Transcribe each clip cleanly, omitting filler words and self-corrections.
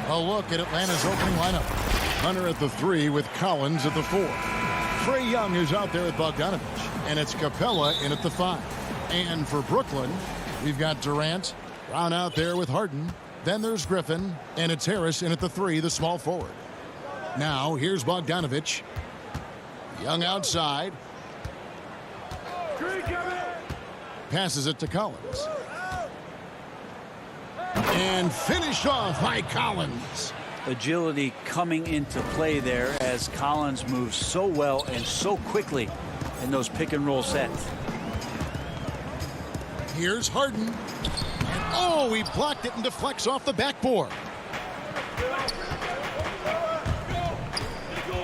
A look at Atlanta's opening lineup. Hunter at the 3 with Collins at the 4. Trae Young is out there with Bogdanovich, and it's Capella in at the 5. And for Brooklyn, we've got Durant, Brown out there with Harden. Then there's Griffin, and it's Harris in at the 3, the small forward. Now, here's Bogdanovich. Young outside. Passes it to Collins. And finished off by Collins. Agility coming into play there as Collins moves so well and so quickly in those pick and roll sets. Here's Harden. And oh, he blocked it and deflects off the backboard.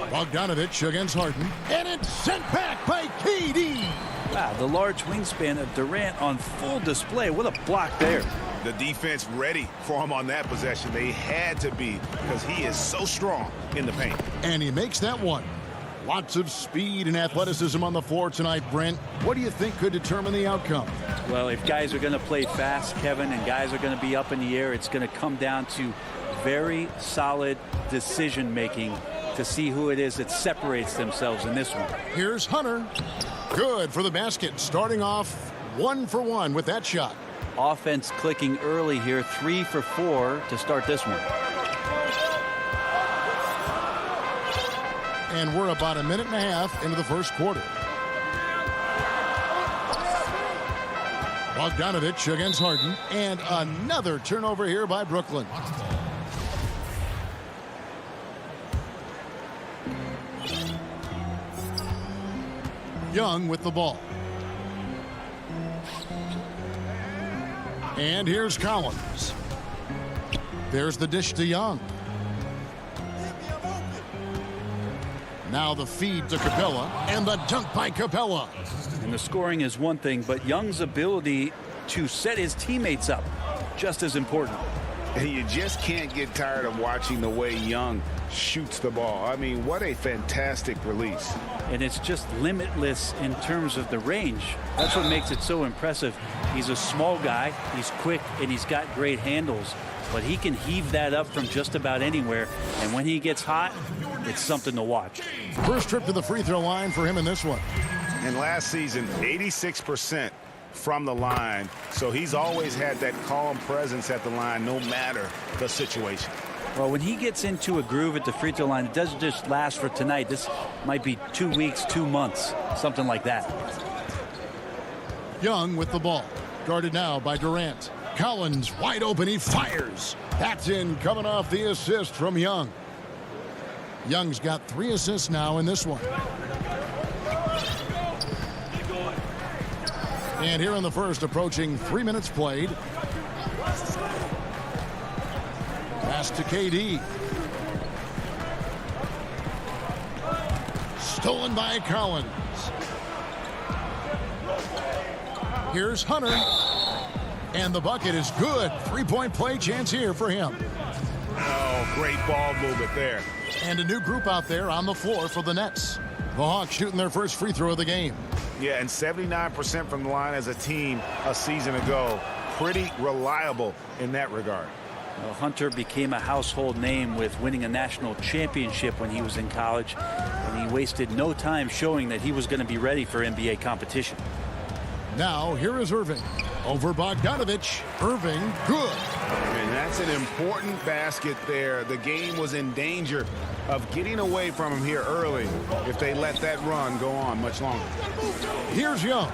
Bogdanovich against Harden. And it's sent back by KD. Wow, the large wingspan of Durant on full display. What a block there. The defense ready for him on that possession. They had to be because he is so strong in the paint. And he makes that one. Lots of speed and athleticism on the floor tonight, Brent. What do you think could determine the outcome? Well, if guys are going to play fast, Kevin, and guys are going to be up in the air, it's going to come down to very solid decision-making to see who it is that separates themselves in this one. Here's Hunter. Good for the basket. Starting off 1 for 1 with that shot. Offense clicking early here, 3 for 4 to start this one. And we're about a minute and a half into the first quarter. Bogdanovich against Harden. And another turnover here by Brooklyn. Young with the ball. And here's Collins. There's the dish to Young. Now the feed to Capella, and the dunk by Capella. And the scoring is one thing, but Young's ability to set his teammates up, just as important. And you just can't get tired of watching the way Young shoots the ball. I mean, what a fantastic release. And it's just limitless in terms of the range. That's what makes it so impressive. He's a small guy, he's quick, and he's got great handles. But he can heave that up from just about anywhere. And when he gets hot, it's something to watch. First trip to the free throw line for him in this one. And last season, 86% from the line. So he's always had that calm presence at the line no matter the situation. Well, when he gets into a groove at the free throw line, it doesn't just last for tonight. This might be 2 weeks, 2 months, something like that. Young with the ball. Guarded now by Durant. Collins wide open. He fires. That's in, coming off the assist from Young. Young's got 3 assists now in this one. And here in the first, approaching 3 minutes played. Pass to KD. Stolen by Collins. Here's Hunter. And the bucket is good. 3-point play chance here for him. Oh, great ball movement there. And a new group out there on the floor for the Nets. The Hawks shooting their first free throw of the game. Yeah, and 79% from the line as a team a season ago. Pretty reliable in that regard. Well, Hunter became a household name with winning a national championship when he was in college. And he wasted no time showing that he was going to be ready for NBA competition. Now, here is Irving. Over Bogdanovich. Irving, good. And that's an important basket there. The game was in danger of getting away from him here early if they let that run go on much longer. Here's Young.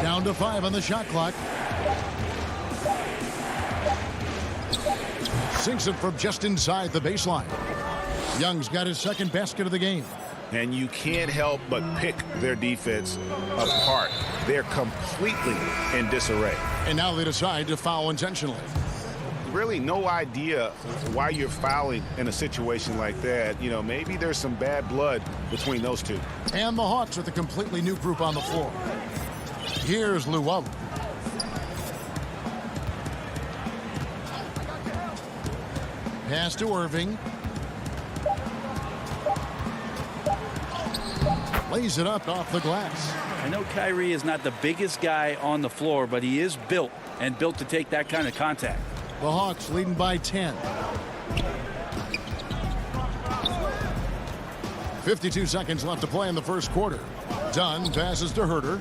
Down to 5 on the shot clock. Sinks it from just inside the baseline. Young's got his second basket of the game. And you can't help but pick their defense apart. They're completely in disarray. And now they decide to foul intentionally. Really no idea why you're fouling in a situation like that. You know, maybe there's some bad blood between those two. And the Hawks with a completely new group on the floor. Here's Llewellyn. Pass to Irving. lays it up off the glass. I know Kyrie is not the biggest guy on the floor, but he is built to take that kind of contact. The Hawks leading by 10. 52 seconds left to play in the first quarter. Dunn passes to Herter.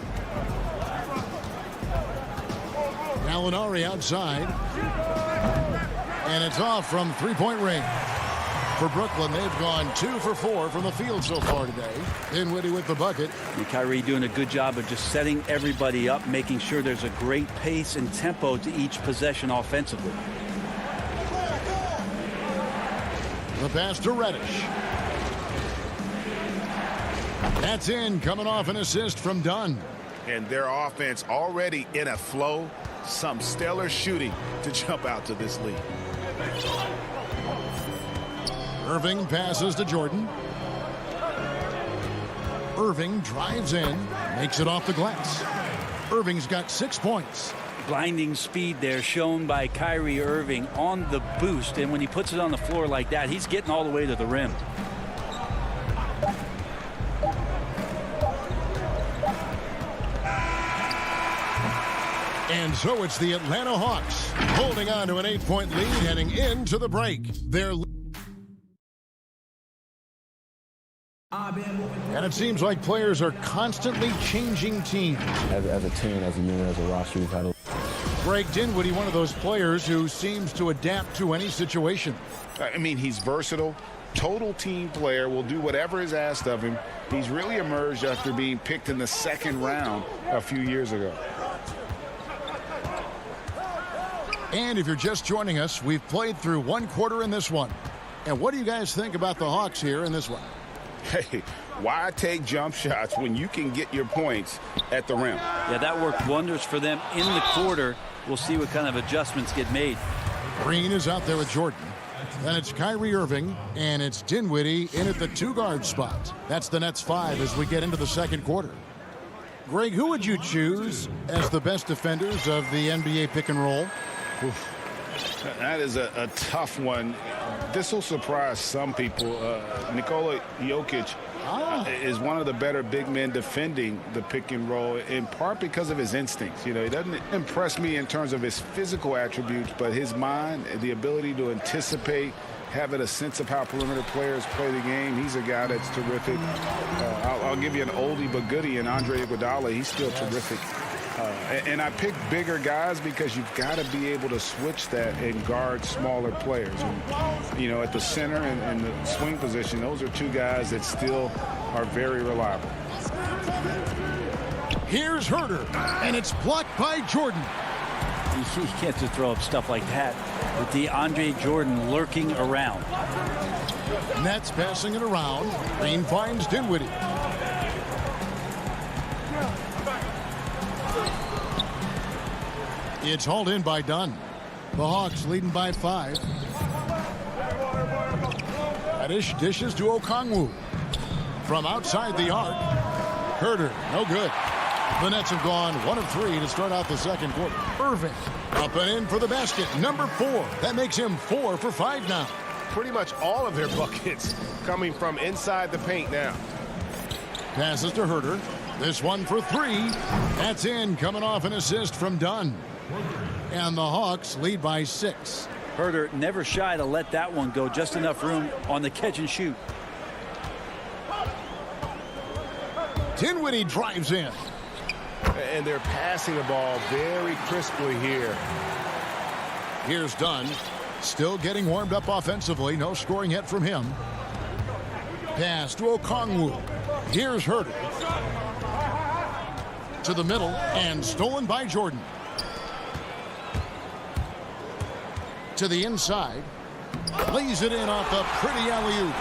Gallinari outside. And it's off from three-point range. For Brooklyn, they've gone 2 for 4 from the field so far today. Dinwiddie with the bucket. And Kyrie doing a good job of just setting everybody up, making sure there's a great pace and tempo to each possession offensively. The pass to Reddish. That's in, coming off an assist from Dunn. And their offense already in a flow. Some stellar shooting to jump out to this lead. Irving passes to Jordan. Irving drives in, makes it off the glass. Irving's got 6 points. Blinding speed there shown by Kyrie Irving on the boost, and when he puts it on the floor like that, he's getting all the way to the rim. And so it's the Atlanta Hawks holding on to an 8-point lead heading into the break. And it seems like players are constantly changing teams. As a team, as a unit, as a roster, we've had a... Greg Dinwiddie, one of those players who seems to adapt to any situation. I mean, he's versatile, total team player, will do whatever is asked of him. He's really emerged after being picked in the second round a few years ago. And if you're just joining us, we've played through one quarter in this one. And what do you guys think about the Hawks here in this one? Hey, why take jump shots when you can get your points at the rim? Yeah, that worked wonders for them in the quarter. We'll see what kind of adjustments get made. Green is out there with Jordan. Then it's Kyrie Irving, and it's Dinwiddie in at the 2-guard spot. That's the Nets 5 as we get into the second quarter. Greg, who would you choose as the best defenders of the NBA pick and roll? Oof. That is a tough one. This will surprise some people. Nikola Jokic is one of the better big men defending the pick and roll, in part because of his instincts. You know, he doesn't impress me in terms of his physical attributes, but his mind, the ability to anticipate, having a sense of how perimeter players play the game. He's a guy that's terrific. I'll give you an oldie but goodie in Andre Iguodala. He's still terrific. And I pick bigger guys because you've got to be able to switch that and guard smaller players. And, you know, at the center and the swing position, those are two guys that still are very reliable. Here's Herter, and it's blocked by Jordan. You can't just throw up stuff like that with DeAndre Jordan lurking around. Nets passing it around. Green finds Dinwiddie. It's hauled in by Dunn. The Hawks leading by 5. Reddish dishes to Okongwu. From outside the arc. Herter, no good. The Nets have gone 1 of 3 to start out the second quarter. Irving up and in for the basket. Number 4. That makes him 4 for 5 now. Pretty much all of their buckets coming from inside the paint now. Passes to Herter. This one for 3. That's in, coming off an assist from Dunn. And the Hawks lead by 6. Herter never shy to let that one go. Just enough room on the catch and shoot. Dinwiddie drives in. And they're passing the ball very crisply here. Here's Dunn. Still getting warmed up offensively. No scoring yet from him. Pass to Okongwu. Here's Herter. To the middle and stolen by Jordan. To the inside. Lays it in off a pretty alley-oop.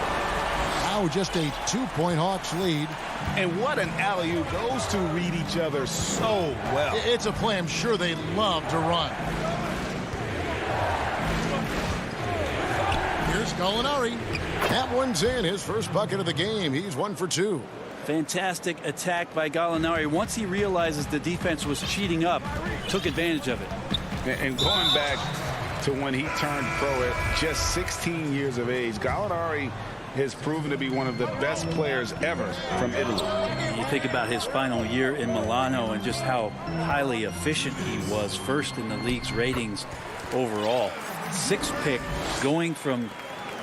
Now just a 2-point Hawks lead. And what an alley-oop. Those two read each other so well. It's a play I'm sure they love to run. Here's Gallinari. That one's in. His first bucket of the game. He's 1 for 2. Fantastic attack by Gallinari. Once he realizes the defense was cheating up, took advantage of it. And going back to when he turned pro at just 16 years of age, Gallinari has proven to be one of the best players ever from Italy. You think about his final year in Milano and just how highly efficient he was, first in the league's ratings overall. 6th pick going from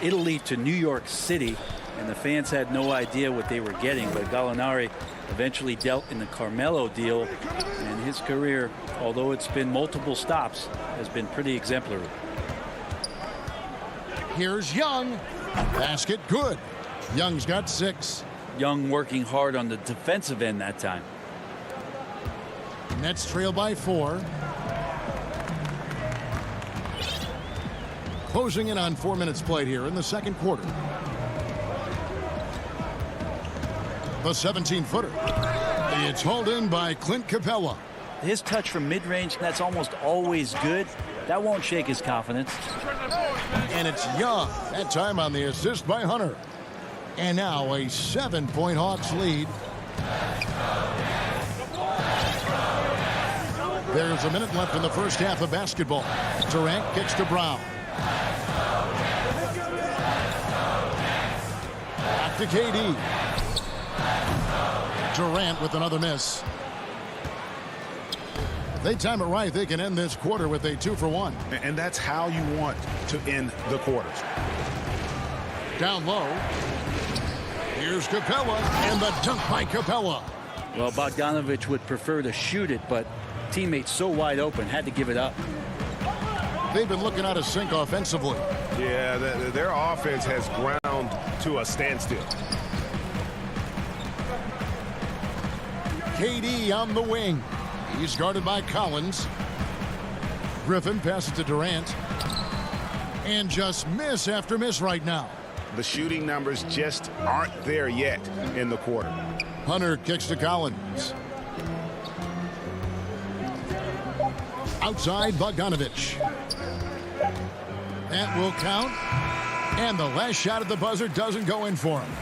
Italy to New York City, and the fans had no idea what they were getting, but Gallinari eventually dealt in the Carmelo deal, and his career, although it's been multiple stops, has been pretty exemplary. Here's Young. Basket good. Young's got 6. Young working hard on the defensive end that time. Nets trail by 4. Closing in on 4 minutes played here in the second quarter. The 17-footer. It's hauled in by Clint Capella. His touch from mid-range, that's almost always good. That won't shake his confidence. And it's Young, that time on the assist by Hunter. And now a 7-point Hawks lead. There's a minute left in the first half of basketball. Durant kicks to Brown. Back to KD. Durant with another miss. If they time it right, they can end this quarter with a 2-for-1. And that's how you want to end the quarters. Down low. Here's Capella, and the dunk by Capella. Well, Bogdanovich would prefer to shoot it, but teammates so wide open, had to give it up. They've been looking out of sync offensively. Yeah, their offense has ground to a standstill. KD on the wing. He's guarded by Collins. Griffin passes to Durant. And just miss after miss right now. The shooting numbers just aren't there yet in the quarter. Hunter kicks to Collins. Outside Bogdanovich. That will count. And the last shot at the buzzer doesn't go in for him.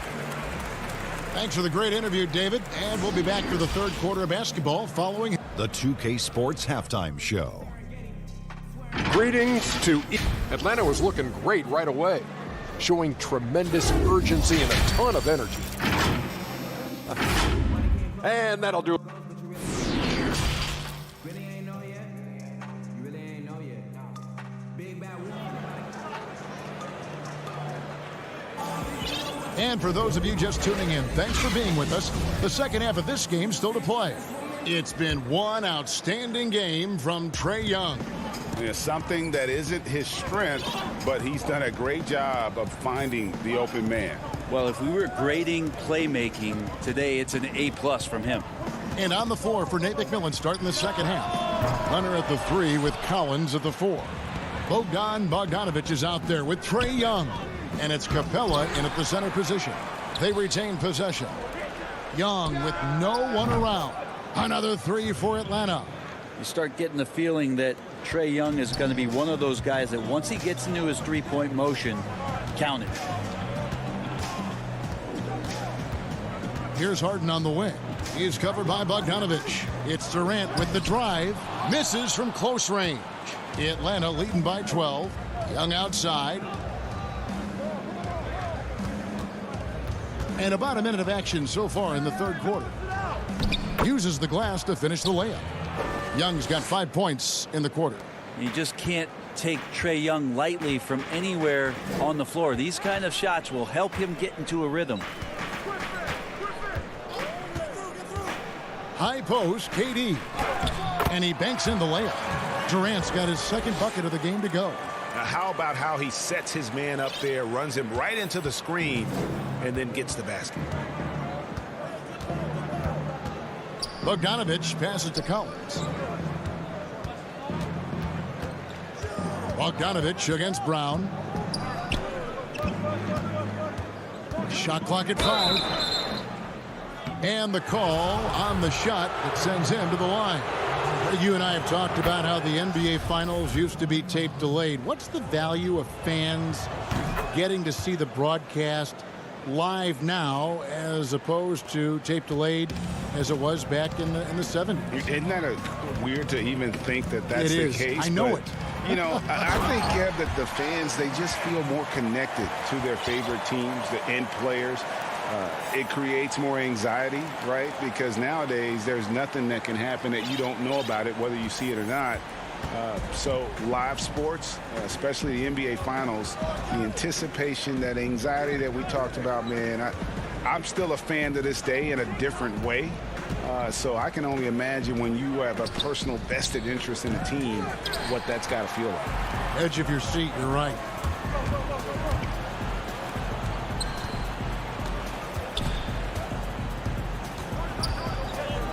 Thanks for the great interview, David. And we'll be back for the third quarter of basketball following the 2K Sports Halftime Show. Greetings to Atlanta was looking great right away, showing tremendous urgency and a ton of energy. And that'll do it. And for those of you just tuning in, thanks for being with us. The second half of this game still to play. It's been one outstanding game from Trae Young. Yeah, something that isn't his strength, but he's done a great job of finding the open man. Well, if we were grading playmaking today, it's an A+ from him. And on the floor for Nate McMillan starting the second half. Hunter at the 3 with Collins at the 4. Bogdanovich is out there with Trae Young. And it's Capella in at the center position. They retain possession. Young with no one around. Another 3 for Atlanta. You start getting the feeling that Trae Young is going to be one of those guys that once he gets into his three-point motion, count it. Here's Harden on the wing. He's covered by Bogdanovich. It's Durant with the drive. Misses from close range. Atlanta leading by 12. Young outside. And about a minute of action so far in the third quarter. Uses the glass to finish the layup. Young's got 5 points in the quarter. You just can't take Trae Young lightly from anywhere on the floor. These kind of shots will help him get into a rhythm. High post, KD. And he banks in the layup. Durant's got his second bucket of the game to go. Now, how about how he sets his man up there, runs him right into the screen, and then gets the basket? Bogdanovich passes to Collins. Bogdanovich against Brown. Shot clock at 5. And the call on the shot that sends him to the line. You and I have talked about how the NBA Finals used to be tape delayed. What's the value of fans getting to see the broadcast live now as opposed to tape delayed as it was back in the 70s? Isn't that weird to even think that that's the case? I know it. You know, I think, Kev, that the fans, they just feel more connected to their favorite teams and players. It creates more anxiety, right? Because nowadays there's nothing that can happen that you don't know about it, whether you see it or not. So live sports, especially the NBA Finals, the anticipation, that anxiety that we talked about, man, I'm still a fan to this day in a different way. So I can only imagine when you have a personal vested interest in a team, what that's got to feel like. Edge of your seat, you're right.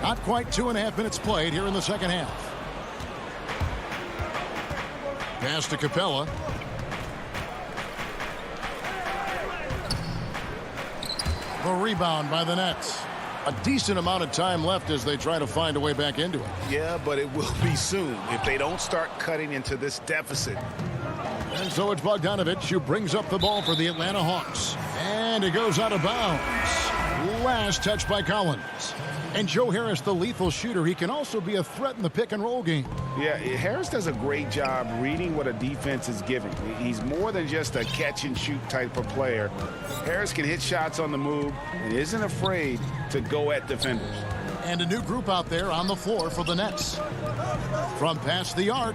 Not quite 2.5 minutes played here in the second half. Pass to Capella. The rebound by the Nets. A decent amount of time left as they try to find a way back into it. Yeah, but it will be soon if they don't start cutting into this deficit. And so it's Bogdanovich who brings up the ball for the Atlanta Hawks. And it goes out of bounds. Last touch by Collins. And Joe Harris, the lethal shooter, he can also be a threat in the pick-and-roll game. Yeah, Harris does a great job reading what a defense is giving. He's more than just a catch-and-shoot type of player. Harris can hit shots on the move and isn't afraid to go at defenders. And a new group out there on the floor for the Nets. From past the arc.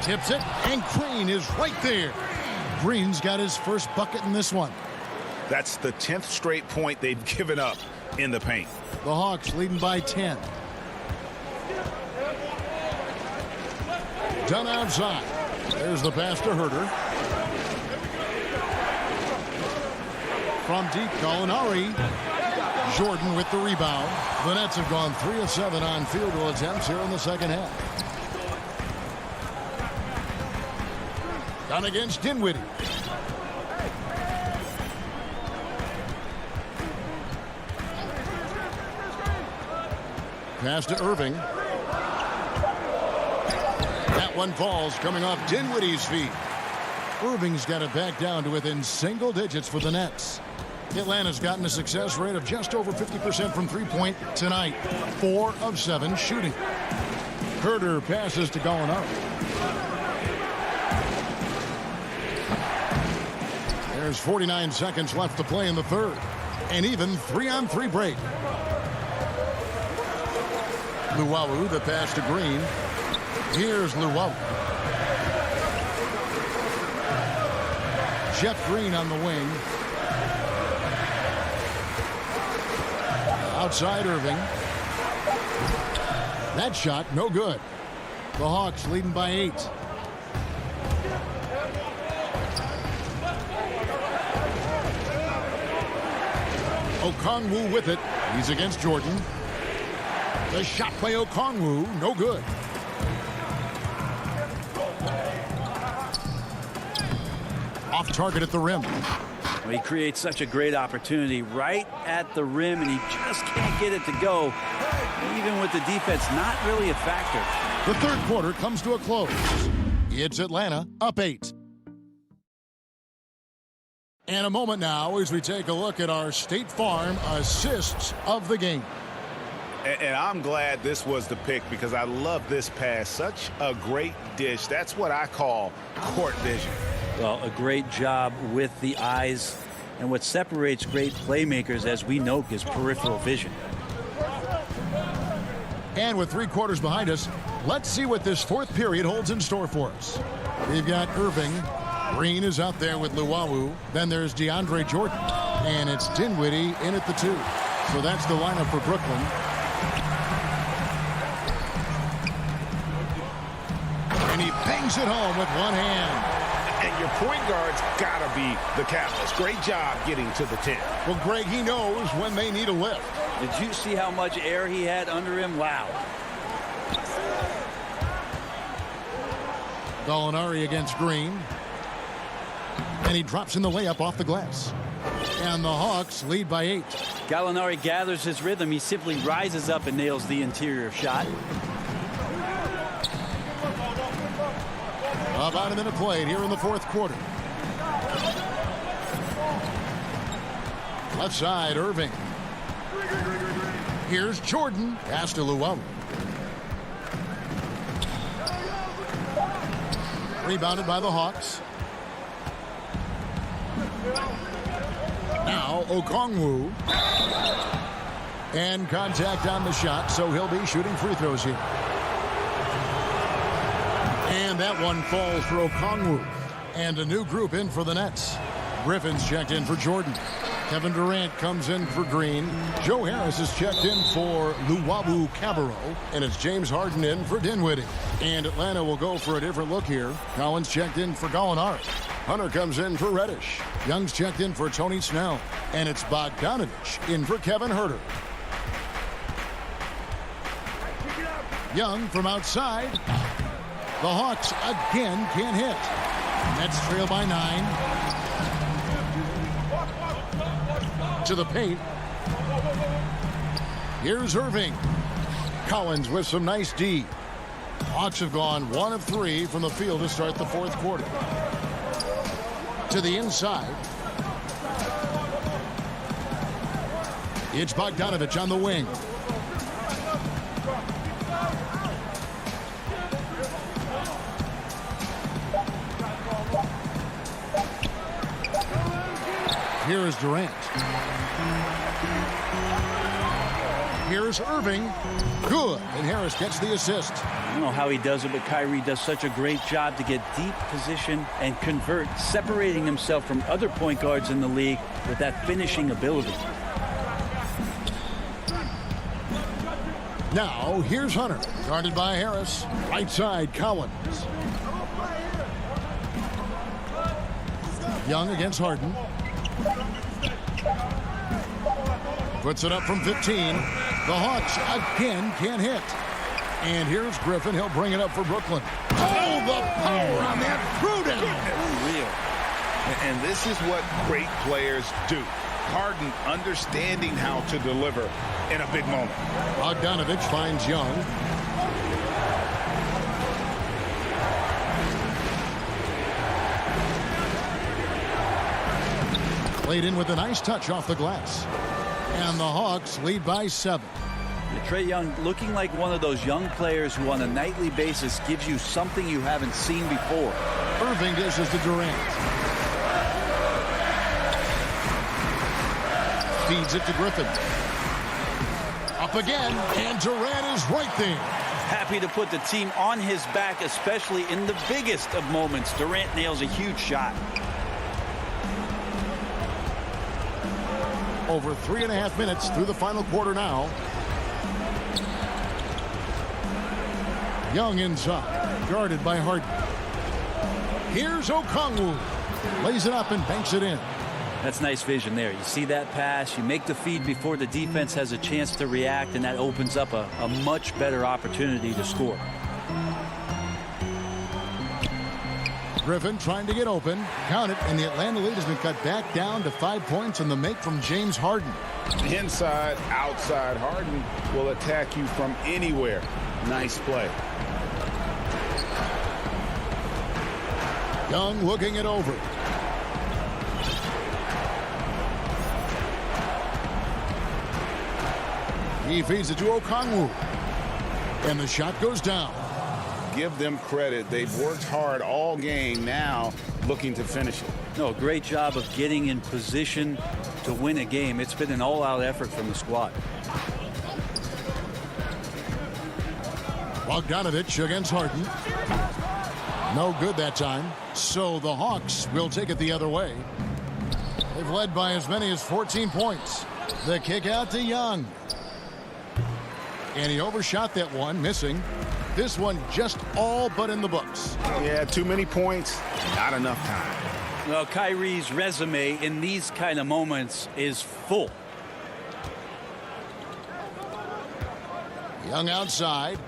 Tips it, and Green is right there. Green's got his first bucket in this one. That's the 10th straight point they've given up in the paint. The Hawks leading by 10. Done outside. There's the pass to Herter. From deep, Gallinari. Jordan with the rebound. The Nets have gone 3 of 7 on field goal attempts here in the second half. Done against Dinwiddie. Pass to Irving. That one falls coming off Dinwiddie's feet. Irving's got it back down to within single digits for the Nets. Atlanta's gotten a success rate of just over 50% from three-point tonight. 4 of 7 shooting. Herter passes to Gallinari. There's 49 seconds left to play in the third. An even 3-on-3 break. Luwawu, the pass to Green. Here's Luwawu. Jeff Green on the wing. Outside Irving. That shot, no good. The Hawks leading by 8. Okongwu with it. He's against Jordan. The shot by Okongwu, no good. Off target at the rim. Well, he creates such a great opportunity right at the rim, and he just can't get it to go. Even with the defense, not really a factor. The third quarter comes to a close. It's Atlanta up 8. And a moment now as we take a look at our State Farm assists of the game. And I'm glad this was the pick because I love this pass. Such a great dish. That's what I call court vision. Well, a great job with the eyes. And what separates great playmakers, as we know, is peripheral vision. And with 3 quarters behind us, let's see what this fourth period holds in store for us. We've got Irving. Green is out there with Luwawu. Then there's DeAndre Jordan. And it's Dinwiddie in at the 2. So that's the lineup for Brooklyn. And he bangs it home with one hand. And your point guard's got to be the catalyst. Great job getting to the 10. Well, Greg, he knows when they need a lift. Did you see how much air he had under him? Wow. Gallinari against Green. And he drops in the layup off the glass. And the Hawks lead by 8. Gallinari gathers his rhythm. He simply rises up and nails the interior shot. About a minute played here in the fourth quarter. Left side, Irving. Here's Jordan. Pass to Luwawu. Rebounded by the Hawks. Now Okongwu. And contact on the shot, so he'll be shooting free throws here. And that one falls for Okongwu. And a new group in for the Nets. Griffin's checked in for Jordan. Kevin Durant comes in for Green. Joe Harris is checked in for Luwawu Cabarro. And it's James Harden in for Dinwiddie. And Atlanta will go for a different look here. Collins checked in for Gallinari. Hunter comes in for Reddish. Young's checked in for Tony Snell. And it's Bogdanovich in for Kevin Huerter. Young from outside. The Hawks again can't hit. Nets trail by 9. To the paint. Here's Irving. Collins with some nice D. Hawks have gone 1 of 3 from the field to start the fourth quarter. To the inside. It's Bogdanovich on the wing. Here is Durant. Here's Irving. Good. And Harris gets the assist. I don't know how he does it, but Kyrie does such a great job to get deep position and convert, separating himself from other point guards in the league with that finishing ability. Now, here's Hunter. Guarded by Harris. Right side, Collins. Young against Harden. Puts it up from 15. The Hawks again can't hit. And here's Griffin. He'll bring it up for Brooklyn. Oh, the power on that threw-down. Unreal. And this is what great players do. Harden understanding how to deliver in a big moment. Bogdanovich finds Young. Played in with a nice touch off the glass. And the Hawks lead by 7. Trae Young looking like one of those young players who on a nightly basis gives you something you haven't seen before. Irving dishes to Durant. Feeds it to Griffin. Up again, and Durant is right there. Happy to put the team on his back, especially in the biggest of moments. Durant nails a huge shot. Over 3.5 minutes through the final quarter now. Young inside, guarded by Harden. Here's Okongwu. Lays it up and banks it in. That's nice vision there. You see that pass, you make the feed before the defense has a chance to react, and that opens up a much better opportunity to score. Griffin trying to get open. Count it, and the Atlanta lead has been cut back down to 5 points on the make from James Harden. Inside, outside, Harden will attack you from anywhere. Nice play. Young looking it over. He feeds it to Okongwu. And the shot goes down. Give them credit. They've worked hard all game, now looking to finish it. No, great job of getting in position to win a game. It's been an all-out effort from the squad. Bogdanovich against Harden. No good that time. So the Hawks will take it the other way. They've led by as many as 14 points. The kick out to Young. And he overshot that one, missing. This one just all but in the books. Yeah, too many points, not enough time. Well, Kyrie's resume in these kind of moments is full. Young outside.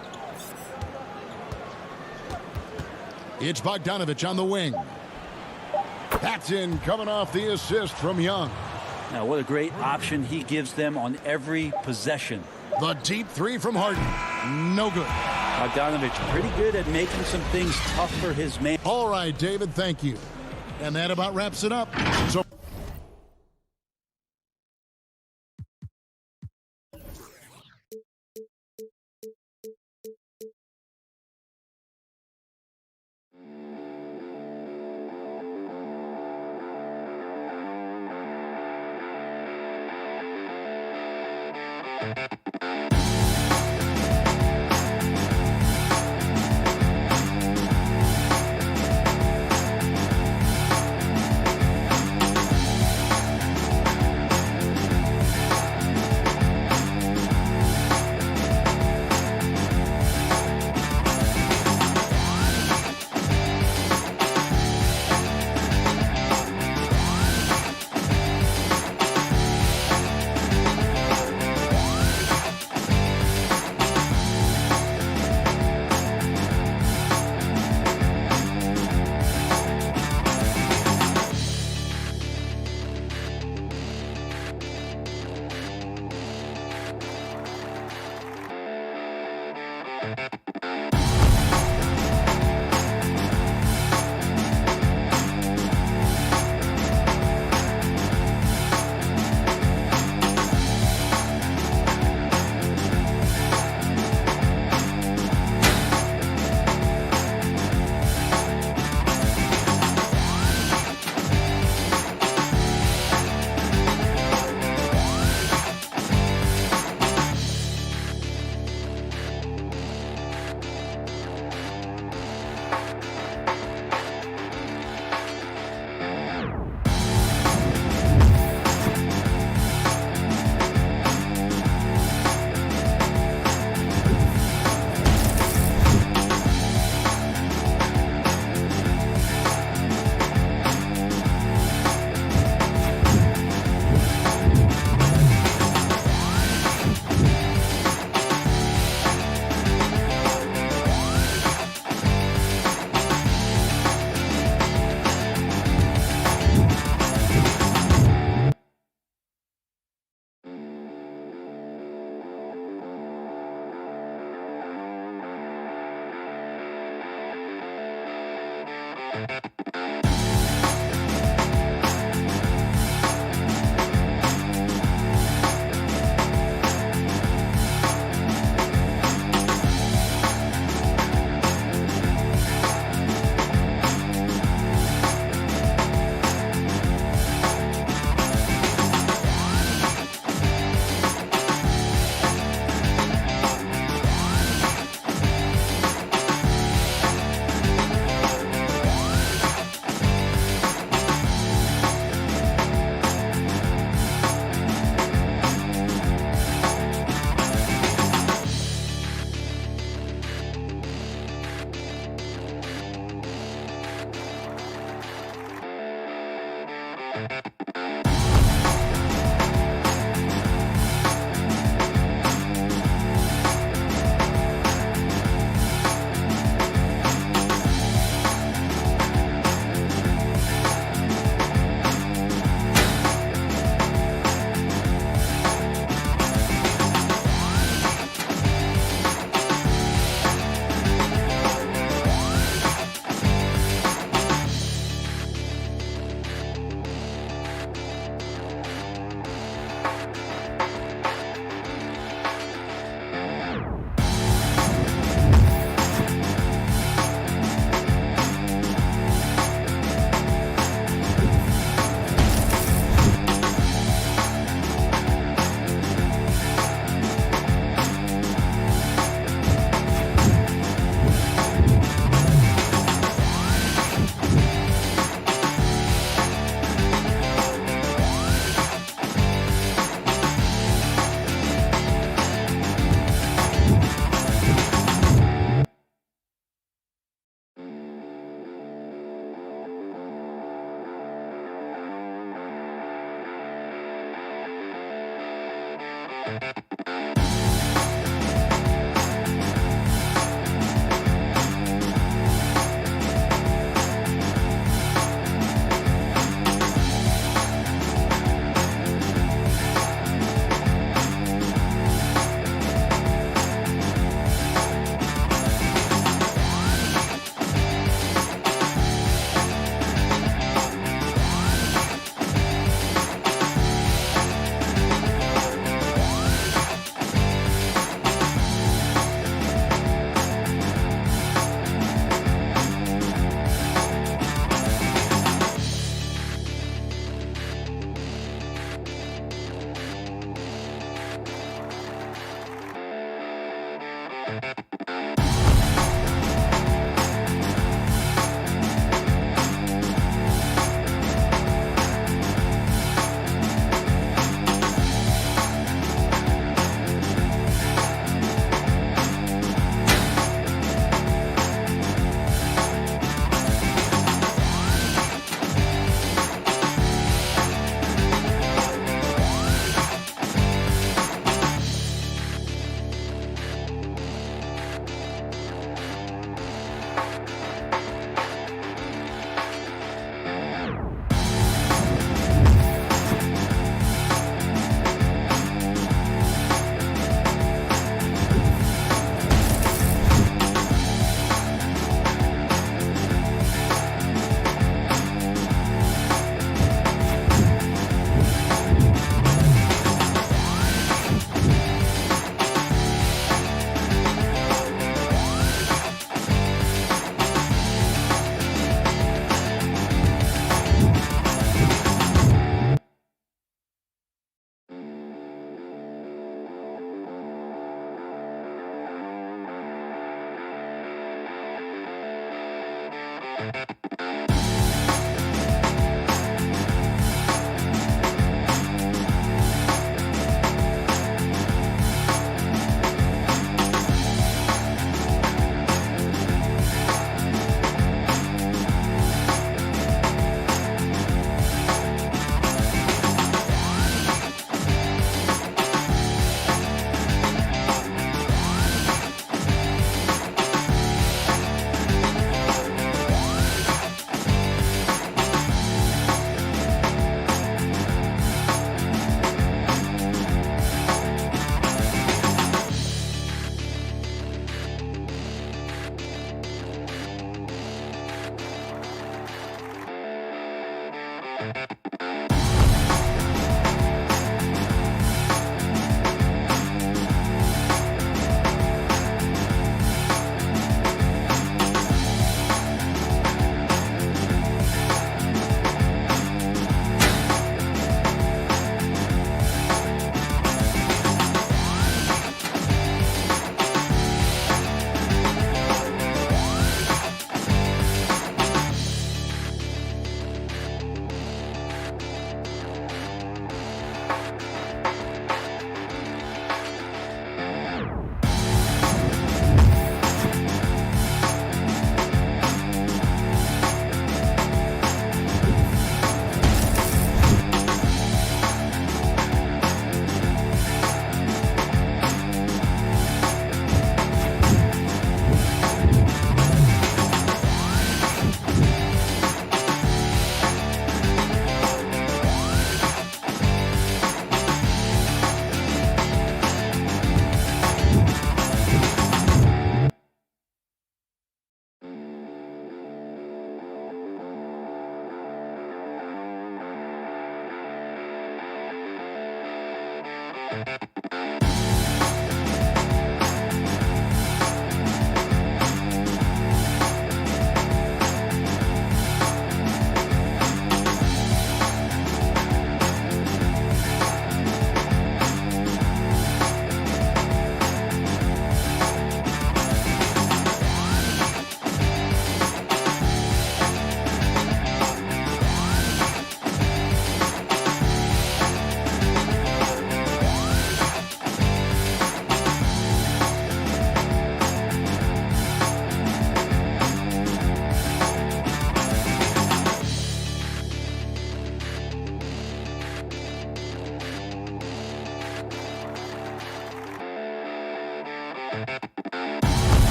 It's Bogdanovich on the wing. That's in, coming off the assist from Young. Now, what a great option he gives them on every possession. The deep three from Harden. No good. Bogdanovich pretty good at making some things tough for his man. All right, David, thank you. And that about wraps it up. So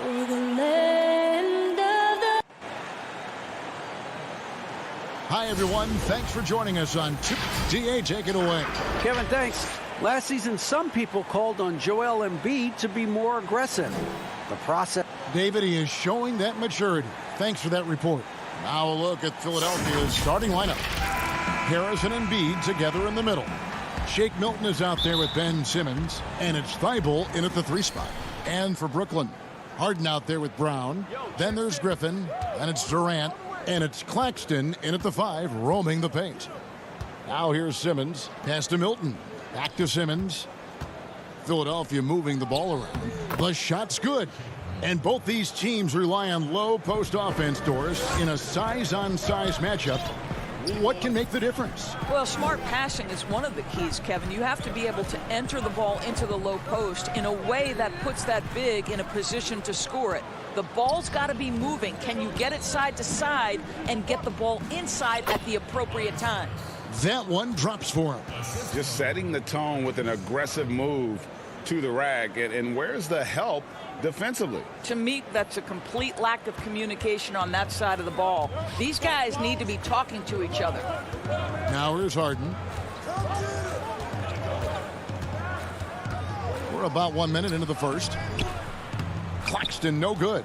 for the land of the... Hi, everyone. Thanks for joining us on DA, take it away. Kevin, thanks. Last season, some people called on Joel Embiid to be more aggressive. The process... David, he is showing that maturity. Thanks for that report. Now a look at Philadelphia's starting lineup. Harris and Embiid together in the middle. Shake Milton is out there with Ben Simmons, and it's Thibault in at the 3 spot. And for Brooklyn, Harden out there with Brown. Then there's Griffin, and it's Durant, and it's Claxton in at the 5, roaming the paint. Now here's Simmons, pass to Milton, back to Simmons. Philadelphia moving the ball around. The shot's good. And both these teams rely on low post offense doors in a size-on-size matchup. What can make the difference? Well, smart passing is one of the keys, Kevin. You have to be able to enter the ball into the low post in a way that puts that big in a position to score it. The ball's got to be moving. Can you get it side to side and get the ball inside at the appropriate time? That one drops for him. Just setting the tone with an aggressive move to the rack. And where's the help defensively? To me, that's a complete lack of communication on that side of the ball. These guys need to be talking to each other. Now here's Harden. We're about 1 minute into the first. Claxton, no good.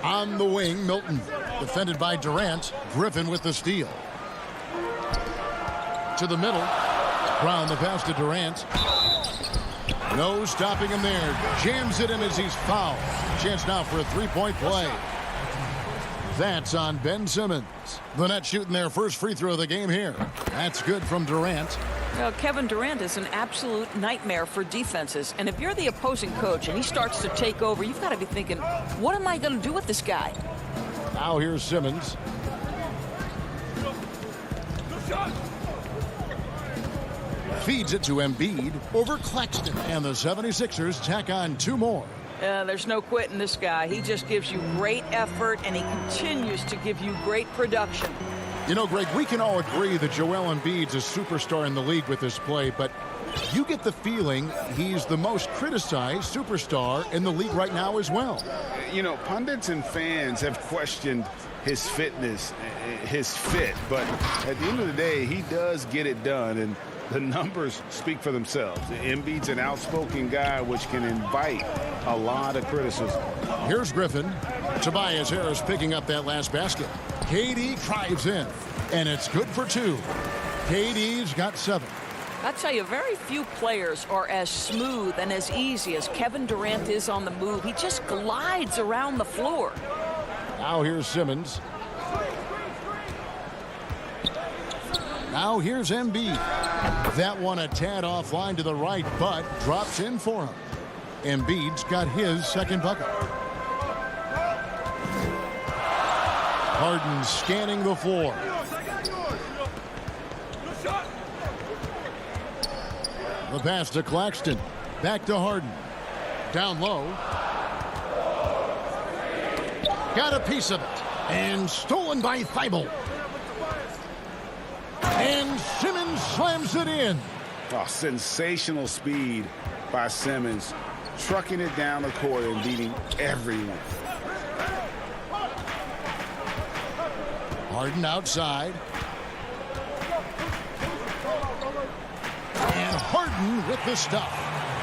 On the wing, Milton. Defended by Durant. Griffin with the steal. To the middle. Brown the pass to Durant. No stopping him there. Jams it in as he's fouled. Chance now for a three-point play. That's on Ben Simmons. The Nets shooting their first free throw of the game here. That's good from Durant. Now, Kevin Durant is an absolute nightmare for defenses. And if you're the opposing coach and he starts to take over, you've got to be thinking, what am I going to do with this guy? Now here's Simmons. Feeds it to Embiid over Claxton. And the 76ers tack on 2 more. There's no quitting this guy. He just gives you great effort, and he continues to give you great production. You know, Greg, we can all agree that Joel Embiid's a superstar in the league with this play, but you get the feeling he's the most criticized superstar in the league right now as well. You know, pundits and fans have questioned his fitness, his fit, but at the end of the day, he does get it done, and the numbers speak for themselves. Embiid's an outspoken guy, which can invite a lot of criticism. Here's Griffin. Tobias Harris picking up that last basket. KD drives in, and it's good for 2. KD's got 7. I tell you, very few players are as smooth and as easy as Kevin Durant is on the move. He just glides around the floor. Now here's Simmons. Now here's Embiid. That one a tad offline to the right, but drops in for him. Embiid's got his second bucket. Harden scanning the floor. The pass to Claxton. Back to Harden. Down low. Got a piece of it. And stolen by Thibault. And Simmons slams it in. Oh, sensational speed by Simmons. Trucking it down the court and beating everyone. Harden outside. And Harden with the stuff.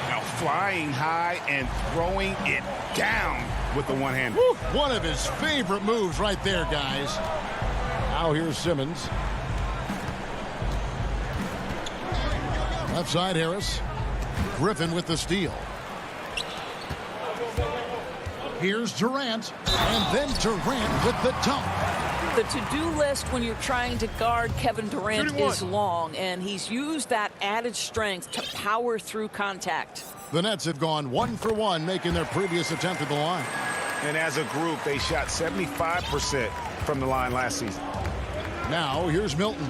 Now flying high and throwing it down with the one-hand. One of his favorite moves right there, guys. Now here's Simmons. Left side, Harris. Griffin with the steal. Here's Durant. And then Durant with the dunk. The to-do list when you're trying to guard Kevin Durant is long, and he's used that added strength to power through contact. The Nets have gone 1 for 1, making their previous attempt at the line. And as a group, they shot 75% from the line last season. Now, here's Milton.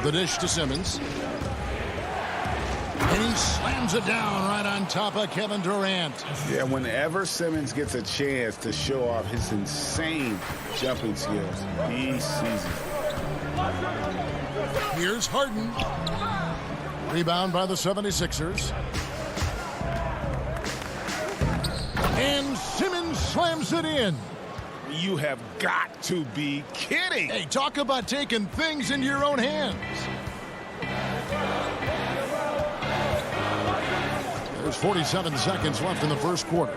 The dish to Simmons. And he slams it down right on top of Kevin Durant. Yeah, whenever Simmons gets a chance to show off his insane jumping skills, he sees it. Here's Harden. Rebound by the 76ers. And Simmons slams it in. You have got to be kidding. Hey, talk about taking things into your own hands. There's 47 seconds left in the first quarter.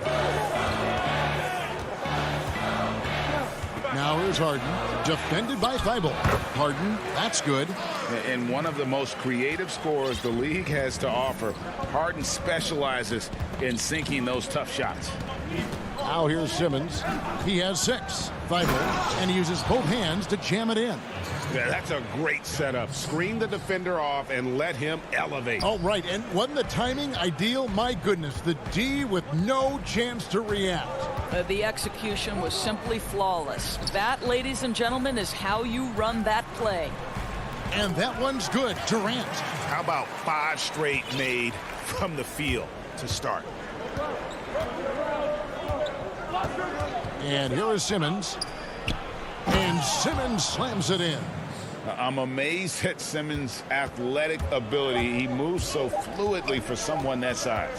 Now here's Harden, defended by Thibault. Harden, that's good. And one of the most creative scorers the league has to offer. Harden specializes in sinking those tough shots. Now here's Simmons. He has 6. Thibault, and he uses both hands to jam it in. Yeah, that's a great setup. Screen the defender off and let him elevate. Oh, right. And wasn't the timing ideal? My goodness, the D with no chance to react. The execution was simply flawless. That, ladies and gentlemen, is how you run that play. And that one's good. Durant. How about 5 straight made from the field to start? And here is Simmons. And Simmons slams it in. I'm amazed at Simmons' athletic ability. He moves so fluidly for someone that size.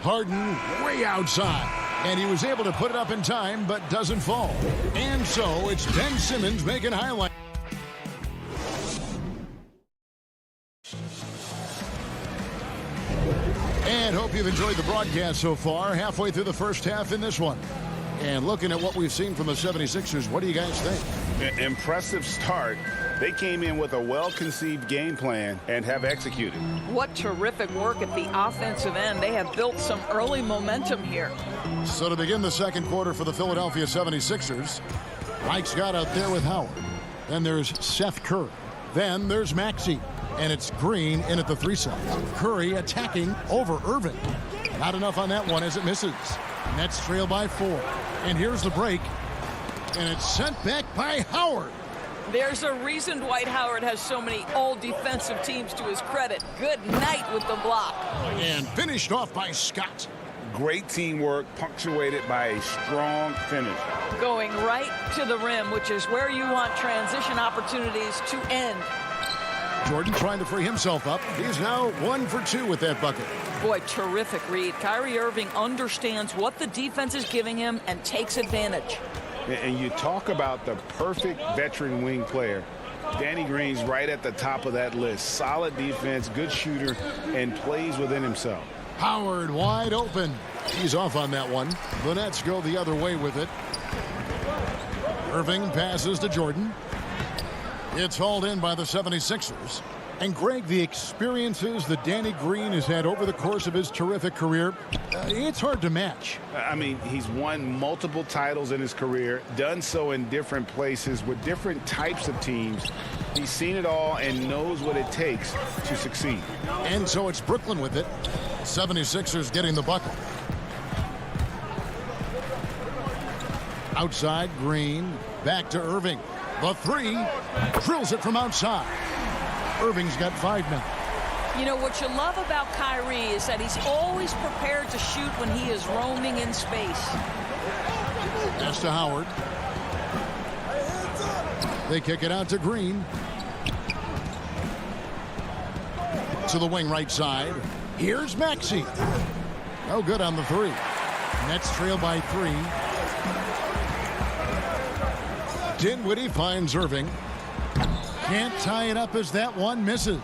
Harden way outside. And he was able to put it up in time, but doesn't fall. And so it's Ben Simmons making highlight. And hope you've enjoyed the broadcast so far. Halfway through the first half in this one. And looking at what we've seen from the 76ers, what do you guys think? Impressive start. They came in with a well-conceived game plan and have executed. What terrific work at the offensive end. They have built some early momentum here. So to begin the second quarter for the Philadelphia 76ers, Mike Scott out there with Howard. Then there's Seth Curry. Then there's Maxey. And it's Green in at the 3 side. Curry attacking over Irving. Not enough on that one as it misses. Nets trail by 4. And here's the break. And it's sent back by Howard. There's a reason Dwight Howard has so many all-defensive teams to his credit. Good night with the block. And finished off by Scott. Great teamwork punctuated by a strong finish. Going right to the rim, which is where you want transition opportunities to end. Jordan trying to free himself up. He's now 1 for 2 with that bucket. Boy, terrific read. Kyrie Irving understands what the defense is giving him and takes advantage. And you talk about the perfect veteran wing player. Danny Green's right at the top of that list. Solid defense, good shooter, and plays within himself. Howard wide open. He's off on that one. The Nets go the other way with it. Irving passes to Jordan. It's hauled in by the 76ers. And Greg, the experiences that Danny Green has had over the course of his terrific career, it's hard to match. I mean, he's won multiple titles in his career, done so in different places with different types of teams. He's seen it all and knows what it takes to succeed. And so it's Brooklyn with it. 76ers getting the bucket. Outside, Green. Back to Irving. The 3. Drills it from outside. Irving's got 5 now. You know, what you love about Kyrie is that he's always prepared to shoot when he is roaming in space. Pass to Howard. They kick it out to Green. To the wing right side. Here's Maxey. No good on the 3. Nets trail by 3. Dinwiddie finds Irving. Can't tie it up as that one misses.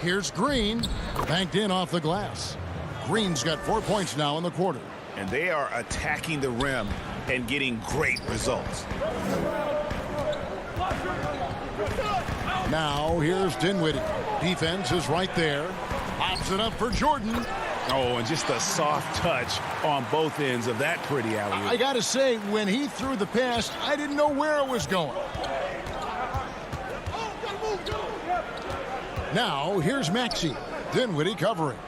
Here's Green. Banked in off the glass. Green's got 4 points now in the quarter. And they are attacking the rim and getting great results. Now here's Dinwiddie. Defense is right there. Pops it up for Jordan. Oh, and just a soft touch on both ends of that pretty alley-oop. I got to say, when he threw the pass, I didn't know where it was going. Now, here's Maxey. Dinwiddie covering.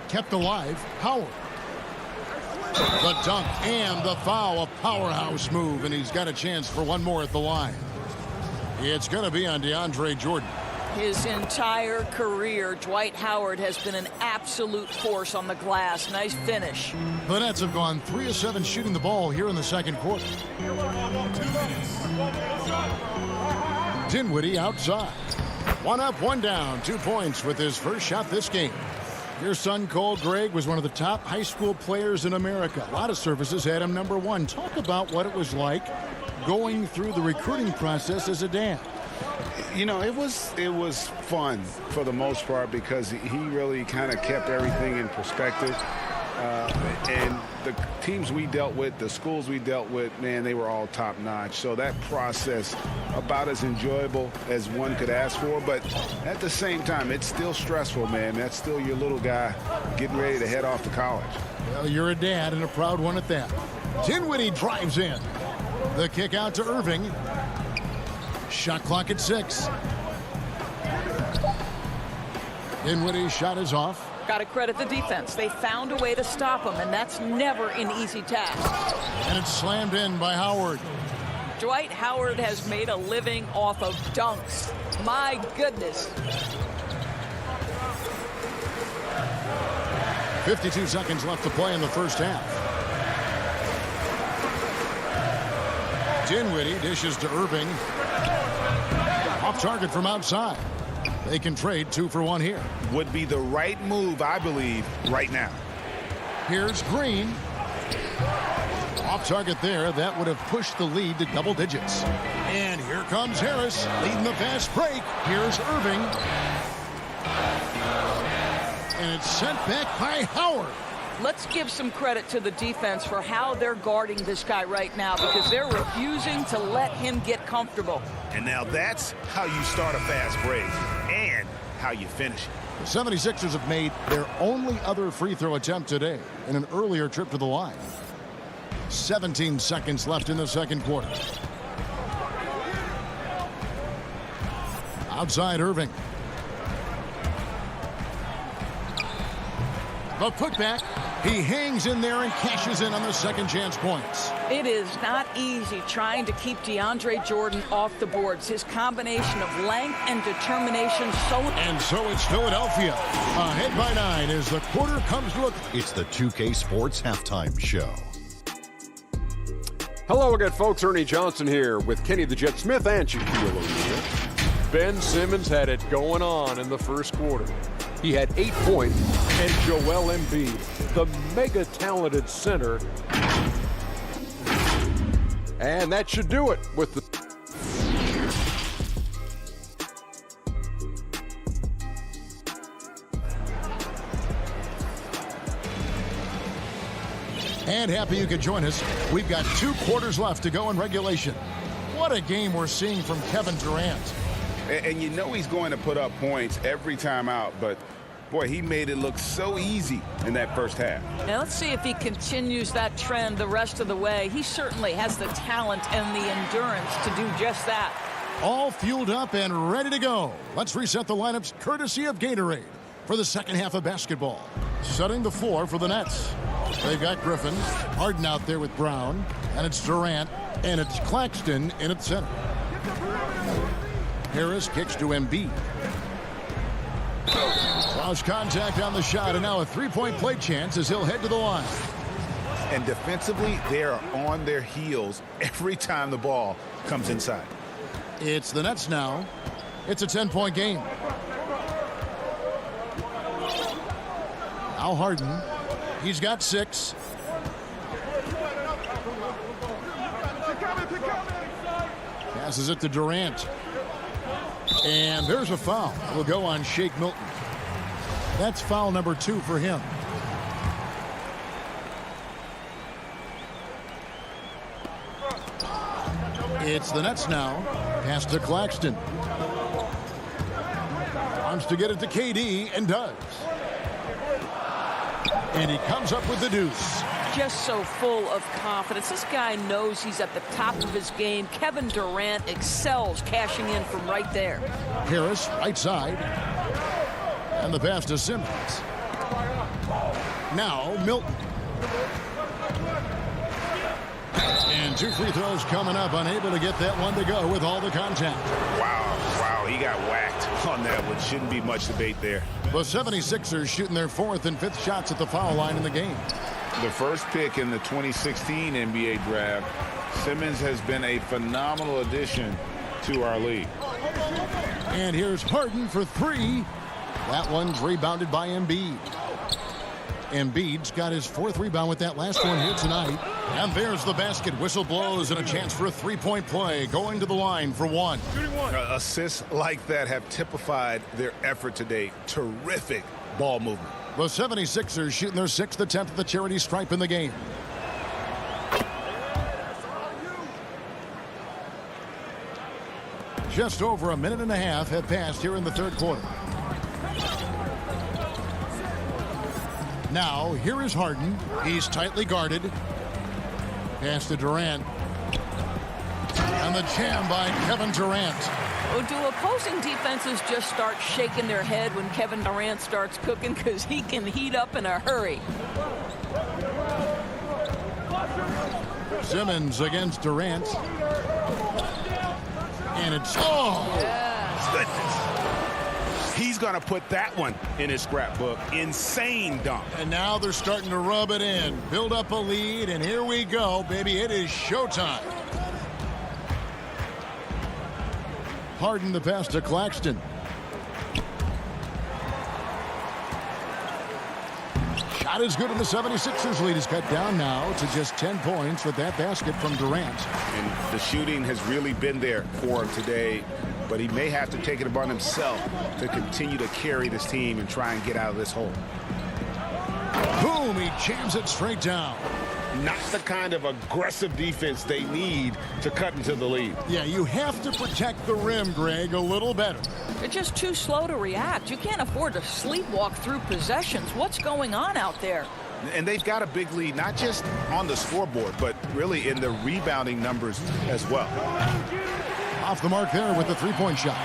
Kept alive, Howard. The dunk and the foul, a powerhouse move, and he's got a chance for one more at the line. It's going to be on DeAndre Jordan. His entire career, Dwight Howard has been an absolute force on the glass. Nice finish. The Nets have gone 3 of 7 shooting the ball here in the second quarter. Dinwiddie outside. One up, one down, 2 points with his first shot this game. Your son, Cole Gregg, was one of the top high school players in America. A lot of services had him #1. Talk about what it was like going through the recruiting process as a dad. You know, it was fun for the most part because he really kind of kept everything in perspective. And the teams we dealt with, the schools we dealt with, man, they were all top notch. So that process about as enjoyable as one could ask for. But at the same time, it's still stressful, man. That's still your little guy getting ready to head off to college. Well, you're a dad and a proud one at that. Dinwiddie drives in. The kick out to Irving. Shot clock at 6. Dinwiddie's shot is off. Got to credit the defense. They found a way to stop him, and that's never an easy task. And it's slammed in by Howard. Dwight Howard has made a living off of dunks. My goodness. 52 seconds left to play in the first half. Dinwiddie dishes to Irving. Off target from outside. They can trade 2 for 1 here. Would be the right move, I believe, right now. Here's Green. Off target there. That would have pushed the lead to double digits. And here comes Harris leading the fast break. Here's Irving. And it's sent back by Howard. Let's give some credit to the defense for how they're guarding this guy right now because they're refusing to let him get comfortable. And now that's how you start a fast break and how you finish it. The 76ers have made their only other free throw attempt today in an earlier trip to the line. 17 seconds left in the second quarter. Outside Irving. The putback. He hangs in there and cashes in on the second chance points. It is not easy trying to keep DeAndre Jordan off the boards. His combination of length and determination so... And so it's Philadelphia ahead by 9 as the quarter comes to a... It's the 2K Sports Halftime Show. Hello again, folks. Ernie Johnson here with Kenny the Jet Smith and Shaquille O'Neal. Ben Simmons had it going on in the first quarter. He had 8 points, and Joel Embiid, the mega-talented center. And that should do it with the... And happy you could join us. We've got 2 quarters left to go in regulation. What a game we're seeing from Kevin Durant. And you know he's going to put up points every time out, but boy, he made it look so easy in that first half. Now let's see if he continues that trend the rest of the way. He certainly has the talent and the endurance to do just that. All fueled up and ready to go. Let's reset the lineups courtesy of Gatorade for the second half of basketball. Setting the floor for the Nets. They've got Griffin, Harden out there with Brown, and it's Durant, and it's Claxton in at center. Harris kicks to Embiid. Cross contact on the shot, and now a three-point play chance as he'll head to the line. And defensively, they are on their heels every time the ball comes inside. It's the Nets now. It's a 10-point game. Al Harden. He's got 6. Passes it to Durant. And there's a foul. Will go on Shake Milton. That's foul number 2 for him. It's the Nets now. Pass to Claxton. Wants to get it to KD and does. And he comes up with the deuce. Just so full of confidence. This guy knows he's at the top of his game. Kevin Durant excels cashing in from right there. Harris, right side. And the pass to Simmons. Now Milton. And 2 free throws coming up. Unable to get that one to go with all the contact. Wow, he got whacked on that one. Shouldn't be much debate there. The 76ers shooting their 4th and 5th shots at the foul line in the game. The first pick in the 2016 NBA draft, Simmons has been a phenomenal addition to our league. And here's Harden for three. That one's rebounded by Embiid. Embiid's got his fourth rebound with that last one here tonight. And there's the basket. Whistle blows and a chance for a three-point play. Going to the line for one. Assists like that have typified their effort today. Terrific ball movement. The 76ers shooting their sixth attempt at the charity stripe in the game. Just over a minute and a half have passed here in the third quarter. Now, here is Harden. He's tightly guarded. Pass to Durant. And the jam by Kevin Durant. Oh, do opposing defenses just start shaking their head when Kevin Durant starts cooking? Because he can heat up in a hurry. Simmons against Durant. And it's... Oh! Yeah. Goodness. He's going to put that one in his scrapbook. Insane dunk. And now they're starting to rub it in. Build up a lead, and here we go, baby. It is showtime. Harden the pass to Claxton. Shot is good, and the 76ers lead is cut down now to just 10 points with that basket from Durant. And the shooting has really been there for him today, but he may have to take it upon himself to continue to carry this team and try and get out of this hole. Boom, he jams it straight down. Not the kind of aggressive defense they need to cut into the lead. Yeah, you have to protect the rim, Greg, a little better. They're just too slow to react. You can't afford to sleepwalk through possessions. What's going on out there? And they've got a big lead, not just on the scoreboard, but really in the rebounding numbers as well. Off the mark there with the three-point shot.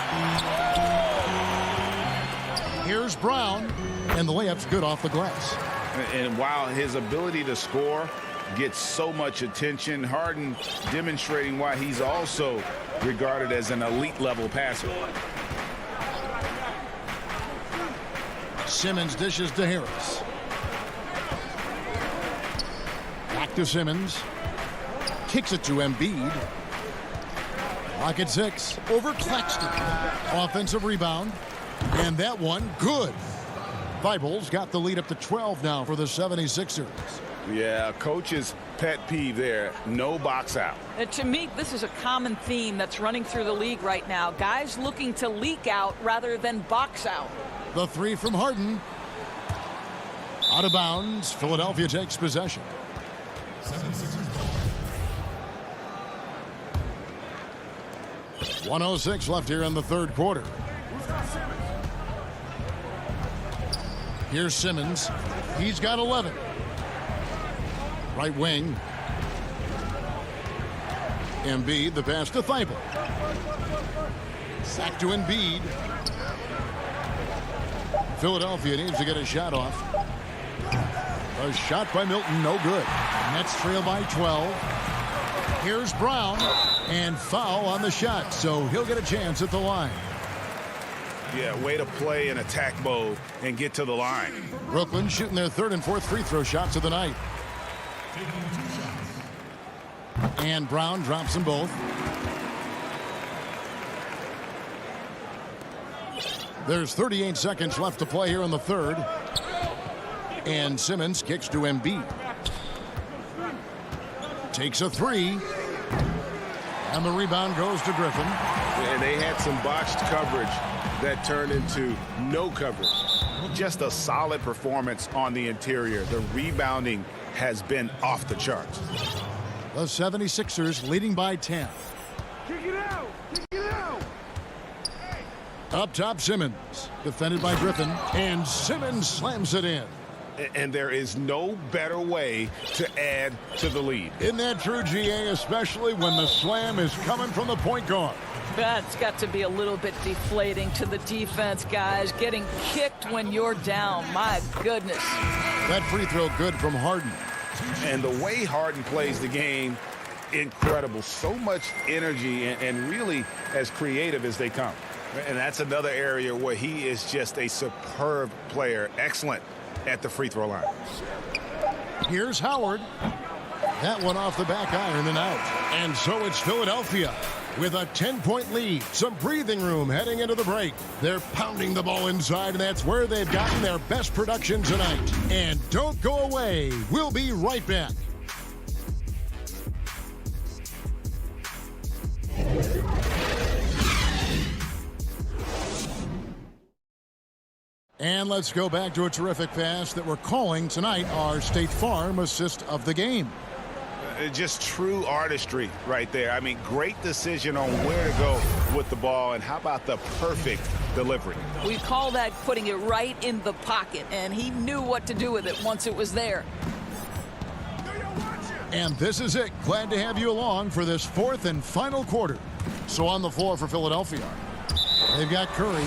Here's Brown, and the layup's good off the glass. And while his ability to score gets so much attention, Harden demonstrating why he's also regarded as an elite-level passer. Simmons dishes to Harris. Back to Simmons. Kicks it to Embiid. Lock at 6. Over Claxton. Offensive rebound. And that one, good. Thibault's got the lead up to 12 now for the 76ers. Yeah, coach's pet peeve there. No box out. To me, this is a common theme that's running through the league right now. Guys looking to leak out rather than box out. The three from Harden. Out of bounds. Philadelphia takes possession. 1:06 left here in the third quarter. Here's Simmons. He's got 11. Right wing. Embiid, the pass to Thibault. Sack to Embiid. Philadelphia needs to get a shot off. A shot by Milton, no good. Nets trail by 12. Here's Brown, and foul on the shot, so he'll get a chance at the line. Yeah, way to play in attack mode and get to the line. Brooklyn shooting their third and fourth free throw shots of the night. And Brown drops them both. There's 38 seconds left to play here in the third. And Simmons kicks to Embiid. Takes a three. And the rebound goes to Griffin. And they had some botched coverage that turned into no coverage. Just a solid performance on the interior. The rebounding has been off the charts. The 76ers leading by 10. Kick it out! Kick it out! Up top, Simmons. Defended by Griffin. And Simmons slams it in. And there is no better way to add to the lead. Isn't that true, GA? Especially when the slam is coming from the point guard. That's got to be a little bit deflating to the defense, guys. Getting kicked when you're down. My goodness. That free throw good from Harden. And the way Harden plays the game, incredible. So much energy and really as creative as they come. And that's another area where he is just a superb player. Excellent at the free throw line. Here's Howard. That one off the back iron and out. And so it's Philadelphia with a 10-point lead. Some breathing room heading into the break. They're pounding the ball inside, and that's where they've gotten their best production tonight. And don't go away. We'll be right back. And let's go back to a terrific pass that we're calling tonight our State Farm assist of the game. Just true artistry right there. I mean, great decision on where to go with the ball, and how about the perfect delivery? We call that putting it right in the pocket, and he knew what to do with it once it was there. And this is it. Glad to have you along for this fourth and final quarter. So on the floor for Philadelphia, they've got Curry.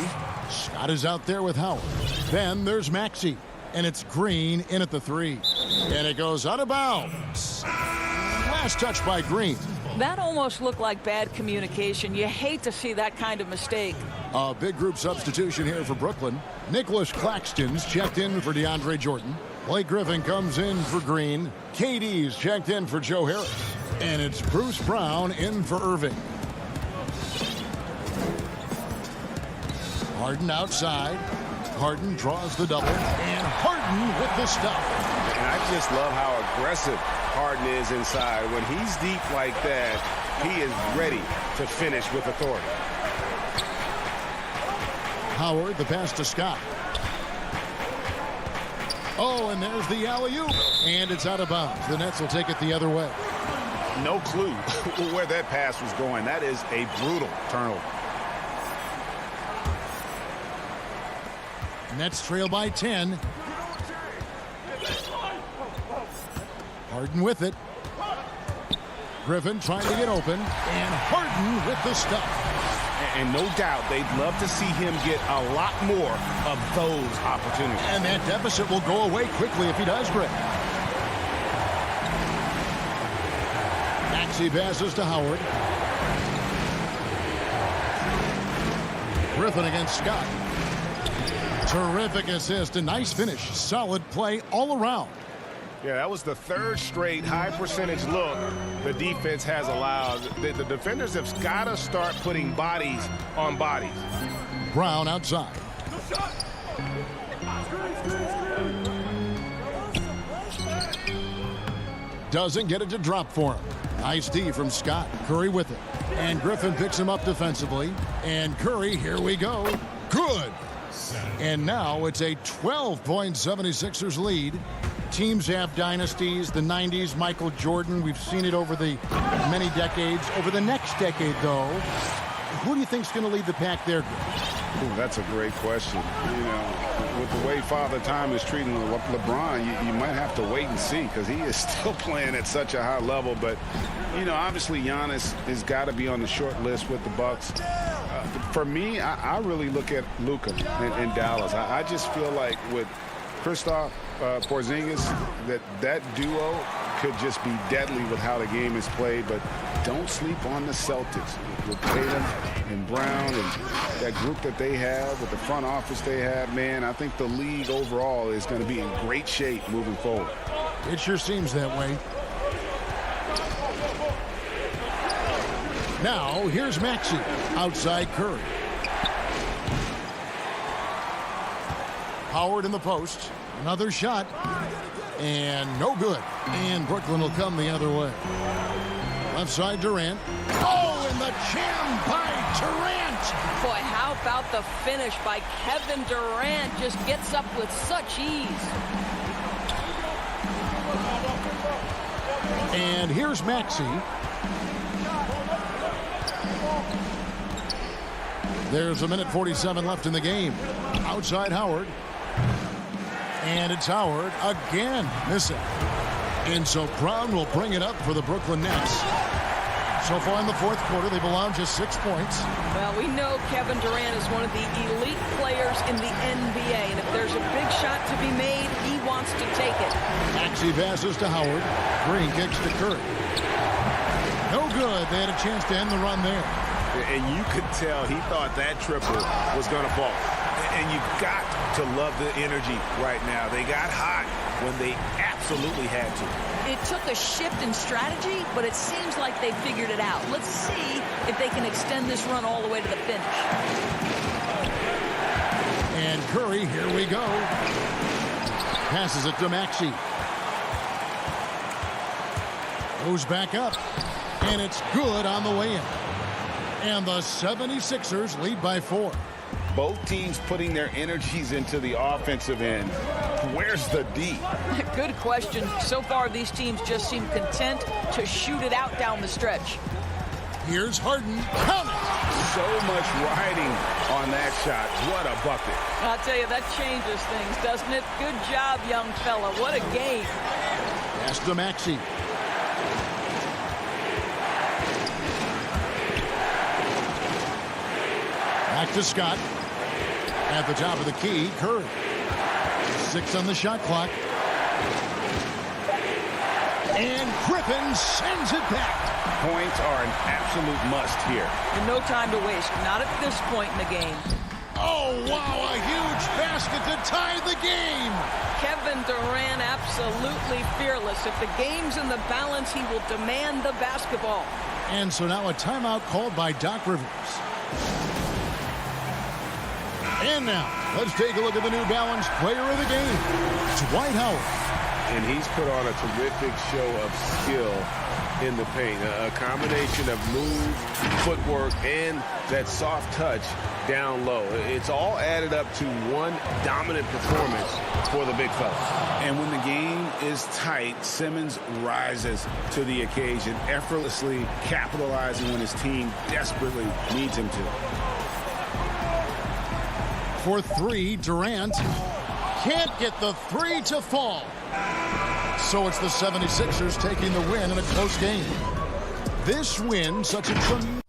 Scott is out there with Howard. Then there's Maxey. And it's Green in at the three. And it goes out of bounds. Last touch by Green. That almost looked like bad communication. You hate to see that kind of mistake. A big group substitution here for Brooklyn. Nicholas Claxton's checked in for DeAndre Jordan. Blake Griffin comes in for Green. KD's checked in for Joe Harris. And it's Bruce Brown in for Irving. Harden outside. Harden draws the double. And Harden with the stop. And I just love how aggressive Harden is inside. When he's deep like that, he is ready to finish with authority. Howard, the pass to Scott. Oh, and there's the alley-oop. And it's out of bounds. The Nets will take it the other way. No clue where that pass was going. That is a brutal turnover. Nets trail by 10. Harden with it. Griffin trying to get open. And Harden with the stuff. And no doubt they'd love to see him get a lot more of those opportunities. And that deficit will go away quickly if he does, Greg. Maxey passes to Howard. Griffin against Scott. Terrific assist, a nice finish, solid play all around. Yeah, that was the third straight high percentage look the defense has allowed. The defenders have got to start putting bodies on bodies. Brown outside. Doesn't get it to drop for him. Nice D from Scott. Curry with it. And Griffin picks him up defensively. And Curry, here we go. Good. And now it's a 12-point 76ers lead. Teams have dynasties. The 90s, Michael Jordan. We've seen it over the many decades. Over the next decade, though, who do you think is going to lead the pack there? Ooh, that's a great question. You know, with the way Father Time is treating LeBron, you might have to wait and see, because he is still playing at such a high level. But, you know, obviously Giannis has got to be on the short list with the Bucks. For me, I really look at Luka in Dallas. I just feel like with Kristaps Porzingis, that duo could just be deadly with how the game is played. But don't sleep on the Celtics with Tatum and Brown and that group that they have, with the front office they have. Man, I think the league overall is going to be in great shape moving forward. It sure seems that way. Now, here's Maxey outside Curry. Howard in the post. Another shot. And no good. And Brooklyn will come the other way. Left side Durant. Oh, and the jam by Durant. Boy, how about the finish by Kevin Durant? Just gets up with such ease. And here's Maxey. There's a minute 47 left in the game. Outside Howard. And it's Howard again missing. And so Brown will bring it up for the Brooklyn Nets. So far in the fourth quarter, they've allowed just 6 points. Well, we know Kevin Durant is one of the elite players in the NBA. And if there's a big shot to be made, he wants to take it. Maxey passes to Howard. Green kicks to Curry. No good. They had a chance to end the run there. And you could tell he thought that triple was going to fall. And you've got to love the energy right now. They got hot. when they absolutely had to. It took a shift in strategy, but it seems like they figured it out. Let's see if they can extend this run all the way to the finish. And Curry, here we go. Passes it to Maxey. Goes back up. And it's good on the way in. And the 76ers lead by 4. Both teams putting their energies into the offensive end. Where's the D? Good question. So far, these teams just seem content to shoot it out down the stretch. Here's Harden. Count it! So much riding on that shot. What a bucket. I'll tell you, that changes things, doesn't it? Good job, young fella. What a game. Pass to Maxey. Back to Scott. At the top of the key, Curry. 6 on the shot clock. And Griffin sends it back. Points are an absolute must here. And no time to waste. Not at this point in the game. Oh, wow, a huge basket to tie the game. Kevin Durant absolutely fearless. If the game's in the balance, he will demand the basketball. And so now a timeout called by Doc Rivers. And now, let's take a look at the New Balance player of the game, Dwight Howard. And he's put on a terrific show of skill in the paint. A combination of move, footwork, and that soft touch down low. It's all added up to one dominant performance for the big fella. And when the game is tight, Simmons rises to the occasion, effortlessly capitalizing when his team desperately needs him to. For 3, Durant can't get the 3 to fall. So it's the 76ers taking the win in a close game. This win, such a tremendous...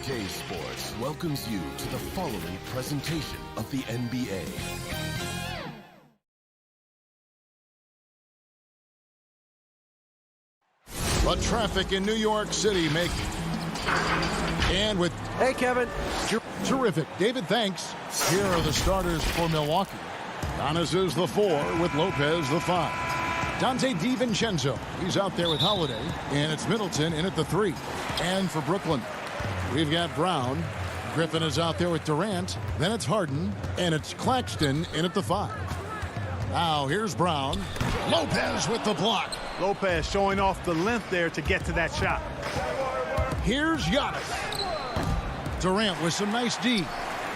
2K Sports welcomes you to the following presentation of the NBA. But traffic in New York City making. And with... Hey, Kevin. Terrific. David, thanks. Here are the starters for Milwaukee. Giannis is the 4 with Lopez the 5. Dante DiVincenzo, he's out there with Holiday. And it's Middleton in at the 3. And for Brooklyn, we've got Brown. Griffin is out there with Durant. Then it's Harden. And it's Claxton in at the 5. Now here's Brown. Lopez with the block. Lopez showing off the length there to get to that shot. Here's Giannis. Durant with some nice D.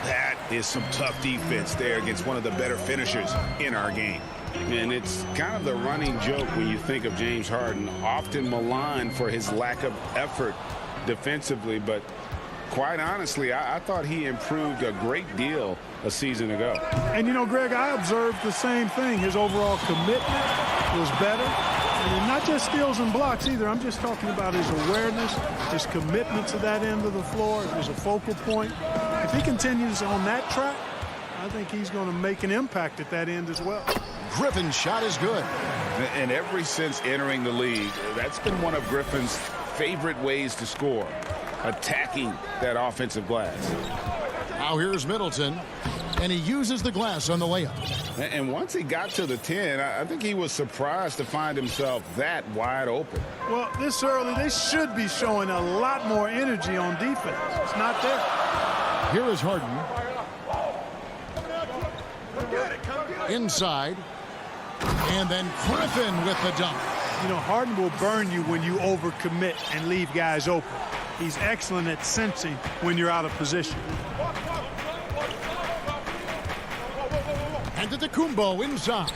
That is some tough defense there against one of the better finishers in our game. And it's kind of the running joke when you think of James Harden, often maligned for his lack of effort defensively, but quite honestly, I thought he improved a great deal a season ago. And, you know, Greg, I observed the same thing. His overall commitment was better. And not just steals and blocks either. I'm just talking about his awareness, his commitment to that end of the floor. It was a focal point. If he continues on that track, I think he's going to make an impact at that end as well. Griffin's shot is good. And ever since entering the league, that's been one of Griffin's favorite ways to score, attacking that offensive glass. Now here's Middleton, and he uses the glass on the layup. And once he got to the 10, I think he was surprised to find himself that wide open. Well, this early, they should be showing a lot more energy on defense. It's not there. Here is Harden. Inside. And then Griffin with the dunk. You know, Harden will burn you when you overcommit and leave guys open. He's excellent at sensing when you're out of position. And Antetokounmpo inside.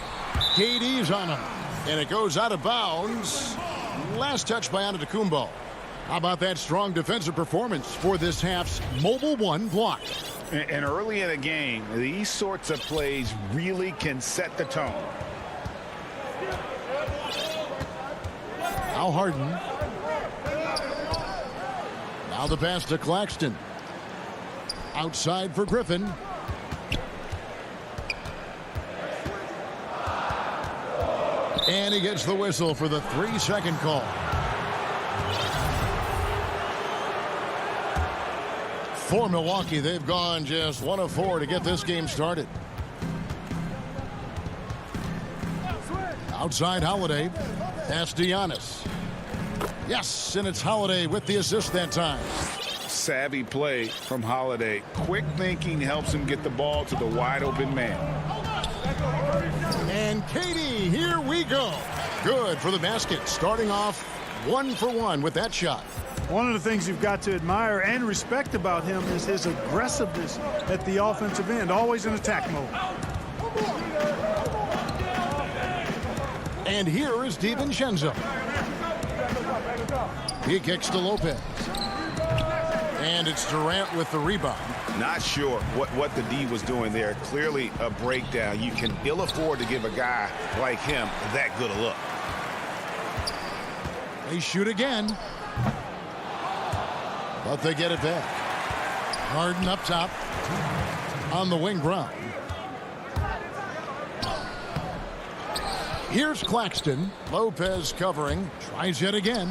KD's on him. And it goes out of bounds. Last touch by Antetokounmpo. How about that strong defensive performance for this half's Mobile One block? And early in a game, these sorts of plays really can set the tone. Now Harden. Now the pass to Claxton. Outside for Griffin. And he gets the whistle for the 3-second call. For Milwaukee, they've gone just 1 of 4 to get this game started. Outside Holiday. Pass to Giannis. Yes, and it's Holiday with the assist that time. Savvy play from Holiday. Quick thinking helps him get the ball to the wide open man. And KD, here we go. Good for the basket. Starting off 1 for 1 with that shot. One of the things you've got to admire and respect about him is his aggressiveness at the offensive end, always in attack mode. And here is DiVincenzo. He kicks to Lopez. And it's Durant with the rebound. Not sure what the D was doing there. Clearly a breakdown. You can ill afford to give a guy like him that good a look. They shoot again. But they get it back. Harden up top. On the wing, Brown. Here's Claxton. Lopez covering. Tries yet again.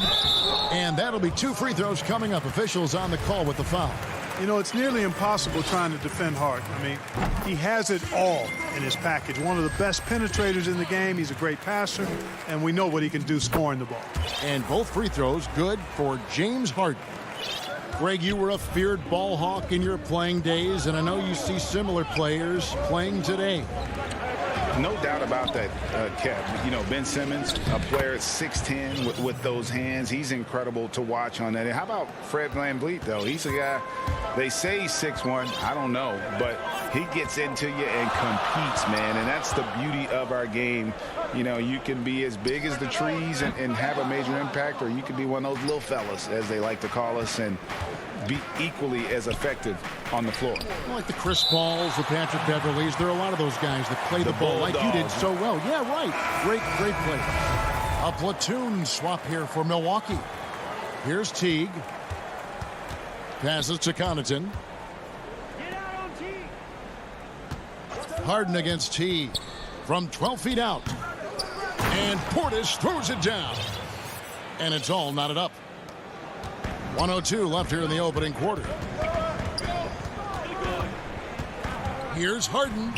And that'll be 2 free throws coming up. Officials on the call with the foul. You know, it's nearly impossible trying to defend Harden. I mean, he has it all in his package. One of the best penetrators in the game. He's a great passer, and we know what he can do scoring the ball. And both free throws good for James Harden. Greg, you were a feared ball hawk in your playing days, and I know you see similar players playing today. No doubt about that, Kev. You know, Ben Simmons, a player at 6'10" with those hands. He's incredible to watch on that. And how about Fred VanVleet, though? He's a guy, they say he's 6'1". I don't know. But he gets into you and competes, man. And that's the beauty of our game. You know, you can be as big as the trees and have a major impact, or you can be one of those little fellas, as they like to call us, and be equally as effective on the floor. Like the Chris Pauls, the Patrick Beverleys, there are a lot of those guys that play the ball like you did so well. Yeah, right. Great play. A platoon swap here for Milwaukee. Here's Teague. Passes to Connaughton. Harden against T from 12 feet out. And Portis throws it down. And it's all knotted up. 1:02 left here in the opening quarter. Here's Harden.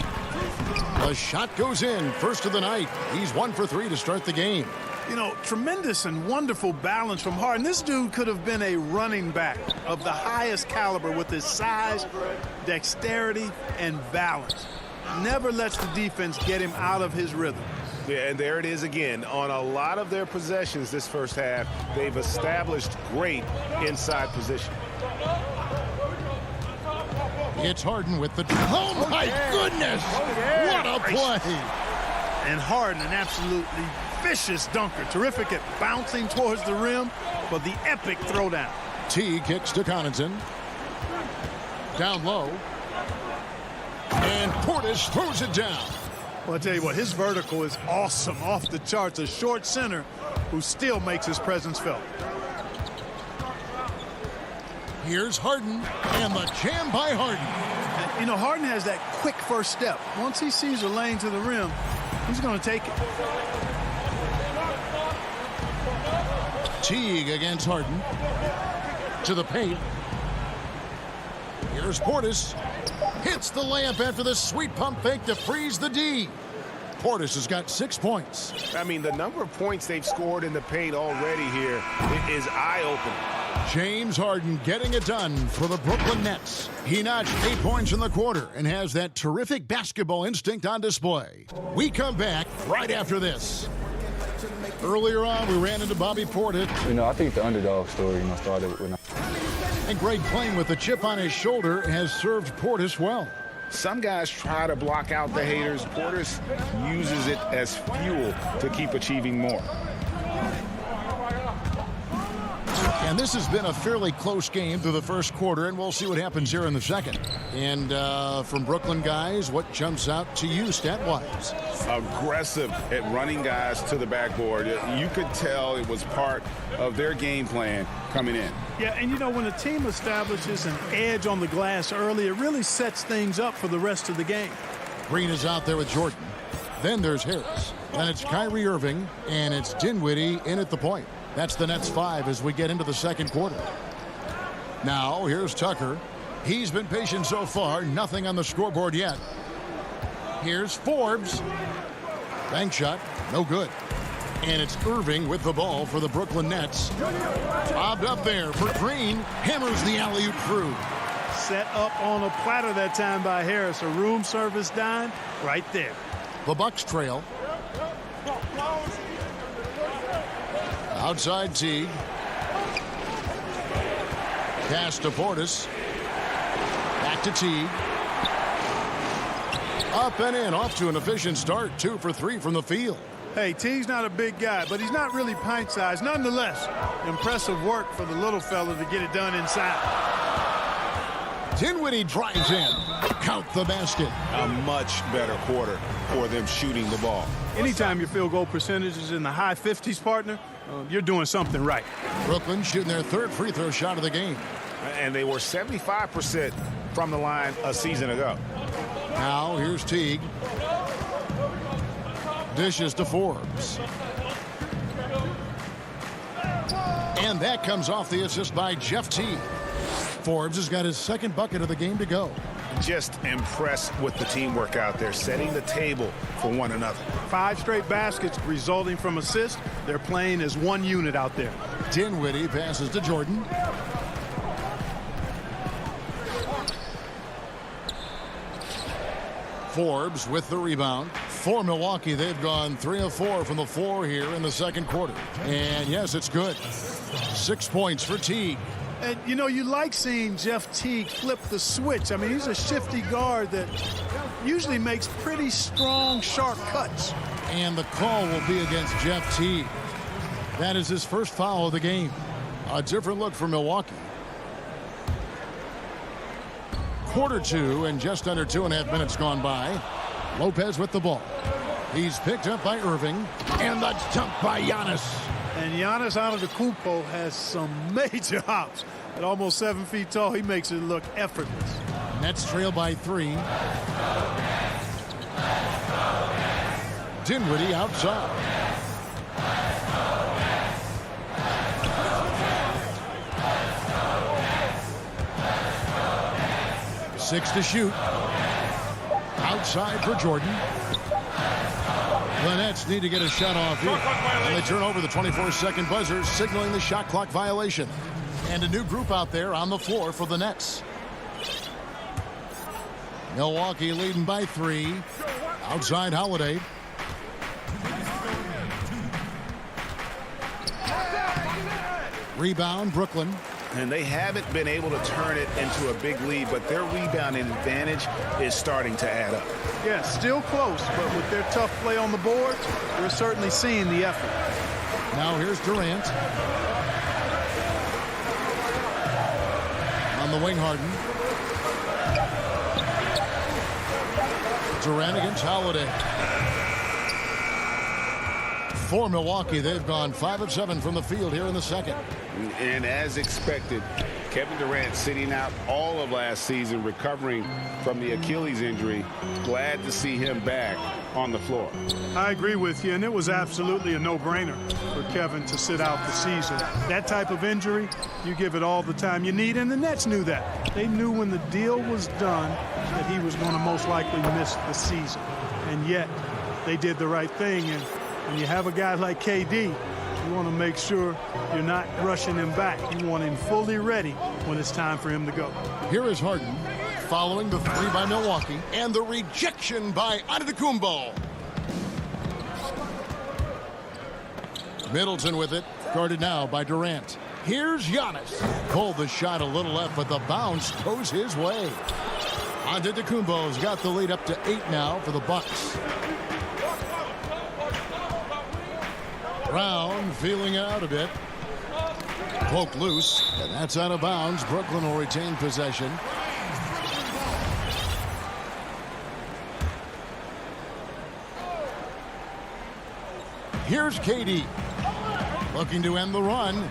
The shot goes in. First of the night. He's 1 for 3 to start the game. You know, tremendous and wonderful balance from Harden. This dude could have been a running back of the highest caliber with his size, dexterity, and balance. Never lets the defense get him out of his rhythm. Yeah, and there it is again. On a lot of their possessions this first half, they've established great inside position. It's Harden with the... Oh, my goodness! What a play! And Harden, an absolutely vicious dunker. Terrific at bouncing towards the rim, but the epic throwdown. T kicks to Connaughton. Down low. And Portis throws it down. Well, I tell you what, his vertical is awesome, off the charts. A short center who still makes his presence felt. Here's Harden, and the jam by Harden. And, you know, Harden has that quick first step. Once he sees a lane to the rim, he's going to take it. Teague against Harden. To the paint. Here's Portis. Hits the layup after the sweet pump fake to freeze the D. Portis has got 6 points. I mean, the number of points they've scored in the paint already here is eye-opening. James Harden getting it done for the Brooklyn Nets. He notched 8 points in the quarter and has that terrific basketball instinct on display. We come back right after this. Earlier on, we ran into Bobby Portis. You know, I think the underdog story, started when And Greg, playing with the chip on his shoulder, has served Portis well. Some guys try to block out the haters. Portis uses it as fuel to keep achieving more. And this has been a fairly close game through the first quarter, and we'll see what happens here in the second. And from Brooklyn guys, what jumps out to you stat-wise? Aggressive at running guys to the backboard. You could tell it was part of their game plan coming in. Yeah, and you know, when a team establishes an edge on the glass early, it really sets things up for the rest of the game. Green is out there with Jordan. Then there's Harris. Then it's Kyrie Irving, and it's Dinwiddie in at the point. That's the Nets 5 as we get into the second quarter. Now, here's Tucker. He's been patient so far. Nothing on the scoreboard yet. Here's Forbes. Bank shot. No good. And it's Irving with the ball for the Brooklyn Nets. Bobbed up there for Green. Hammers the alley-oop through. Set up on a platter that time by Harris. A room service dime right there. The Bucks trail. Outside Teague. Pass to Portis. Back to Teague. Up and in, off to an efficient start. 2 for 3 from the field. Hey, Teague's not a big guy, but he's not really pint-sized. Nonetheless, impressive work for the little fella to get it done inside. Dinwiddie drives in. Count the basket. A much better quarter for them shooting the ball. Anytime your field goal percentage is in the high 50s, partner, you're doing something right. Brooklyn shooting their third free throw shot of the game. And they were 75% from the line a season ago. Now here's Teague. Dishes to Forbes. And that comes off the assist by Jeff Teague. Forbes has got his second bucket of the game to go. Just impressed with the teamwork out there, setting the table for one another. 5 straight baskets resulting from assists. They're playing as one unit out there. Dinwiddie passes to Jordan. Forbes with the rebound. For Milwaukee, they've gone 3 of 4 from the floor here in the second quarter. And yes, it's good. 6 points for Teague. And, you know, you like seeing Jeff Teague flip the switch. I mean, he's a shifty guard that usually makes pretty strong, sharp cuts. And the call will be against Jeff Teague. That is his first foul of the game. A different look for Milwaukee. Quarter 2 and just under 2.5 minutes gone by. Lopez with the ball. He's picked up by Irving. And the dump by Giannis. And Giannis Antetokounmpo has some major hops. At almost 7 feet tall, he makes it look effortless. Nets trail by 3. Dinwiddie outside. Six to shoot. Outside for Jordan. The Nets need to get a shot off here. And they turn over the 24-second buzzer, signaling the shot clock violation. And a new group out there on the floor for the Nets. Milwaukee leading by 3. Outside Holiday. Rebound, Brooklyn. And they haven't been able to turn it into a big lead, but their rebounding advantage is starting to add up. Yeah, still close, but with their tough play on the boards, we're certainly seeing the effort. Now here's Durant. On the wing, Harden. Durant against Holiday. For Milwaukee, they've gone 5 of 7 from the field here in the second. And as expected, Kevin Durant sitting out all of last season, recovering from the Achilles injury. Glad to see him back on the floor. I agree with you, and it was absolutely a no-brainer for Kevin to sit out the season. That type of injury, you give it all the time you need, and the Nets knew that. They knew when the deal was done that he was going to most likely miss the season. And yet, they did the right thing, and when you have a guy like KD, you want to make sure you're not rushing him back. You want him fully ready when it's time for him to go. Here is Harden following the 3 by Milwaukee and the rejection by Antetokounmpo. Middleton with it, guarded now by Durant. Here's Giannis. Pulled the shot a little left, but the bounce goes his way. Antetokounmpo's got the lead up to 8 now for the Bucks. Brown feeling out a bit. Poke loose, and that's out of bounds. Brooklyn will retain possession. Here's KD. Looking to end the run.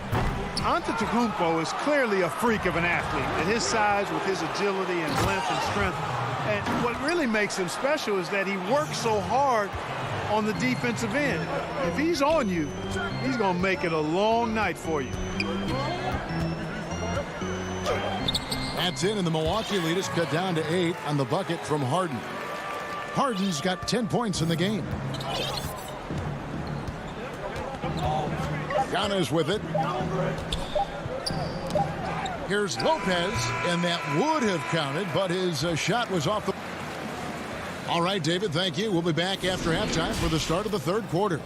Antetokounmpo is clearly a freak of an athlete. At his size, with his agility and length and strength. And what really makes him special is that he works so hard on the defensive end. If he's on you, he's going to make it a long night for you. That's in, and the Milwaukee lead is cut down to 8 on the bucket from Harden. Harden's got 10 points in the game. Giannis with it. Here's Lopez, and that would have counted, but his shot was off the... All right, David, thank you. We'll be back after halftime for the start of the third quarter.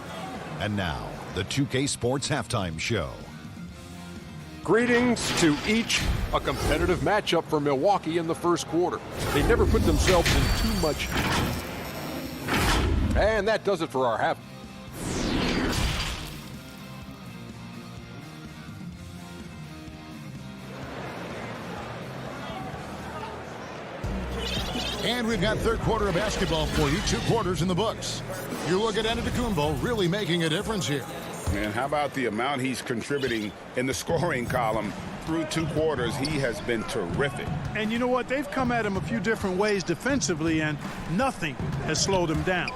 And now, the 2K Sports Halftime Show. Greetings to each. A competitive matchup for Milwaukee in the first quarter. They never put themselves in too much. And that does it for our half. And we've got third quarter of basketball for you. 2 quarters in the books. You look at Antetokounmpo really making a difference here. And how about the amount he's contributing in the scoring column through 2 quarters? He has been terrific. And you know what? They've come at him a few different ways defensively, and nothing has slowed him down.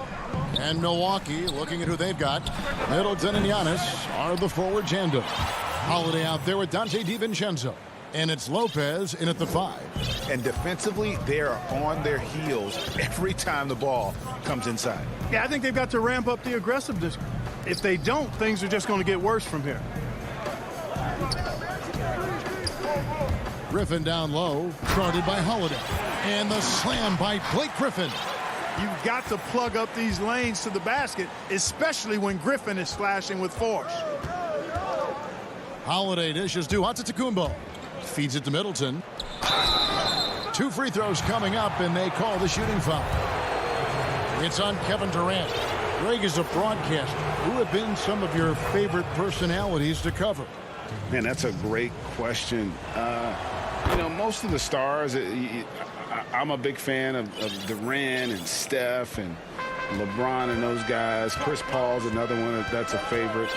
And Milwaukee, looking at who they've got, Middleton and Giannis are the forward tandem. Holiday out there with Dante DiVincenzo. And it's Lopez in at the 5. And defensively, they are on their heels every time the ball comes inside. Yeah, I think they've got to ramp up the aggressiveness. If they don't, things are just going to get worse from here. Griffin down low, guarded by Holiday. And the slam by Blake Griffin. You've got to plug up these lanes to the basket, especially when Griffin is slashing with force. Holiday dishes to Antetokounmpo. Feeds it to Middleton. 2 free throws coming up, and they call the shooting foul. It's on Kevin Durant. Greg, is a broadcaster, who have been some of your favorite personalities to cover? Man, that's a great question. You know, most of the stars, I'm a big fan of Durant and Steph and LeBron and those guys. Chris Paul's another one that's a favorite.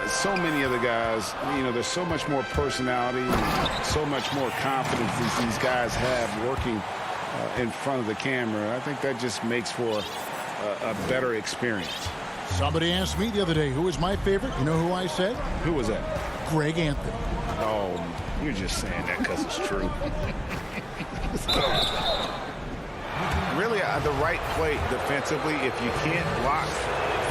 So many of the guys, you know, there's so much more personality and so much more confidence these guys have working in front of the camera. I think that just makes for a better experience. Somebody asked me the other day who was my favorite. You know who I said? Who was that? Greg Anthony. Oh, you're just saying that because it's true. Really, the right play defensively. If you can't block,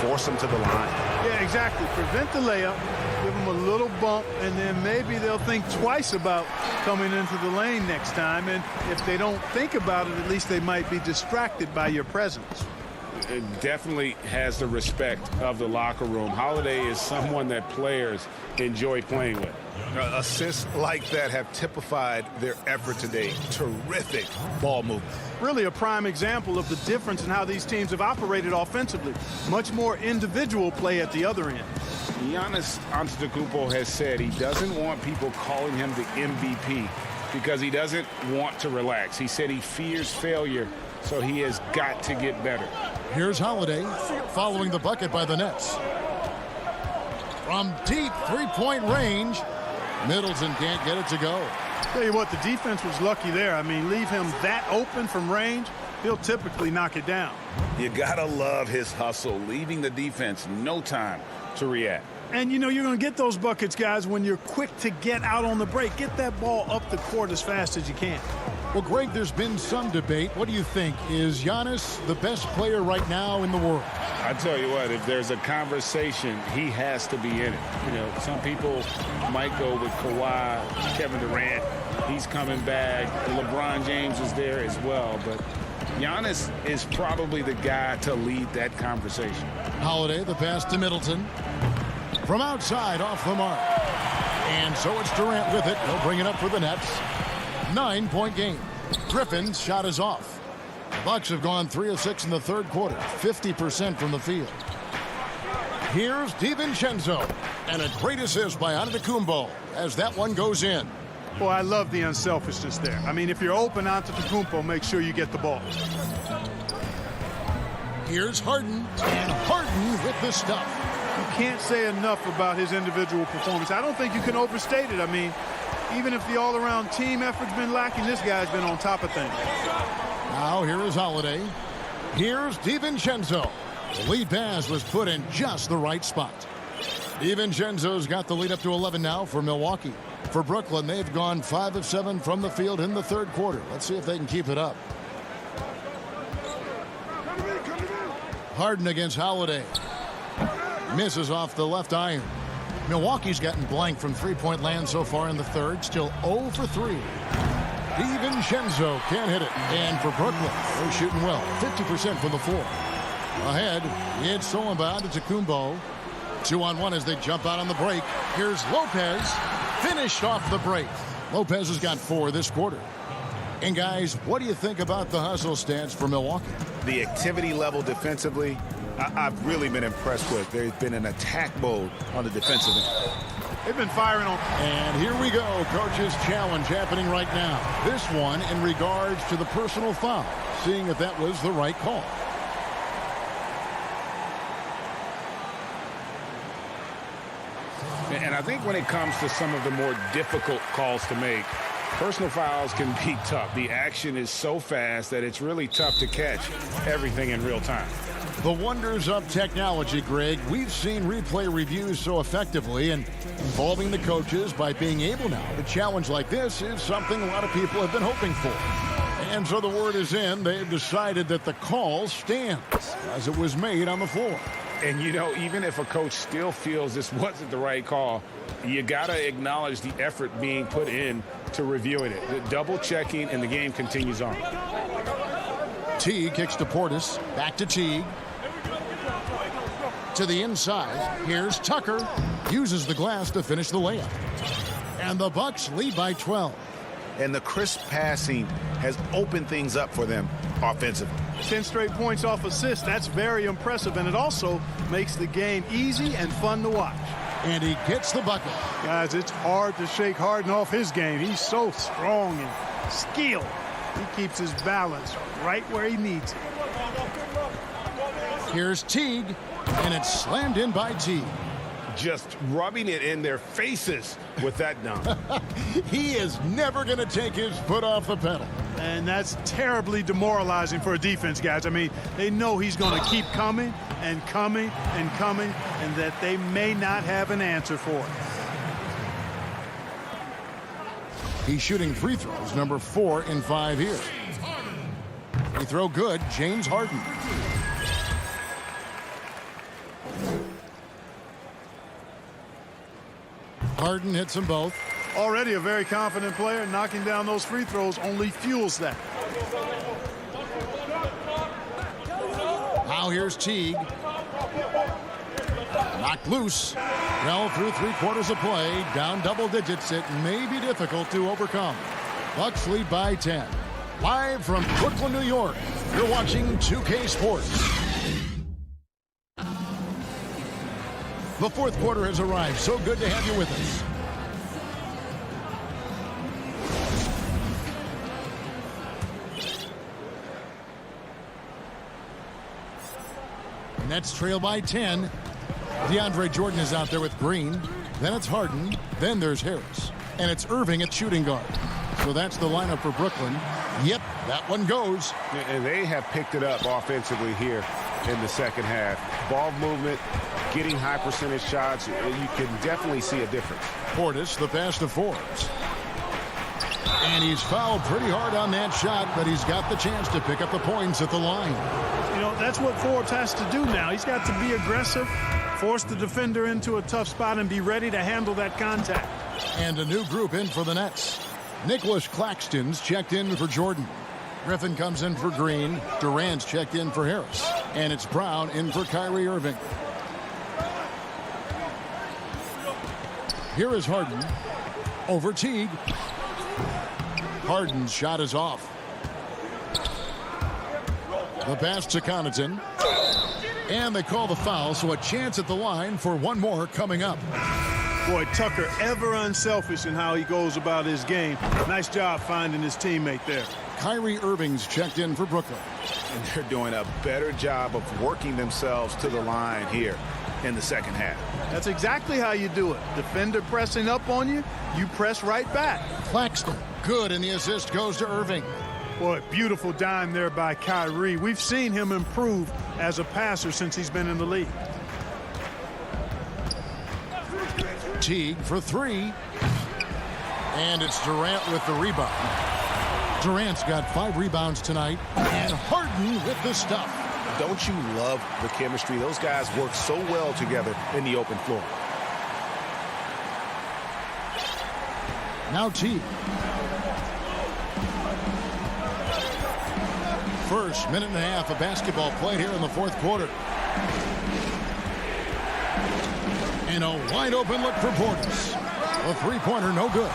force them to the line. Yeah, exactly. Prevent the layup, give them a little bump, and then maybe they'll think twice about coming into the lane next time. And if they don't think about it, at least they might be distracted by your presence. It definitely has the respect of the locker room. Holiday is someone that players enjoy playing with. Assists like that have typified their effort today. Terrific ball movement. Really a prime example of the difference in how these teams have operated offensively. Much more individual play at the other end. Giannis Antetokounmpo has said he doesn't want people calling him the MVP because he doesn't want to relax. He said he fears failure, so he has got to get better. Here's Holiday following the bucket by the Nets. From deep three-point range, Middleton can't get it to go. Tell you what, the defense was lucky there. I mean, leave him that open from range, he'll typically knock it down. You gotta love his hustle, leaving the defense no time to react. And, you know, you're going to get those buckets, guys, when you're quick to get out on the break. Get that ball up the court as fast as you can. Well, Greg, there's been some debate. What do you think? Is Giannis the best player right now in the world? I tell you what, if there's a conversation, he has to be in it. You know, some people might go with Kawhi, Kevin Durant. He's coming back. LeBron James is there as well. But Giannis is probably the guy to lead that conversation. Holiday, the pass to Middleton. From outside, off the mark. And so it's Durant with it. He'll bring it up for the Nets. 9-point game. Griffin's shot is off. The Bucks have gone 3 of 6 in the third quarter, 50% from the field. Here's DiVincenzo, and a great assist by Antetokounmpo as that one goes in. Boy, I love the unselfishness there. I mean, if you're open Antetokounmpo, make sure you get the ball. Here's Harden, and Harden with the stuff. You can't say enough about his individual performance. I don't think you can overstate it. I mean, even if the all-around team effort's been lacking, this guy's been on top of things. Now here is Holiday. Here's DiVincenzo. The lead pass was put in just the right spot. DiVincenzo's got the lead up to 11 now for Milwaukee. For Brooklyn, they've gone 5 of 7 from the field in the third quarter. Let's see if they can keep it up. Harden against Holiday. Misses off the left iron. Milwaukee's gotten blank from three-point land so far in the third. Still 0 for 3. DiVincenzo can't hit it. And for Brooklyn, they're shooting well. 50% from the floor. Ahead, it's Solomon to Tacumbo. 2-on-1 as they jump out on the break. Here's Lopez. Finished off the break. Lopez has got 4 this quarter. And guys, what do you think about the hustle stats for Milwaukee? The activity level defensively, I've really been impressed with. There's been an attack mode on the defensive end. They've been firing on. And here we go. Coach's challenge happening right now. This one in regards to the personal foul. Seeing if that was the right call. And I think when it comes to some of the more difficult calls to make, personal fouls can be tough. The action is so fast that it's really tough to catch everything in real time. The wonders of technology, Greg. We've seen replay reviews so effectively, and involving the coaches by being able now to challenge like this is something a lot of people have been hoping for. And so the word is in. They've decided that the call stands as it was made on the floor. And, you know, even if a coach still feels this wasn't the right call, you got to acknowledge the effort being put in to reviewing it. The double checking, and the game continues on. Teague kicks to Portis. Back to Teague. To the inside. Here's Tucker. Uses the glass to finish the layup. And the Bucks lead by 12. And the crisp passing has opened things up for them offensively. 10 straight points off assists. That's very impressive, and it also makes the game easy and fun to watch. And he gets the bucket. Guys, it's hard to shake Harden off his game. He's so strong and skilled. He keeps his balance right where he needs it. Here's Teague, and it's slammed in by Teague. Just rubbing it in their faces with that dunk. He is never going to take his foot off the pedal. And that's terribly demoralizing for a defense, guys. I mean, they know he's going to keep coming and coming and coming, and that they may not have an answer for it. He's shooting free throws, number 4 in 5 here. Free throw good, James Harden. Harden hits them both. Already a very confident player. Knocking down those free throws only fuels that. Now here's Teague. Knocked loose. Well, through 3/4 of play, down double digits. It may be difficult to overcome. Bucks lead by 10. Live from Brooklyn, New York, you're watching 2K Sports. The 4th quarter has arrived. So good to have you with us. Nets trail by 10. DeAndre Jordan is out there with Green. Then it's Harden. Then there's Harris. And it's Irving at shooting guard. So that's the lineup for Brooklyn. Yep, that one goes. And they have picked it up offensively here in the second half. Ball movement, getting high percentage shots. You can definitely see a difference. Portis, the pass to Forbes. And he's fouled pretty hard on that shot, but he's got the chance to pick up the points at the line. You know, that's what Forbes has to do now. He's got to be aggressive, force the defender into a tough spot, and be ready to handle that contact. And a new group in for the Nets. Nicholas Claxton's checked in for Jordan. Griffin comes in for Green. Durant's checked in for Harris. And it's Brown in for Kyrie Irving. Here is Harden. Over Teague. Harden's shot is off. The pass to Connaughton. And they call the foul, so a chance at the line for one more coming up. Boy, Tucker, ever unselfish in how he goes about his game. Nice job finding his teammate there. Kyrie Irving's checked in for Brooklyn. And they're doing a better job of working themselves to the line here in the second half. That's exactly how you do it. Defender pressing up on you, you press right back. Claxton, good, and the assist goes to Irving. Boy, beautiful dime there by Kyrie. We've seen him improve as a passer since he's been in the league. Teague for 3. And it's Durant with the rebound. Durant's got 5 rebounds tonight. And Harden with the stuff. Don't you love the chemistry? Those guys work so well together in the open floor. Now Teague. First minute and a half of basketball played here in the 4th quarter. And a wide open look for Portis. A 3-pointer, no good.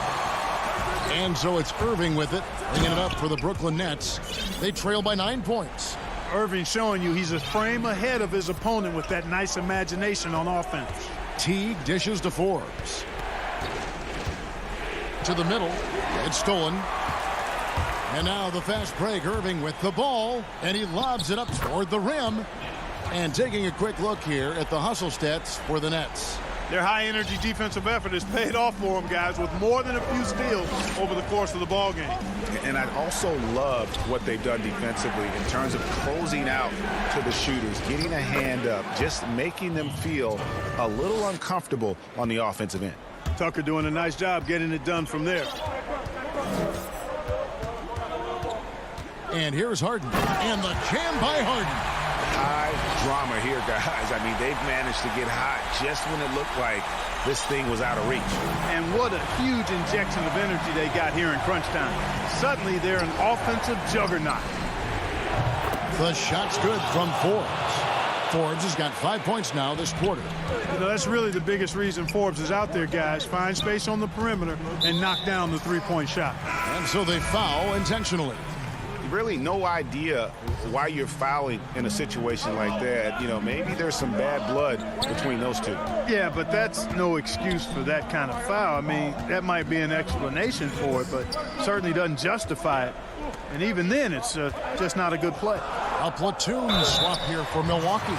And so it's Irving with it, bringing it up for the Brooklyn Nets. They trail by 9 points. Irving showing you he's a frame ahead of his opponent with that nice imagination on offense. Teague dishes to Forbes. To the middle. It's stolen. And now the fast break. Irving with the ball. And he lobs it up toward the rim. And taking a quick look here at the hustle stats for the Nets. Their high-energy defensive effort has paid off for them, guys, with more than a few steals over the course of the ball game. And I also loved what they've done defensively in terms of closing out to the shooters, getting a hand up, just making them feel a little uncomfortable on the offensive end. Tucker doing a nice job getting it done from there. And here's Harden. And the jam by Harden. High drama here, guys. I mean, they've managed to get hot just when it looked like this thing was out of reach. And what a huge injection of energy they got here in crunch time. Suddenly, they're an offensive juggernaut. The shot's good from Forbes. Forbes has got 5 points now this quarter. You know, that's really the biggest reason Forbes is out there, guys. Find space on the perimeter and knock down the 3-point shot. And so they foul intentionally. Really no idea why you're fouling in a situation like that. You know, maybe there's some bad blood between those two. Yeah, but that's no excuse for that kind of foul. I mean, that might be an explanation for it, but certainly doesn't justify it. And even then, it's just not a good play. A platoon swap here for Milwaukee.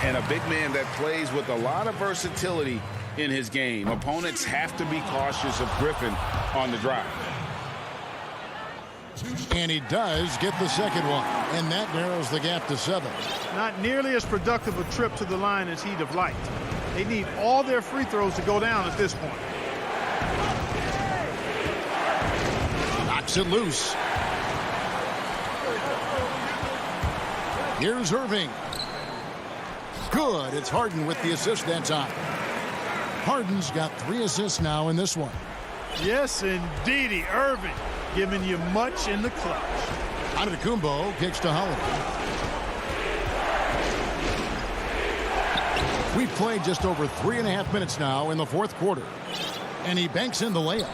And a big man that plays with a lot of versatility in his game. Opponents have to be cautious of Griffin on the drive. And he does get the second one. And that narrows the gap to 7. Not nearly as productive a trip to the line as he'd have liked. They need all their free throws to go down at this point. Knocks it loose. Here's Irving. Good. It's Harden with the assist that time. Harden's got 3 assists now in this one. Yes, indeedy. Irving giving you much in the clutch. Antetokounmpo kicks to Holiday. We've played just over 3.5 minutes now in the fourth quarter. And he banks in the layup.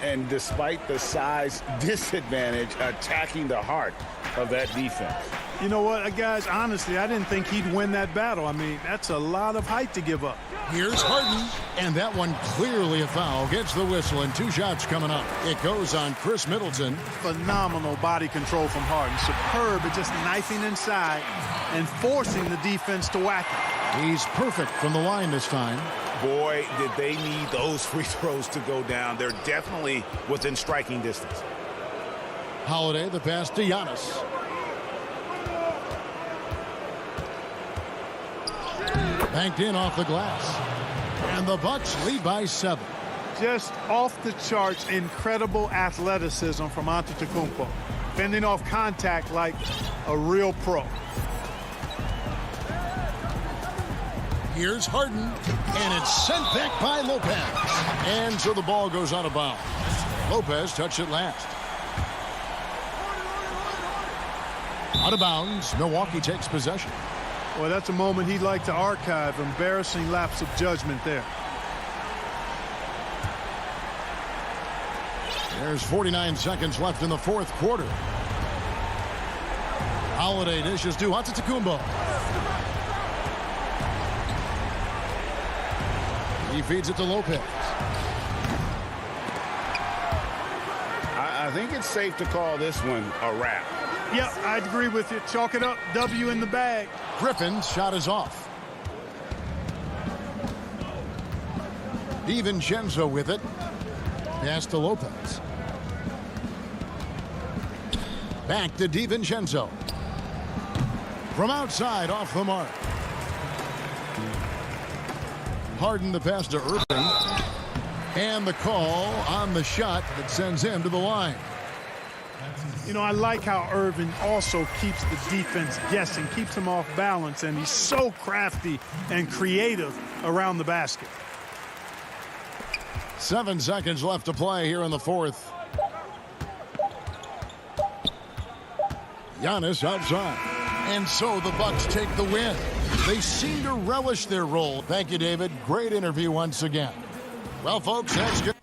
And despite the size disadvantage, attacking the heart of that defense. You know what, guys, honestly, I didn't think he'd win that battle. I mean, that's a lot of height to give up. Here's Harden, and that one clearly a foul. Gets the whistle, and 2 shots coming up. It goes on Chris Middleton. Phenomenal body control from Harden. Superb at just knifing inside and forcing the defense to whack it. He's perfect from the line this time. Boy, did they need those free throws to go down. They're definitely within striking distance. Holiday, the pass to Giannis. Banked in off the glass. And the Bucks lead by 7. Just off the charts, incredible athleticism from Antetokounmpo. Fending off contact like a real pro. Here's Harden, and it's sent back by Lopez. And so the ball goes out of bounds. Lopez touched it last. Out of bounds, Milwaukee takes possession. Well, that's a moment he'd like to archive. Embarrassing lapse of judgment there. There's 49 seconds left in the fourth quarter. Holiday dishes to Antetokounmpo. He feeds it to Lopez. I think it's safe to call this one a wrap. Yep, I'd agree with you. Chalk it up. W in the bag. Griffin's shot is off. DiVincenzo with it. Pass to Lopez. Back to DiVincenzo. From outside, off the mark. Harden the pass to Irving. And the call on the shot that sends him to the line. You know, I like how Irving also keeps the defense guessing, keeps them off balance, and he's so crafty and creative around the basket. 7 seconds left to play here in the fourth. Giannis outside. And so the Bucks take the win. They seem to relish their role. Thank you, David. Great interview once again. Well, folks, that's good.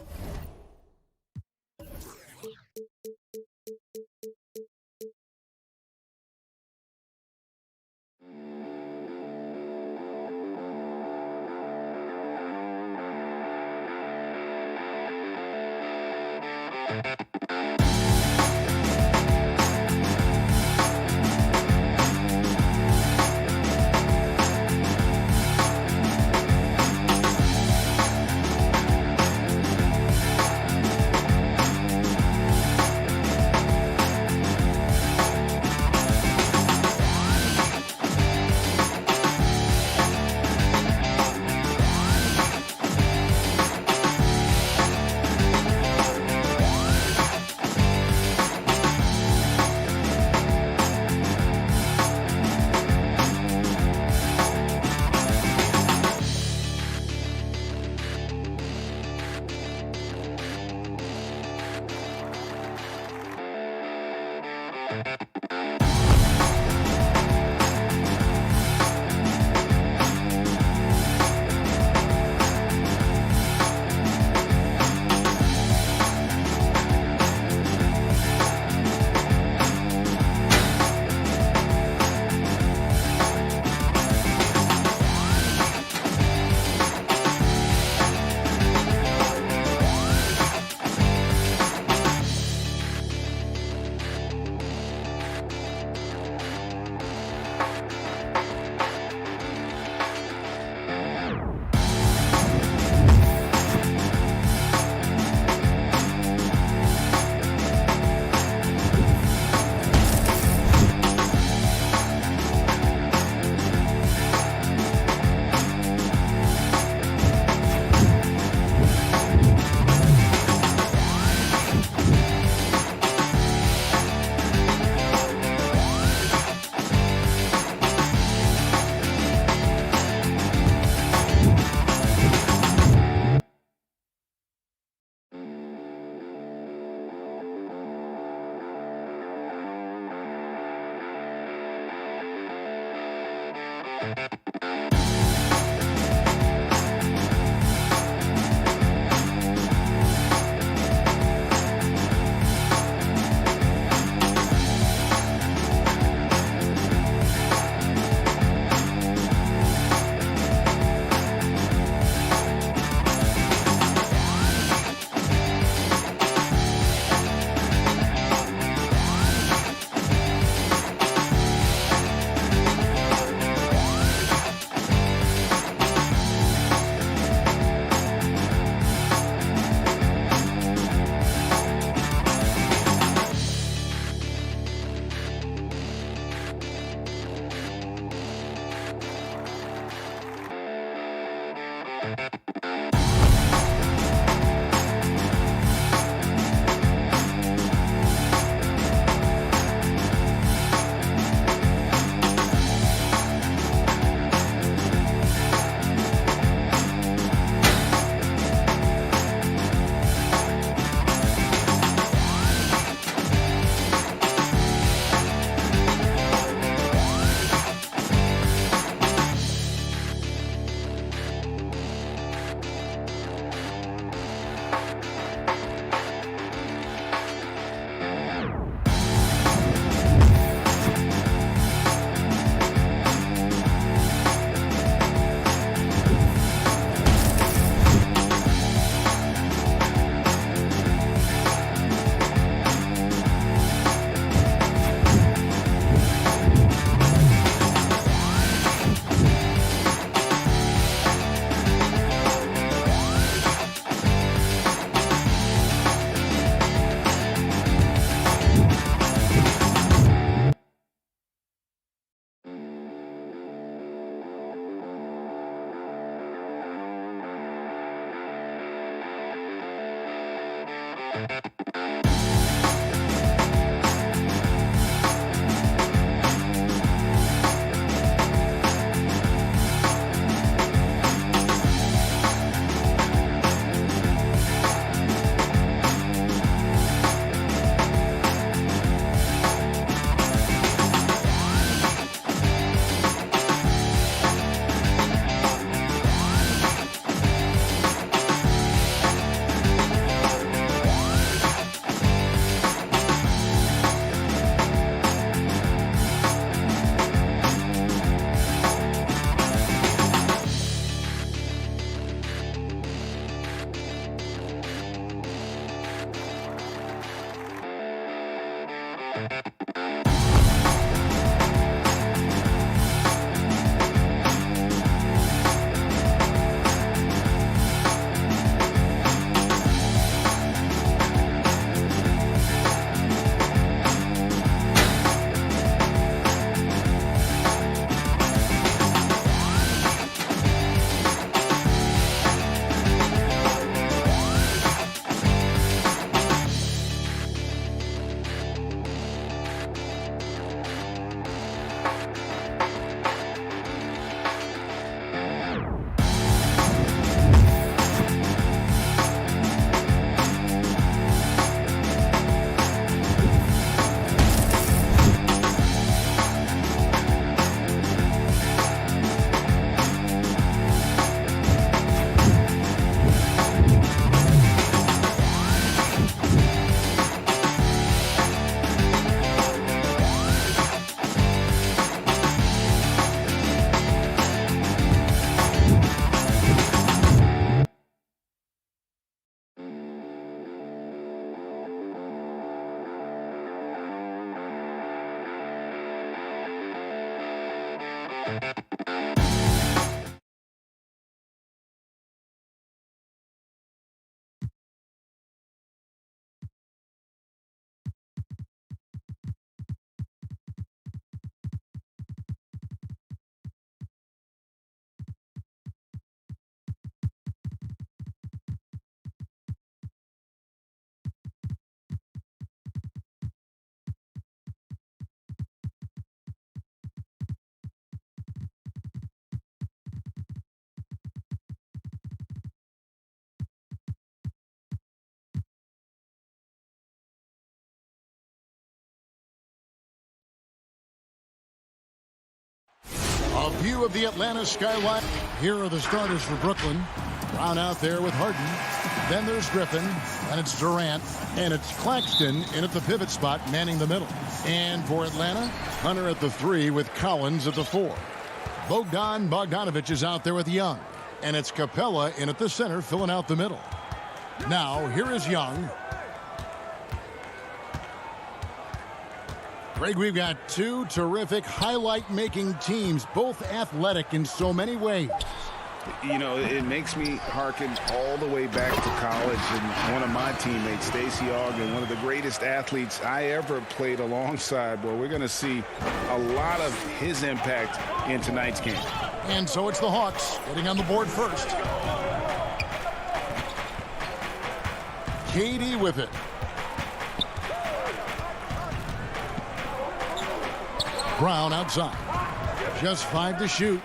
A view of the Atlanta skyline. Here are the starters for Brooklyn. Brown out there with Harden. Then there's Griffin. And it's Durant. And it's Claxton in at the pivot spot, manning the middle. And for Atlanta, Hunter at the 3 with Collins at the 4. Bogdanovich is out there with Young. And it's Capella in at the center, filling out the middle. Now, here is Young. Greg, we've got two terrific highlight-making teams, both athletic in so many ways. You know, it makes me hearken all the way back to college, and one of my teammates, Stacey Ogden, one of the greatest athletes I ever played alongside. Well, we're going to see a lot of his impact in tonight's game. And so it's the Hawks getting on the board first. KD with it. Brown outside. Just 5 to shoot.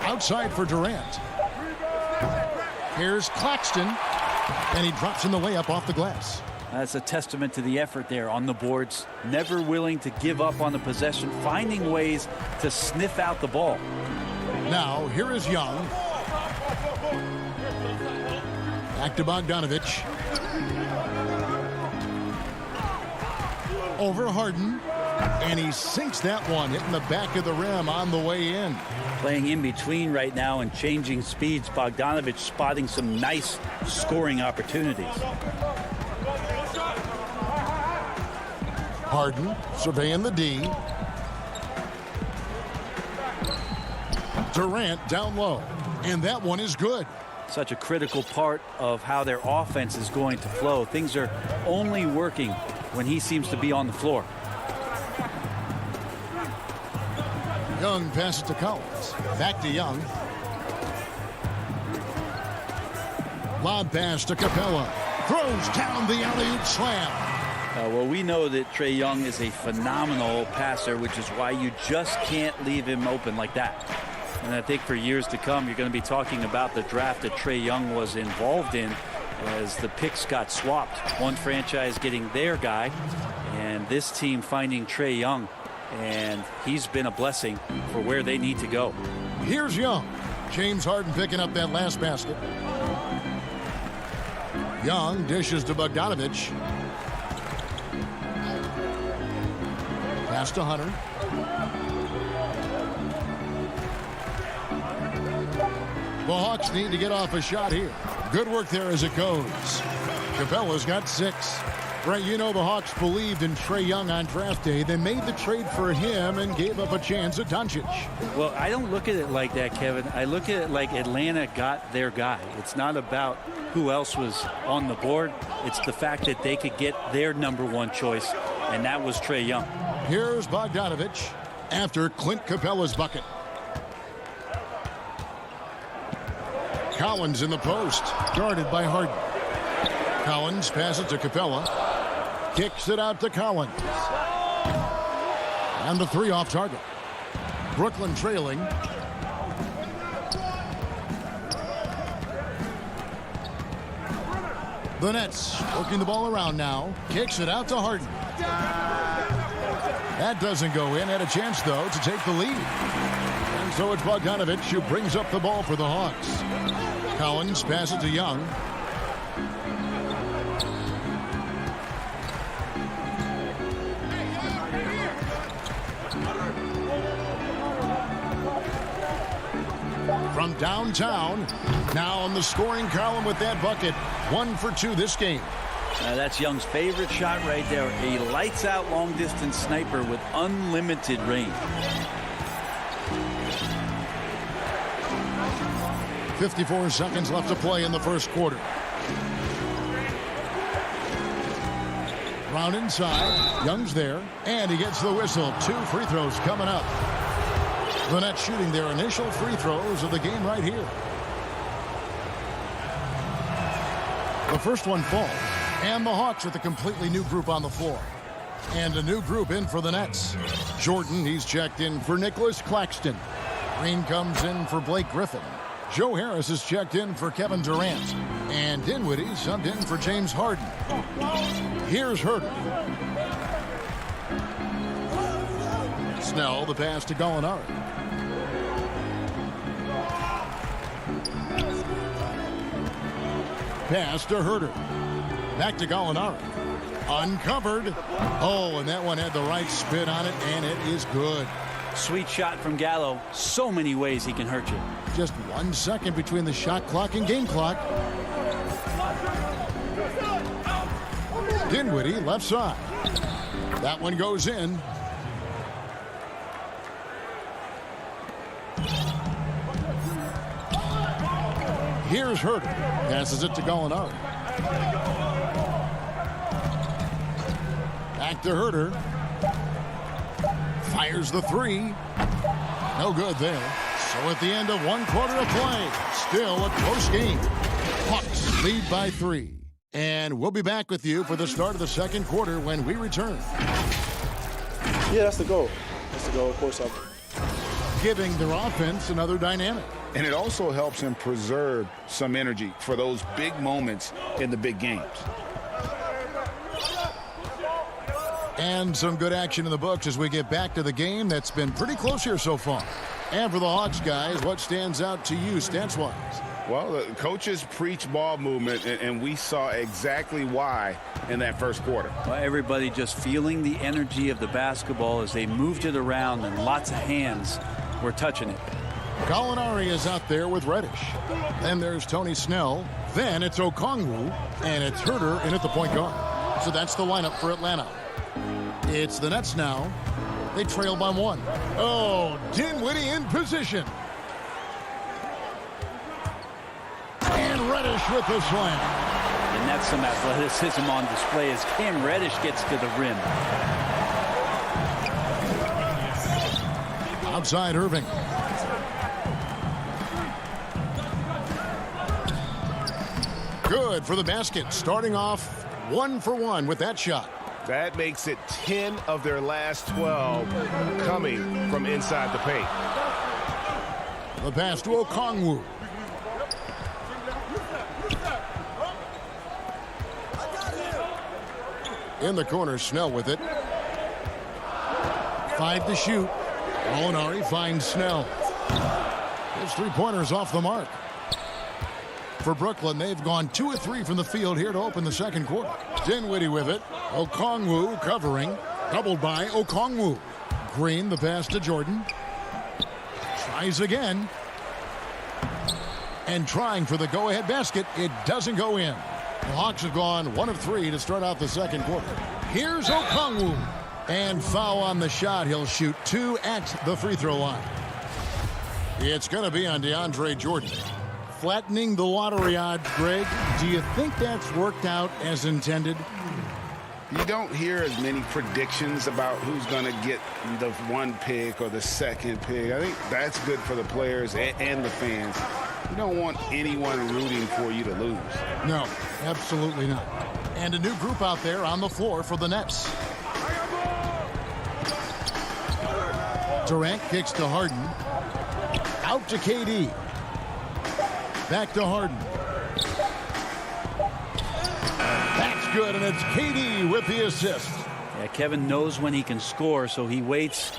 Outside for Durant. Here's Claxton. And he drops in the layup off the glass. That's a testament to the effort there on the boards. Never willing to give up on the possession. Finding ways to sniff out the ball. Now, here is Young. Back to Bogdanovich. Over Harden. And he sinks that one, hitting the back of the rim on the way in. Playing in between right now and changing speeds. Bogdanovich spotting some nice scoring opportunities. Harden surveying the D. Durant down low. And that one is good. Such a critical part of how their offense is going to flow. Things are only working when he seems to be on the floor. Young passes to Collins. Back to Young. Lob pass to Capella. throws down the alley-oop slam. Well, we know that Trae Young is a phenomenal passer, which is why you just can't leave him open like that. And I think for years to come, you're going to be talking about the draft that Trae Young was involved in as the picks got swapped. One franchise getting their guy, and this team finding Trae Young. And he's been a blessing for where they need to go. Here's Young. James Harden picking up that last basket. Young dishes to Bogdanovich. Pass to Hunter. The Hawks need to get off a shot here. Good work there as it goes. Capella's got 6. Right, you know the Hawks believed in Trae Young on draft day. They made the trade for him and gave up a chance at Doncic. Well, I don't look at it like that, Kevin. I look at it like Atlanta got their guy. It's not about who else was on the board. It's the fact that they could get their #1 choice, and that was Trae Young. Here's Bogdanovich after Clint Capella's bucket. Collins in the post, guarded by Harden. Collins passes to Capella. Kicks it out to Collins. And the 3 off target. Brooklyn trailing. The Nets working the ball around now. Kicks it out to Harden. That doesn't go in. Had a chance, though, to take the lead. And so it's Bogdanovich who brings up the ball for the Hawks. Collins passes to Young. From downtown, now on the scoring column with that bucket. 1 for 2 this game. That's Young's favorite shot right there. A lights-out long-distance sniper with unlimited range. 54 seconds left to play in the first quarter. Round inside. Young's there, and he gets the whistle. 2 free throws coming up. The Nets shooting their initial free throws of the game right here. The first one falls, and the Hawks with a completely new group on the floor. And a new group in for the Nets. Jordan, he's checked in for Nicholas Claxton. Green comes in for Blake Griffin. Joe Harris is checked in for Kevin Durant. And Dinwiddie subbed in for James Harden. Here's Herter. Snell, the pass to Gallinari. Pass to Herter. Back to Gallinari. Uncovered. Oh, and that one had the right spin on it, and it is good. Sweet shot from Gallo. So many ways he can hurt you. Just 1 second between the shot clock and game clock. Dinwiddie, left side. That one goes in. Here's Herter. Passes it to Gallinari. Back to Herter. Fires the 3. No good there. So at the end of 1 quarter of play, still a close game. Hawks lead by 3. And we'll be back with you for the start of the second quarter when we return. Yeah, that's the goal. That's the goal, of course. Giving their offense another dynamic. And it also helps him preserve some energy for those big moments in the big games. And some good action in the books as we get back to the game that's been pretty close here so far. And for the Hawks, guys, what stands out to you stats-wise? Well, the coaches preach ball movement, and we saw exactly why in that first quarter. Well, everybody just feeling the energy of the basketball as they moved it around, and lots of hands were touching it. Gallinari is out there with Reddish. Then there's Tony Snell. Then it's Okongwu, and it's Herter in at the point guard. So that's the lineup for Atlanta. It's the Nets now. They trail by 1. Oh, Dinwiddie in position. And Reddish with the slam. And that's some athleticism on display as Cam Reddish gets to the rim. Outside Irving. Good for the basket. Starting off 1 for 1 with that shot. That makes it 10 of their last 12 coming from inside the paint. The pass to Okongwu. In the corner, Snell with it. 5 to shoot. Molinari finds Snell. His three-pointers off the mark. For Brooklyn, they've gone 2 of 3 from the field here to open the second quarter. Dinwiddie with it. Okongwu covering. Doubled by Okongwu. Green, the pass to Jordan. Tries again. And trying for the go-ahead basket. It doesn't go in. The Hawks have gone 1 of 3 to start out the second quarter. Here's Okongwu. And foul on the shot. He'll shoot 2 at the free throw line. It's going to be on DeAndre Jordan. Flattening the lottery odds, Greg. Do you think that's worked out as intended? You don't hear as many predictions about who's going to get the 1 pick or the 2nd pick. I think that's good for the players and the fans. You don't want anyone rooting for you to lose. No, absolutely not. And a new group out there on the floor for the Nets. Durant kicks to Harden. Out to KD. Back to Harden. That's good, and it's KD with the assist. Yeah, Kevin knows when he can score, so he waits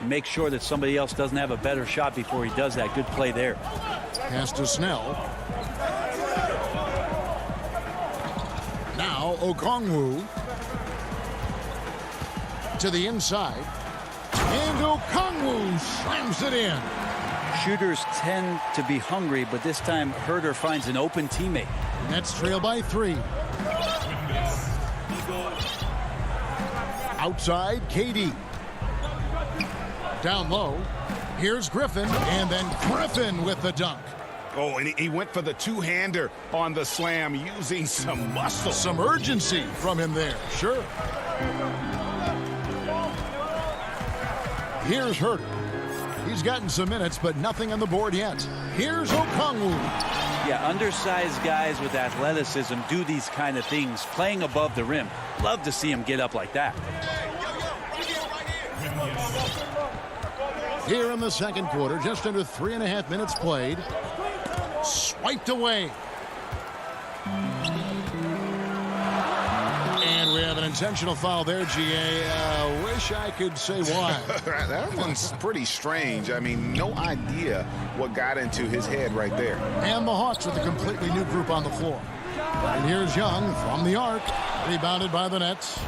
and makes sure that somebody else doesn't have a better shot before he does that. Good play there. Pass to Snell. Now Okongwu to the inside. And Okongwu slams it in. Shooters tend to be hungry, but this time Herter finds an open teammate. Nets trail by 3. Outside, KD. Down low. Here's Griffin, and then Griffin with the dunk. Oh, and he went for the two-hander on the slam using some muscle. Some urgency from him there, sure. Here's Herter. He's gotten some minutes, but nothing on the board yet. Here's Okongwu. Yeah, undersized guys with athleticism do these kind of things, playing above the rim. Love to see him get up like that. Here in the second quarter, just under 3.5 minutes played. Swiped away. And we have an intentional foul there, GA. Wish I could say why. That one's pretty strange. I mean, no idea what got into his head right there. And the Hawks with a completely new group on the floor. And here's Young from the arc. Rebounded by the Nets.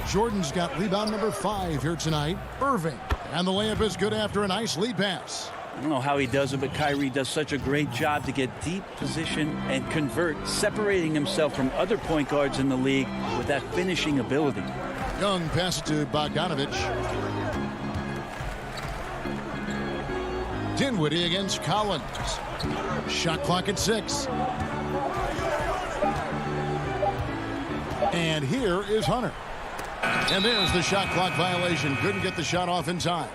Jordan's got rebound number 5 here tonight. Irving. And the layup is good after a nice lead pass. I don't know how he does it, but Kyrie does such a great job to get deep position and convert, separating himself from other point guards in the league with that finishing ability. Young passes to Bogdanovich. Dinwiddie against Collins. Shot clock at 6. And here is Hunter. And there's the shot clock violation. Couldn't get the shot off in time.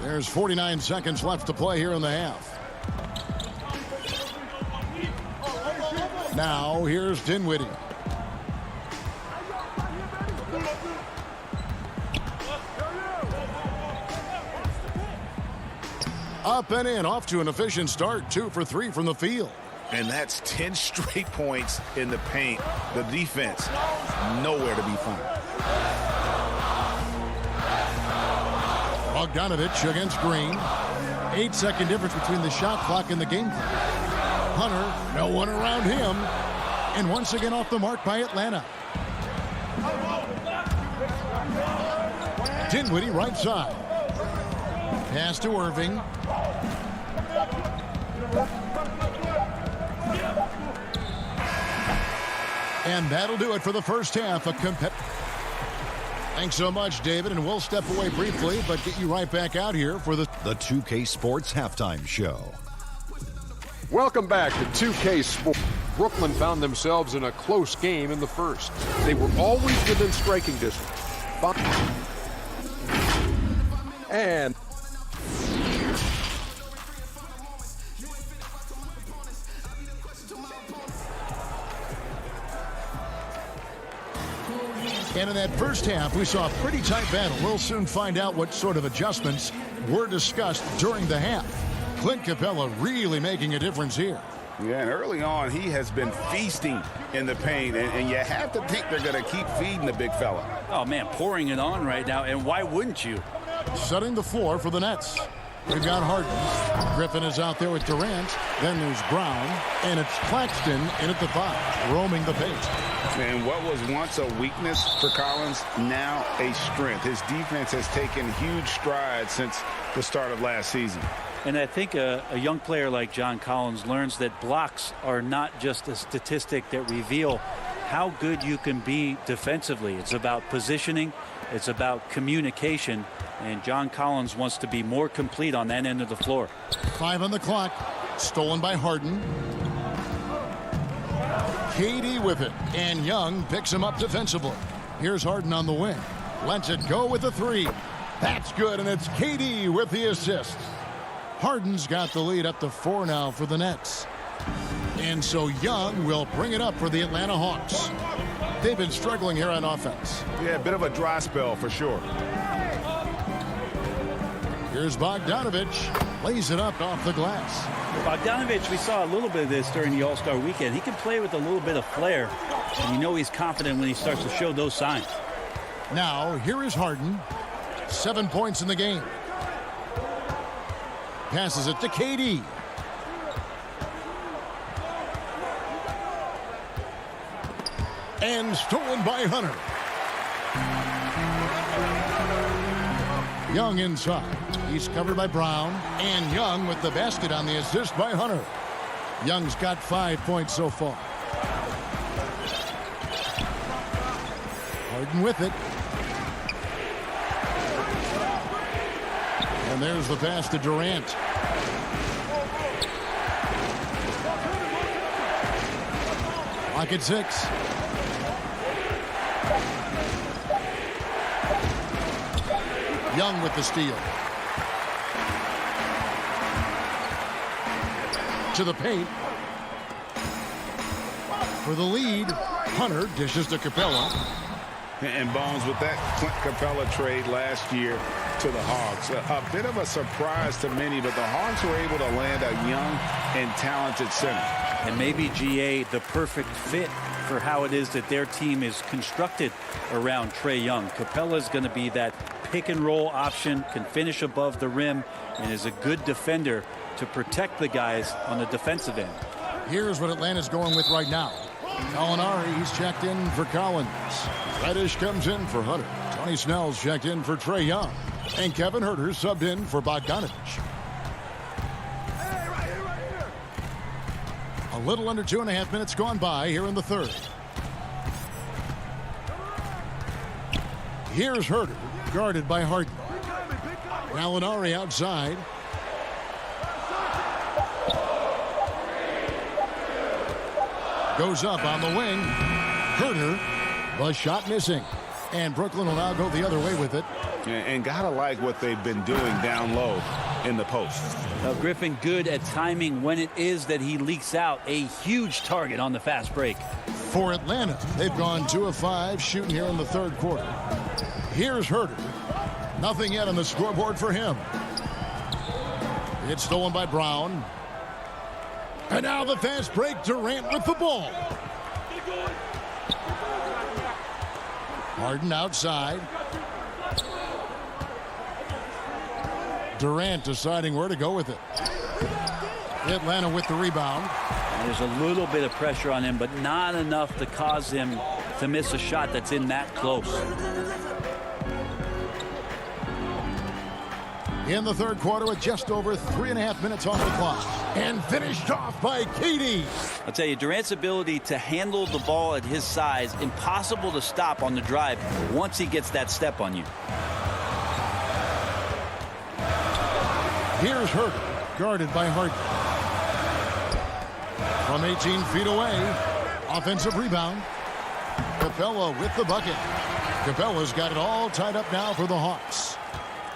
There's 49 seconds left to play here in the half. Now here's Dinwiddie. Up and in, off to an efficient start. 2 for 3 from the field. And that's 10 straight points in the paint. The defense, nowhere to be found. Bogdanovich against Green. 8-second difference between the shot clock and the game clock. Hunter, no one around him. And once again off the mark by Atlanta. Dinwiddie right side. Pass to Irving. And that'll do it for the first half. Thanks so much, David, and we'll step away briefly, but get you right back out here for the 2K Sports Halftime Show. Welcome back to 2K Sports. Brooklyn found themselves in a close game in the first. They were always within striking distance. And And in that first half, we saw a pretty tight battle. We'll soon find out what sort of adjustments were discussed during the half. Clint Capella really making a difference here. Yeah, and early on, he has been feasting in the paint, and you have to think they're going to keep feeding the big fella. Oh, man, pouring it on right now, and why wouldn't you? Setting the floor for the Nets. We've got Harden. Griffin is out there with Durant. Then there's Brown, and it's Claxton in at the 5, roaming the paint. And what was once a weakness for Collins, now a strength. His defense has taken huge strides since the start of last season. And I think a young player like John Collins learns that blocks are not just a statistic that reveal how good you can be defensively. It's about positioning. It's about communication. And John Collins wants to be more complete on that end of the floor. 5 on the clock. Stolen by Harden. KD with it. And Young picks him up defensively. Here's Harden on the wing. Lets it go with a 3. That's good, and it's KD with the assist. Harden's got the lead up to 4 now for the Nets. And so Young will bring it up for the Atlanta Hawks. They've been struggling here on offense. Yeah, a bit of a dry spell for sure. Here's Bogdanovich. Lays it up off the glass. Bogdanovich, we saw a little bit of this during the All-Star weekend. He can play with a little bit of flair. And you know he's confident when he starts to show those signs. Now, here is Harden. 7 points in the game. Passes it to KD. And stolen by Hunter. Young inside. He's covered by Brown. And Young with the basket on the assist by Hunter. Young's got 5 points so far. Harden with it. And there's the pass to Durant. Clock at 6. Young with the steal. To the paint. For the lead, Hunter dishes to Capella. And Bones, with that Clint Capella trade last year to the Hawks, a bit of a surprise to many, but the Hawks were able to land a young and talented center. And maybe, GA, the perfect fit for how it is that their team is constructed around Trae Young. Capella's going to be that pick and roll option, can finish above the rim, and is a good defender to protect the guys on the defensive end. Here's what Atlanta's going with right now. Gallinari, he's checked in for Collins. Reddish comes in for Hunter. Tony Snell's checked in for Trae Young. And Kevin Huerter subbed in for Bogdanovich. A little under 2.5 minutes gone by here in the third. Here's Huerter, guarded by Harden. Gallinari outside. Goes up on the wing. Huerter, the shot missing. And Brooklyn will now go the other way with it. And gotta like what they've been doing down low in the post. Griffin good at timing when it is that he leaks out a huge target on the fast break. For Atlanta, they've gone 2 of 5 shooting here in the third quarter. Here's Huerter. Nothing yet on the scoreboard for him. It's stolen by Brown. And now the fast break. Durant with the ball. Harden outside. Durant deciding where to go with it. Atlanta with the rebound. There's a little bit of pressure on him, but not enough to cause him to miss a shot that's in that close. In the third quarter with just over 3.5 minutes on the clock. And finished off by KD. I'll tell you, Durant's ability to handle the ball at his size, impossible to stop on the drive once he gets that step on you. Here's Huerter, guarded by Harden. From 18 feet away, offensive rebound. Capella with the bucket. Capella's got it all tied up now for the Hawks.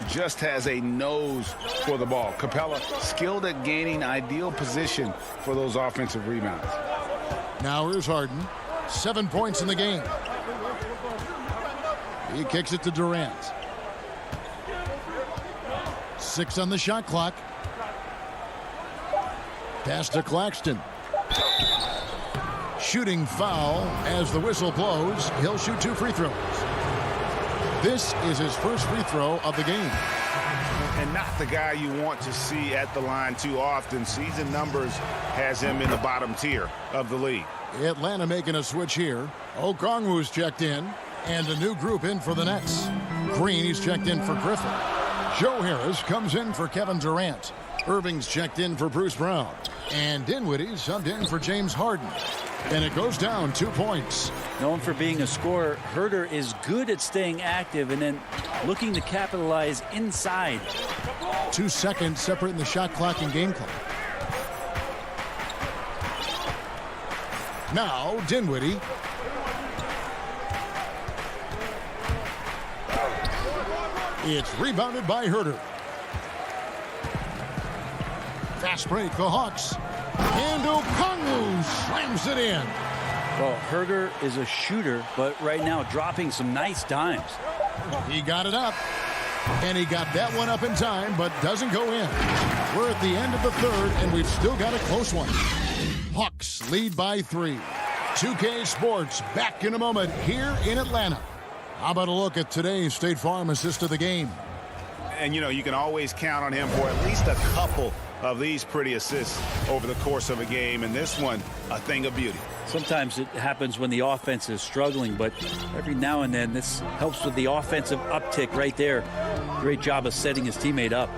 Just has a nose for the ball. Capella skilled at gaining ideal position for those offensive rebounds. Now here's Harden. 7 points in the game. He kicks it to Durant. 6 on the shot clock. Pass to Claxton. Shooting foul as the whistle blows. He'll shoot 2 free throws. This is his first free throw of the game. And not the guy you want to see at the line too often. Season numbers has him in the bottom tier of the league. Atlanta making a switch here. Okongwu's checked in. And a new group in for the Nets. Green, he's checked in for Griffin. Joe Harris comes in for Kevin Durant. Irving's checked in for Bruce Brown. And Dinwiddie subbed in for James Harden. And it goes down 2 points. Known for being a scorer, Herter is good at staying active and then looking to capitalize inside. 2 seconds separating the shot clock and game clock. Now Dinwiddie. It's rebounded by Herter. Fast break, the Hawks. And Okongwu slams it in. Well, Herter is a shooter, but right now dropping some nice dimes. He got it up. And he got that one up in time, but doesn't go in. We're at the end of the third, and we've still got a close one. Hawks lead by 3. 2K Sports back in a moment here in Atlanta. How about a look at today's State Farm assist of the game? And, you know, you can always count on him for at least a couple of these pretty assists over the course of a game. And this one, a thing of beauty. Sometimes it happens when the offense is struggling, but every now and then this helps with the offensive uptick right there. Great job of setting his teammate up.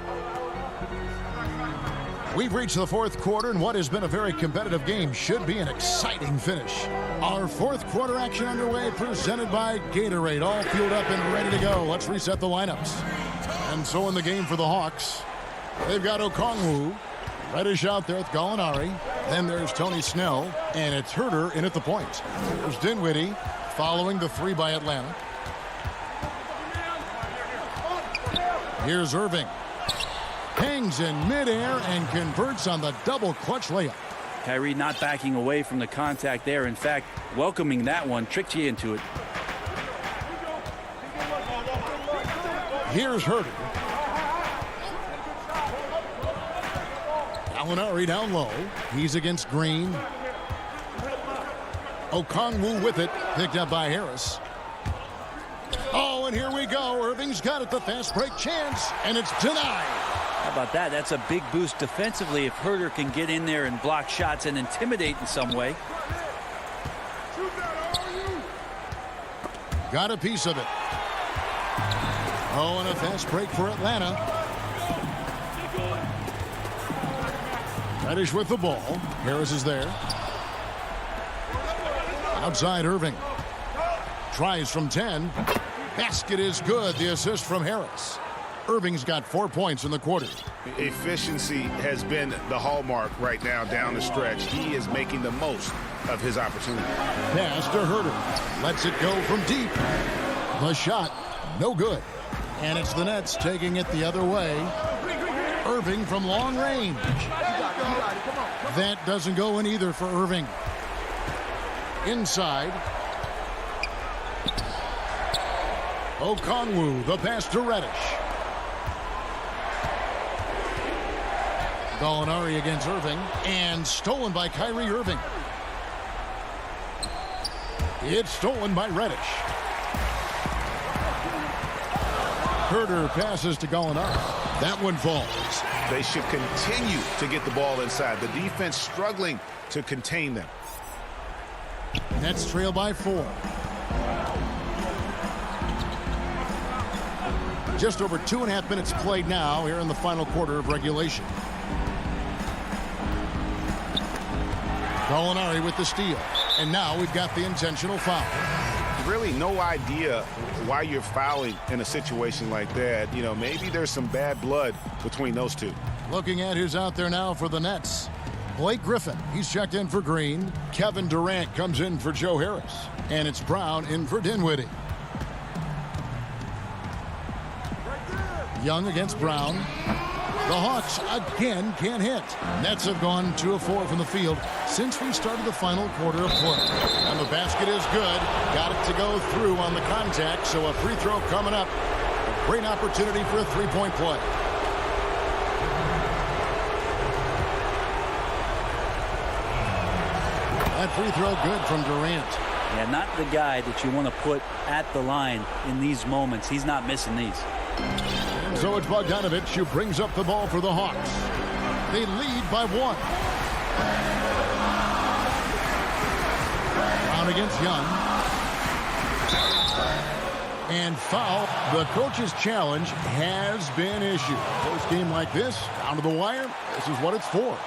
We've reached the fourth quarter, and what has been a very competitive game should be an exciting finish. Our fourth quarter action underway, presented by Gatorade, all fueled up and ready to go. Let's reset the lineups. And so in the game for the Hawks, they've got Okongwu, Reddish out there with Gallinari. Then there's Tony Snell, and it's Herter in at the point. There's Dinwiddie following the 3 by Atlanta. Here's Irving. Hangs in midair and converts on the double clutch layup. Kyrie not backing away from the contact there. In fact, welcoming that one, tricked you into it. Here's Herter. Gallinari down low. He's against Green. Okongwu with it. Picked up by Harris. Oh, and here we go. Irving's got it. The fast break chance. And it's denied. How about that? That's a big boost defensively if Herter can get in there and block shots and intimidate in some way. Got a piece of it. Oh, and a fast break for Atlanta. Reddish with the ball. Harris is there. Outside Irving. Tries from 10. Basket is good. The assist from Harris. Irving's got 4 points in the quarter. Efficiency has been the hallmark right now down the stretch. He is making the most of his opportunity. Pass to Herter. Lets it go from deep. The shot, no good. And it's the Nets taking it the other way. Irving from long range. That doesn't go in either for Irving. Inside. Okongwu, the pass to Reddish. Gallinari against Irving, and stolen by Kyrie Irving. It's stolen by Reddish. Herter passes to Gallinari. That one falls. They should continue to get the ball inside. The defense struggling to contain them. Nets trail by 4. Just over 2.5 minutes played now here in the final quarter of regulation. Gallinari with the steal. And now we've got the intentional foul. Really no idea why you're fouling in a situation like that. You know, maybe there's some bad blood between those two. Looking at who's out there now for the Nets. Blake Griffin, he's checked in for Green. Kevin Durant comes in for Joe Harris. And it's Brown in for Dinwiddie. Young against Brown. The Hawks again can't hit. Nets have gone 2 of 4 from the field since we started the final quarter of play. And the basket is good. Got it to go through on the contact, so a free throw coming up. A great opportunity for a three-point play. That free throw good from Durant. Yeah, not the guy that you want to put at the line in these moments. He's not missing these. And so it's Bogdanovich who brings up the ball for the Hawks. They lead by 1. Brown against Young. And foul. The coach's challenge has been issued. Close game like this, down to the wire, this is what it's for.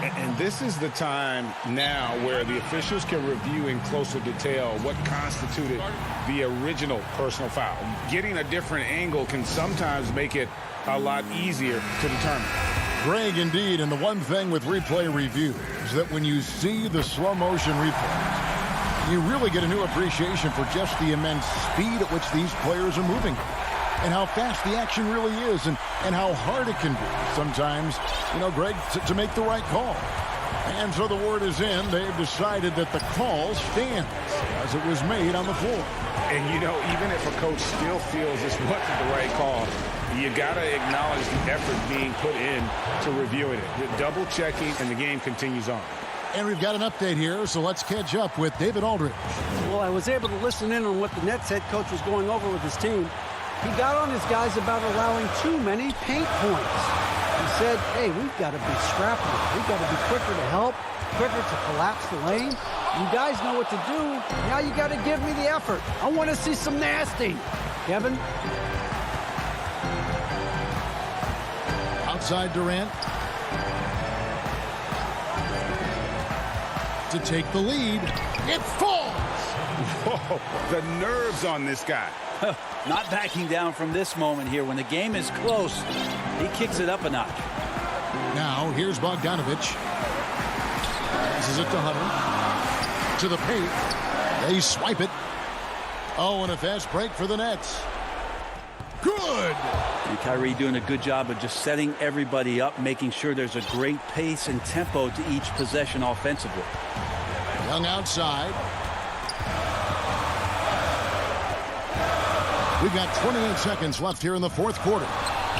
And this is the time now where the officials can review in closer detail what constituted the original personal foul. Getting a different angle can sometimes make it a lot easier to determine. Greg, indeed, and the one thing with replay review is that when you see the slow motion replays, you really get a new appreciation for just the immense speed at which these players are moving and how fast the action really is and how hard it can be sometimes, Greg, to make the right call. And so the word is in. They've decided that the call stands as it was made on the floor. And, even if a coach still feels this wasn't the right call, you got to acknowledge the effort being put in to reviewing it. Double checking, and the game continues on. And we've got an update here, so let's catch up with David Aldridge. Well, I was able to listen in on what the Nets head coach was going over with his team. He got on his guys about allowing too many paint points. He said, hey, we've got to be scrappier. We've got to be quicker to help, quicker to collapse the lane. You guys know what to do. Now you got to give me the effort. I want to see some nasty. Kevin? Outside Durant. To take the lead. It falls. Whoa, the nerves on this guy. Not backing down from this moment here. When the game is close, he kicks it up a notch. Now, here's Bogdanovich. Passes it to Hunter. To the paint. They swipe it. Oh, and a fast break for the Nets. Good! And Kyrie doing a good job of just setting everybody up, making sure there's a great pace and tempo to each possession offensively. Young outside. We've got 28 seconds left here in the fourth quarter.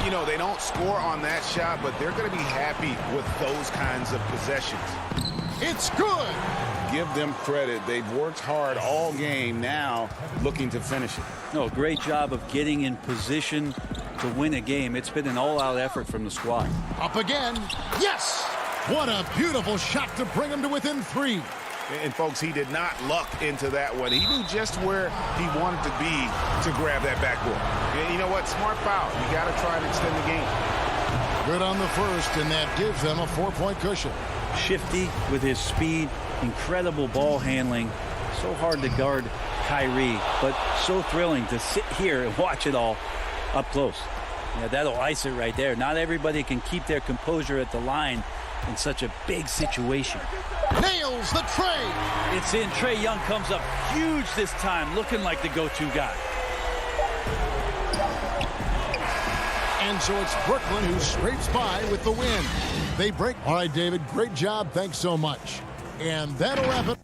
They don't score on that shot, but they're going to be happy with those kinds of possessions. It's good. Give them credit. They've worked hard all game, now looking to finish it. No, great job of getting in position to win a game. It's been an all-out effort from the squad. Up again. Yes! What a beautiful shot to bring him to within 3. And, folks, he did not luck into that one. He knew just where he wanted to be to grab that backboard. And you know what? Smart foul. You got to try and extend the game. Good on the first, and that gives them a 4-point cushion. Shifty with his speed, incredible ball handling. So hard to guard Kyrie, but so thrilling to sit here and watch it all up close. Yeah, that'll ice it right there. Not everybody can keep their composure at the line in such a big situation. Nails the tray. It's in. Trae Young comes up huge this time, looking like the go-to guy. And so it's Brooklyn who scrapes by with the win. They break. All right, David, great job. Thanks so much. And that'll wrap it.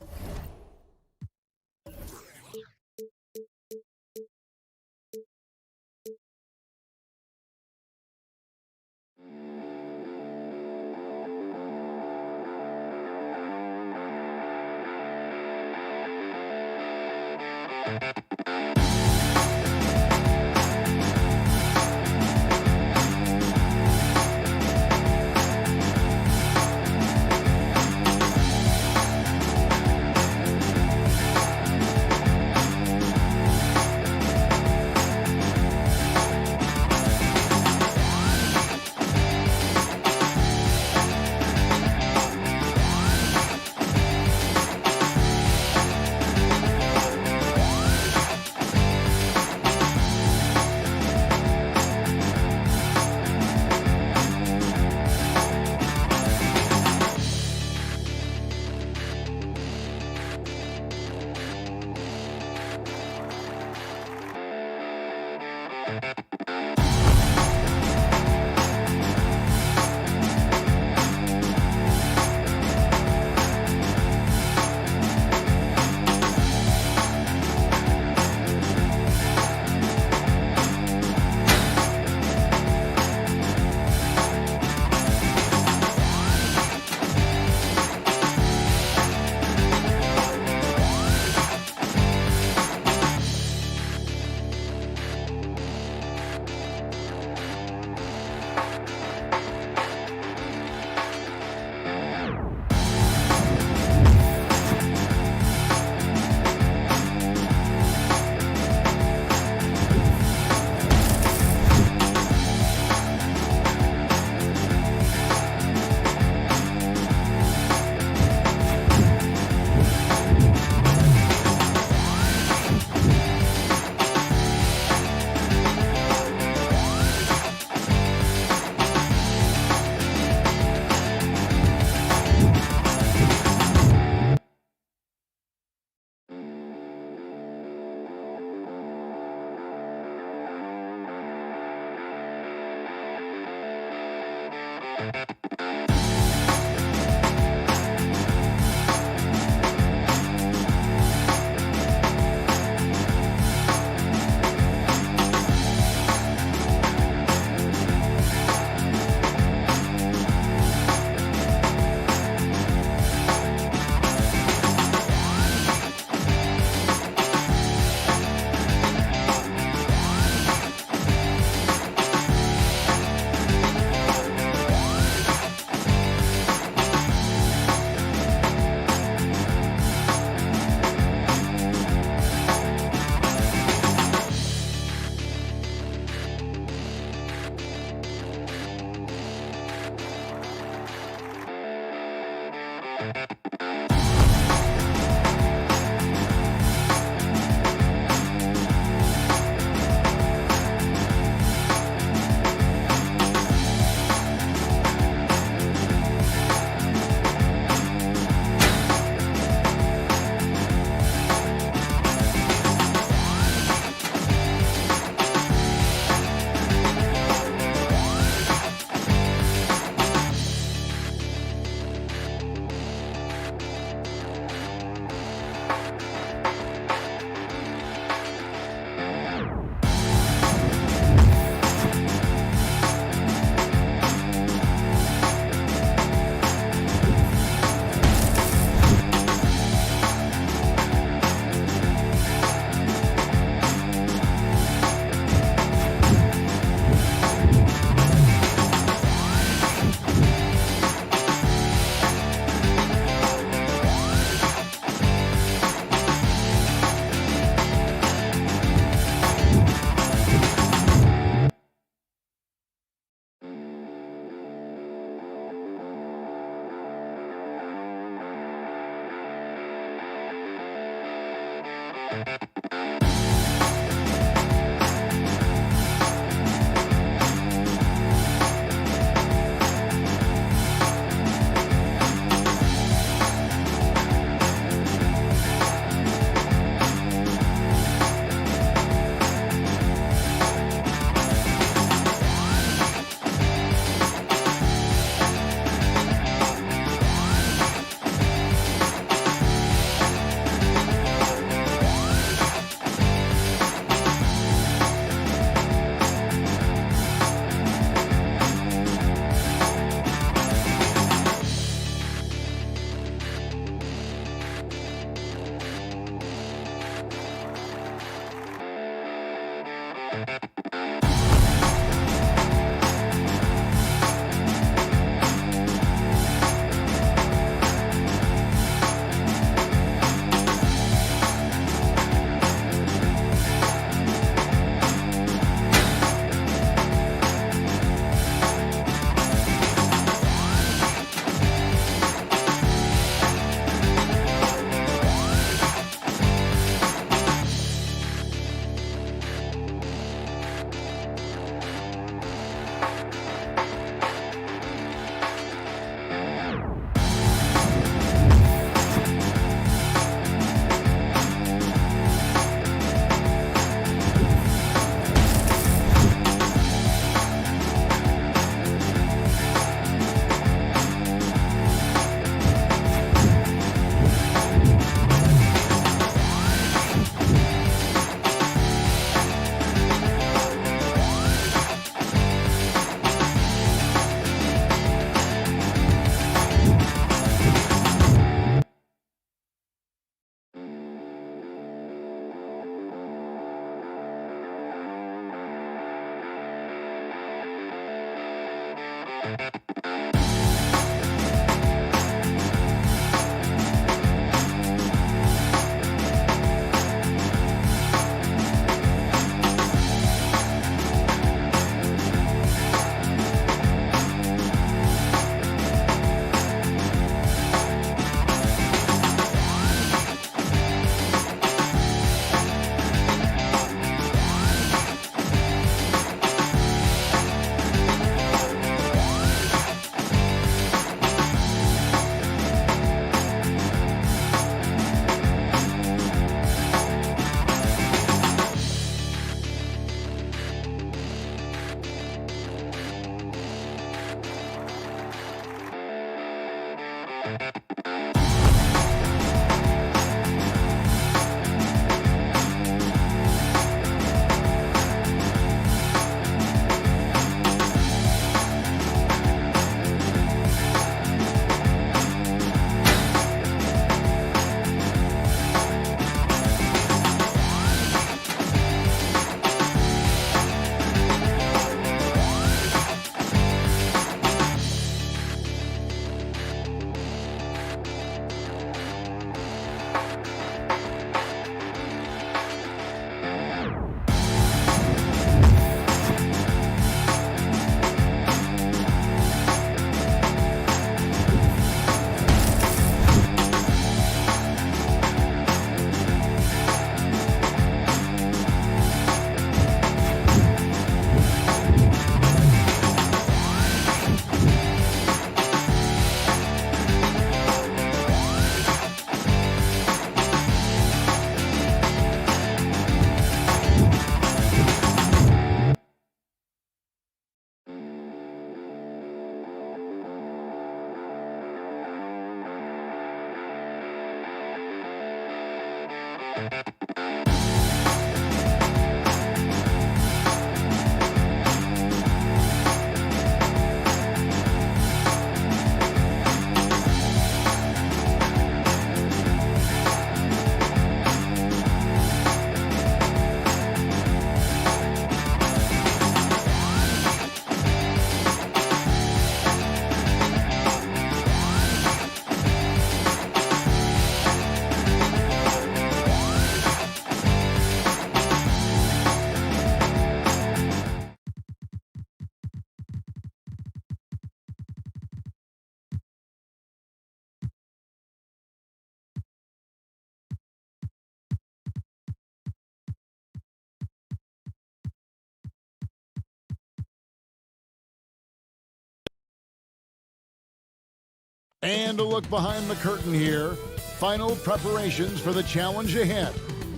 And a look behind the curtain here. Final preparations for the challenge ahead.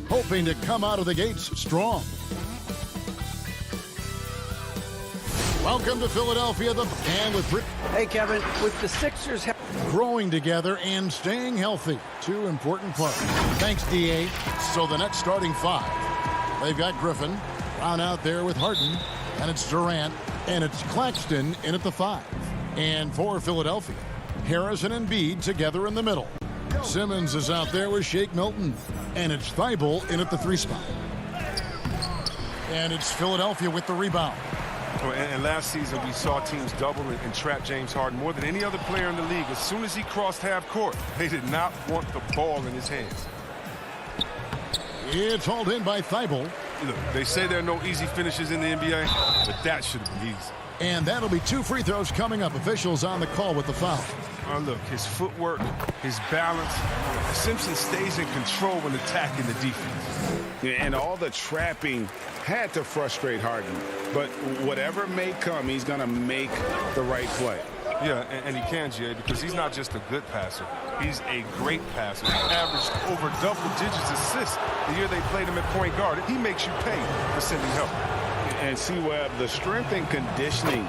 Hoping to come out of the gates strong. Welcome to Philadelphia. Hey, Kevin, with the Sixers growing together and staying healthy. Two important parts. Thanks, D.A. So the next starting five. They've got Griffin. Brown out there with Harden. And it's Durant. And it's Claxton in at the 5. And for Philadelphia, Harrison and Embiid together in the middle. Simmons is out there with Shake Milton. And it's Thibault in at the 3 spot. And it's Philadelphia with the rebound. And last season, we saw teams double and trap James Harden more than any other player in the league. As soon as he crossed half court, they did not want the ball in his hands. It's hauled in by Thibault. Look, they say there are no easy finishes in the NBA, but that should have been easy. And that'll be 2 free throws coming up. Officials on the call with the foul. Look, his footwork, his balance. Simpson stays in control when attacking the defense. And all the trapping had to frustrate Harden. But whatever may come, he's going to make the right play. Yeah, and he can, Jay, because he's not just a good passer. He's a great passer. He averaged over double-digits assists the year they played him at point guard. He makes you pay for sending help. And see, Webb, the strength and conditioning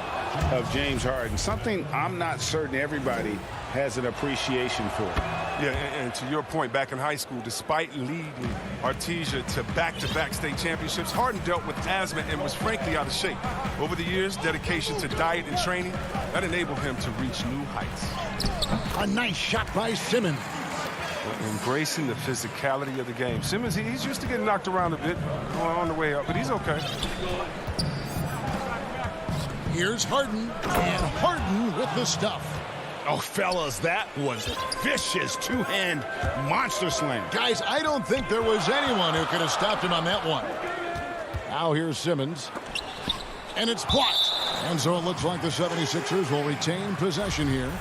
of James Harden, something I'm not certain everybody has an appreciation for. Yeah, and to your point, back in high school, despite leading Artesia to back-to-back state championships, Harden dealt with asthma and was frankly out of shape. Over the years, dedication to diet and training, that enabled him to reach new heights. A nice shot by Simmons. Embracing the physicality of the game. Simmons, he's used to getting knocked around a bit on the way up, but he's okay. Here's Harden, and Harden with the stuff. Oh, fellas, that was vicious two-hand monster slam. Guys, I don't think there was anyone who could have stopped him on that one. Now here's Simmons, and it's blocked. And so it looks like the 76ers will retain possession here.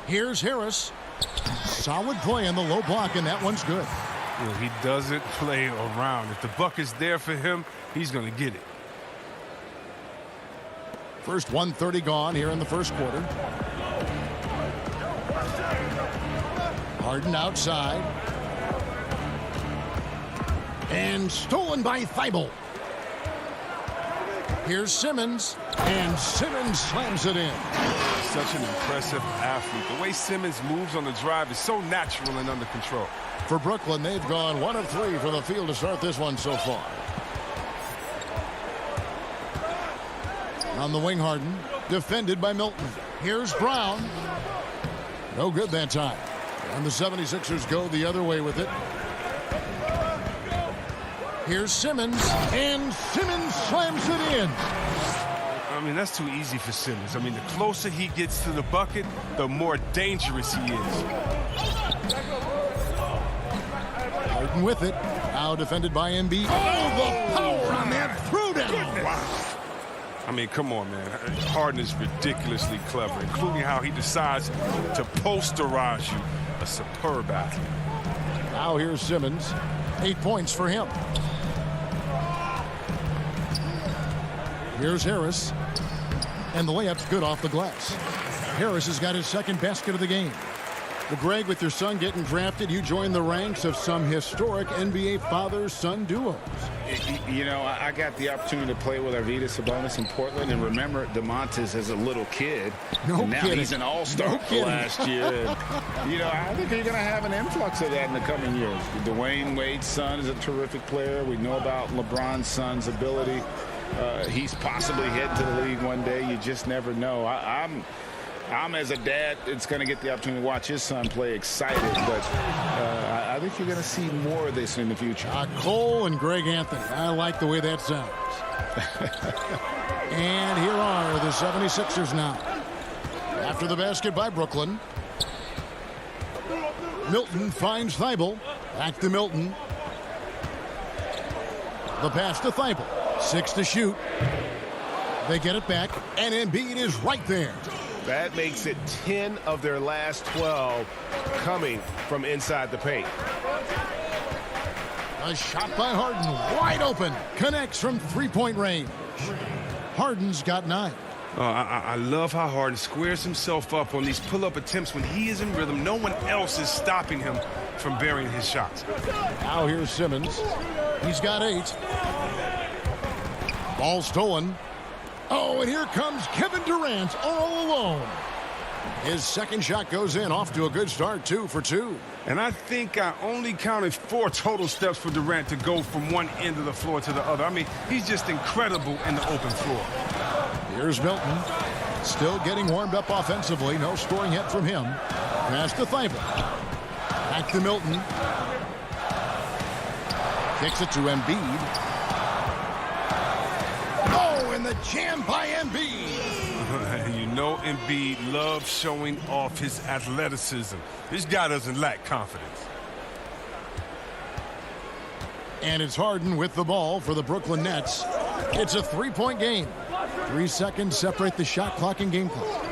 Here's Harris. Solid play in the low block, and that one's good. Yeah, he doesn't play around. If the buck is there for him, he's going to get it. First 1:30 gone here in the first quarter. Harden outside. And stolen by Thibault. Here's Simmons. And Simmons slams it in. Such an impressive athlete. The way Simmons moves on the drive is so natural and under control. For Brooklyn, they've gone 1 of 3 from the field to start this one so far. On the wing, Harden, defended by Milton. Here's Brown. No good that time. And the 76ers go the other way with it. Here's Simmons, and Simmons slams it in. I mean, that's too easy for Simmons. I mean, the closer he gets to the bucket, the more dangerous he is. Harden with it. Now defended by Embiid. Oh, the power on that throwdown. Wow. I mean, come on, man. Harden is ridiculously clever, including how he decides to posterize you. A superb athlete. Now here's Simmons. 8 points for him. Here's Harris. And the layup's good off the glass. Harris has got his second basket of the game. Well, Greg, with your son getting drafted, you join the ranks of some historic NBA father-son duos. You know, I got the opportunity to play with Arvydas Sabonis in Portland, and remember DeMontis as a little kid. No and now kidding. He's an all-star last year. And, you know, I think you're going to have an influx of that in the coming years. Dwayne Wade's son is a terrific player. We know about LeBron's son's ability. He's possibly heading to the league one day. You just never know. I'm as a dad, it's going to get the opportunity to watch his son play excited, but I think you're going to see more of this in the future. Cole and Greg Anthony. I like the way that sounds. And here are the 76ers now. After the basket by Brooklyn. Milton finds Thibault. Back to Milton. The pass to Thibault. 6 to shoot. They get it back, and Embiid is right there. That makes it 10 of their last 12 coming from inside the paint. A shot by Harden, wide open, connects from three-point range. Harden's got 9. I love how Harden squares himself up on these pull-up attempts when he is in rhythm. No one else is stopping him from burying his shots. Now here's Simmons. He's got 8. Ball stolen. Oh, and here comes Kevin Durant all alone. His second shot goes in, off to a good start, 2 for 2. And I think I only counted 4 total steps for Durant to go from one end of the floor to the other. I mean, he's just incredible in the open floor. Here's Milton. Still getting warmed up offensively. No scoring hit from him. Pass to Thibault. Back to Milton. Kicks it to Embiid. Oh, and the jam by Embiid. You know Embiid loves showing off his athleticism. This guy doesn't lack confidence. And it's Harden with the ball for the Brooklyn Nets. It's a 3-point game. 3 seconds separate the shot clock and game clock.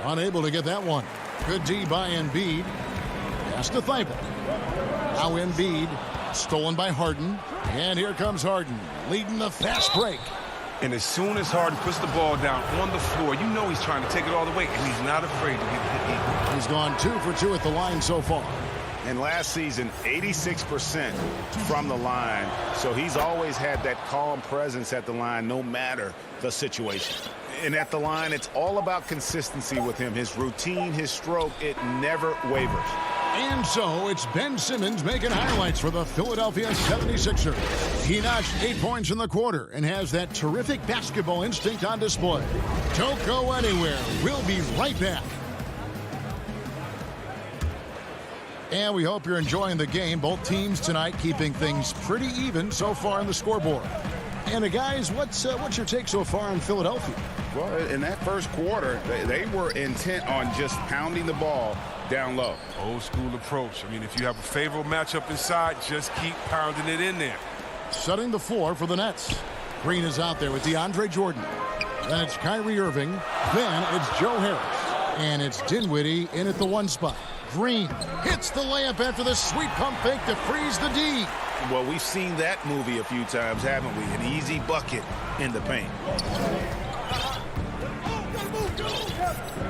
Unable to get that one. Good D by Embiid. Pass to Thibault. Now Embiid. Stolen by Harden. And here comes Harden, leading the fast break. And as soon as Harden puts the ball down on the floor, you know he's trying to take it all the way, and he's not afraid to get hit either. He's gone 2 for 2 at the line so far. And last season, 86% from the line. So he's always had that calm presence at the line, no matter the situation. And at the line, it's all about consistency with him. His routine, his stroke, it never wavers. And so it's Ben Simmons making highlights for the Philadelphia 76ers. He notched 8 points in the quarter and has that terrific basketball instinct on display. Don't go anywhere. We'll be right back. And we hope you're enjoying the game. Both teams tonight keeping things pretty even so far on the scoreboard. And guys, what's your take so far on Philadelphia? Well, in that first quarter, they were intent on just pounding the ball down low. Old school approach. I mean, if you have a favorable matchup inside, just keep pounding it in there. Setting the floor for the Nets. Green is out there with DeAndre Jordan. Then it's Kyrie Irving. Then it's Joe Harris. And it's Dinwiddie in at the 1 spot. Green hits the layup after the sweet pump fake to freeze the D. Well, we've seen that movie a few times, haven't we? An easy bucket in the paint.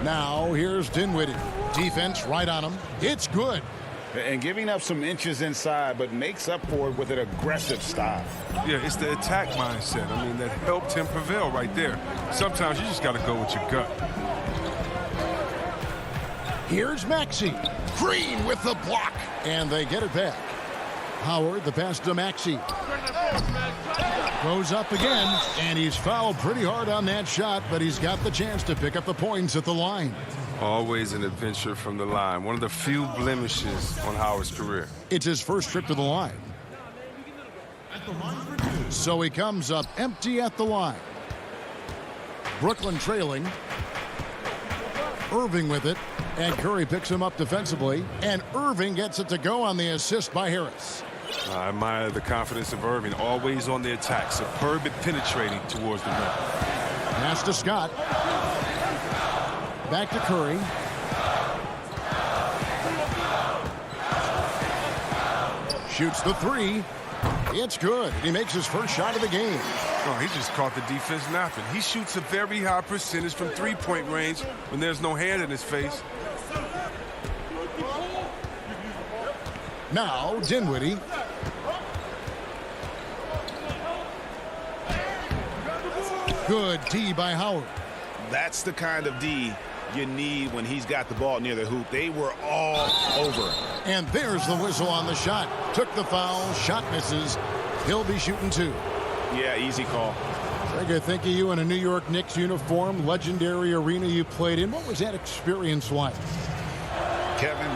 Now here's Dinwiddie. Defense right on him. It's good. And giving up some inches inside, but makes up for it with an aggressive style. Yeah, it's the attack mindset. I mean, that helped him prevail right there. Sometimes you just got to go with your gut. Here's Maxey. Green with the block. And they get it back. Howard, the pass to Maxey. Goes up again, and he's fouled pretty hard on that shot, but he's got the chance to pick up the points at the line. Always an adventure from the line. One of the few blemishes on Howard's career. It's his first trip to the line. So he comes up empty at the line. Brooklyn trailing. Irving with it, and Curry picks him up defensively, and Irving gets it to go on the assist by Harris. I admire the confidence of Irving, always on the attack, superb at penetrating towards the rim. Pass to Scott. Back to Curry. Shoots the three. It's good. He makes his first shot of the game. Oh, he just caught the defense napping. He shoots a very high percentage from three-point range when there's no hand in his face. Now, Dinwiddie. Good D by Howard. That's the kind of D you need when he's got the ball near the hoop. They were all over. And there's the whistle on the shot. Took the foul. Shot misses. He'll be shooting two. Yeah, easy call. Greg, I think of you in a New York Knicks uniform, legendary arena you played in. What was that experience like? Kevin,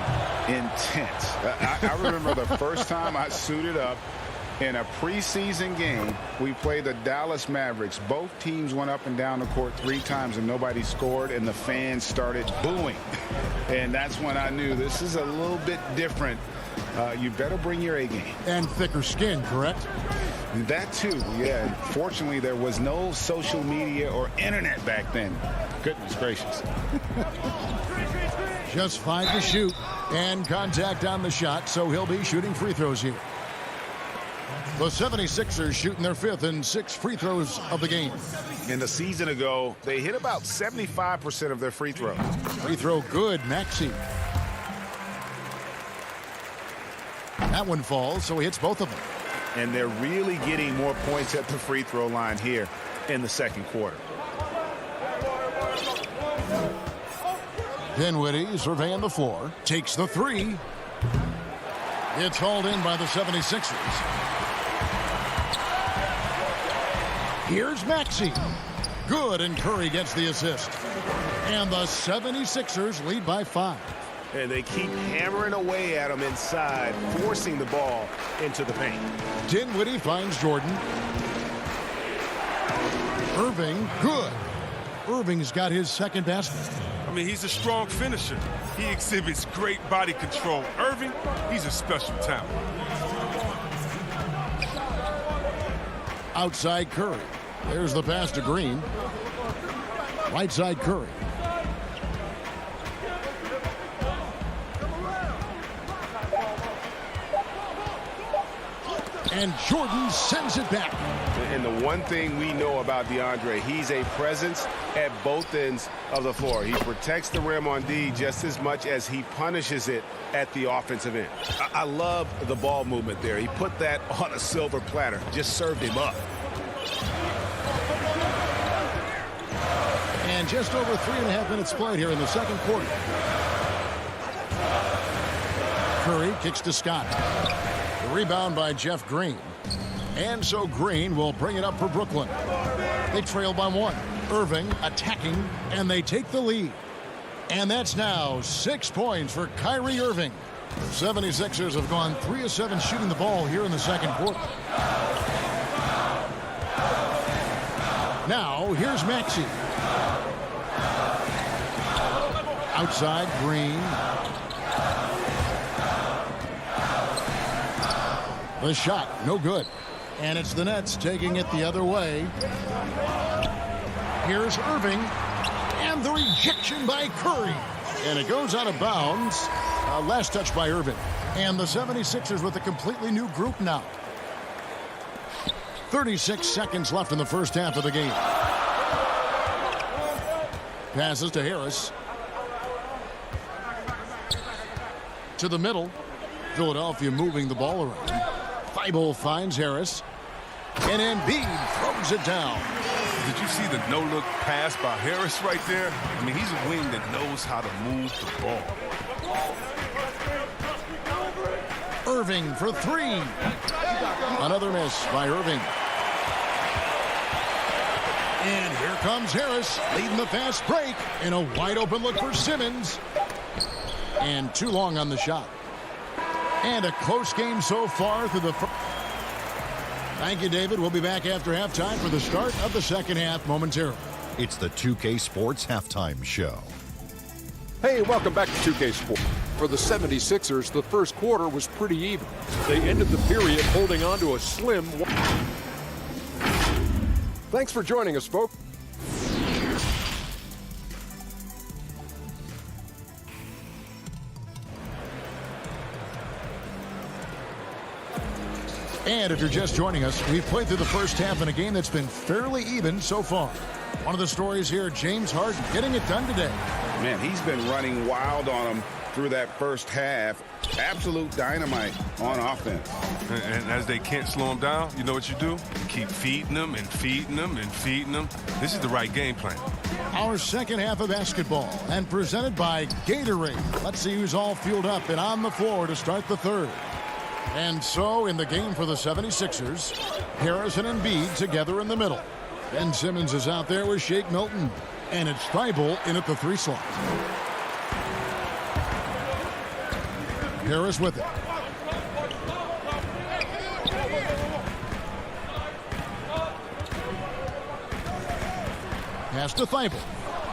intense. I remember the first time I suited up in a preseason game. We played the Dallas Mavericks. Both teams went up and down the court 3 times and nobody scored, and the fans started booing. And that's when I knew this is a little bit different. You better bring your A game. And thicker skin, correct? That too, yeah. Fortunately, there was no social media or internet back then. Goodness gracious. Just 5 to shoot, and contact on the shot, so he'll be shooting free throws here. The 76ers shooting their 5th and 6th free throws of the game. In the season ago, they hit about 75% of their free throws. Free throw good, Maxey. That one falls, so he hits both of them. And they're really getting more points at the free throw line here in the second quarter. Dinwiddie surveying the floor. Takes the 3. It's hauled in by the 76ers. Here's Maxey. Good, and Curry gets the assist. And the 76ers lead by 5. And they keep hammering away at him inside, forcing the ball into the paint. Dinwiddie finds Jordan. Irving, good. Irving's got his second basket. I mean, he's a strong finisher. He exhibits great body control. Irving, he's a special talent. Outside Curry. There's the pass to Green. Right side Curry. And Jordan sends it back. And the one thing we know about DeAndre, he's a presence at both ends of the floor. He protects the rim on D just as much as he punishes it at the offensive end. I love the ball movement there. He put that on a silver platter. Just served him up. And just over 3.5 minutes played here in the second quarter. Curry kicks to Scott. The rebound by Jeff Green. And so Green will bring it up for Brooklyn. They trail by 1. Irving attacking, and they take the lead. And that's now 6 points for Kyrie Irving. The 76ers have gone 3 of 7 shooting the ball here in the second quarter. Now, here's Maxey. Outside, Green. The shot, no good. And it's the Nets taking it the other way. Here's Irving. And the rejection by Curry. And it goes out of bounds. Last touch by Irving. And the 76ers with a completely new group now. 36 seconds left in the first half of the game. Passes to Harris. To the middle. Philadelphia moving the ball around. Thibault finds Harris. And Embiid throws it down. Did you see the no-look pass by Harris right there? I mean, he's a wing that knows how to move the ball. Irving for three. Another miss by Irving. And here comes Harris leading the fast break in a wide open look for Simmons. And too long on the shot. And a close game so far through the first. Thank you, David. We'll be back after halftime for the start of the second half momentarily. It's the 2K Sports Halftime Show. Hey, welcome back to 2K Sports. For the 76ers, the first quarter was pretty even. They ended the period holding on to a slim. Thanks for joining us, folks. And if you're just joining us, we've played through the first half in a game that's been fairly even so far. One of the stories here, James Harden getting it done today. Man, he's been running wild on him through that first half. Absolute dynamite on offense. And as they can't slow him down, you know what you do? You keep feeding them and feeding them and feeding them. This is the right game plan. Our second half of basketball and presented by Gatorade. Let's see who's all fueled up and on the floor to start the third. And so in the game for the 76ers, Harris and Embiid together in the middle. Ben Simmons is out there with Shake Milton. And it's Thibault in at the 3 slot. Harris with it. Pass to Thibault.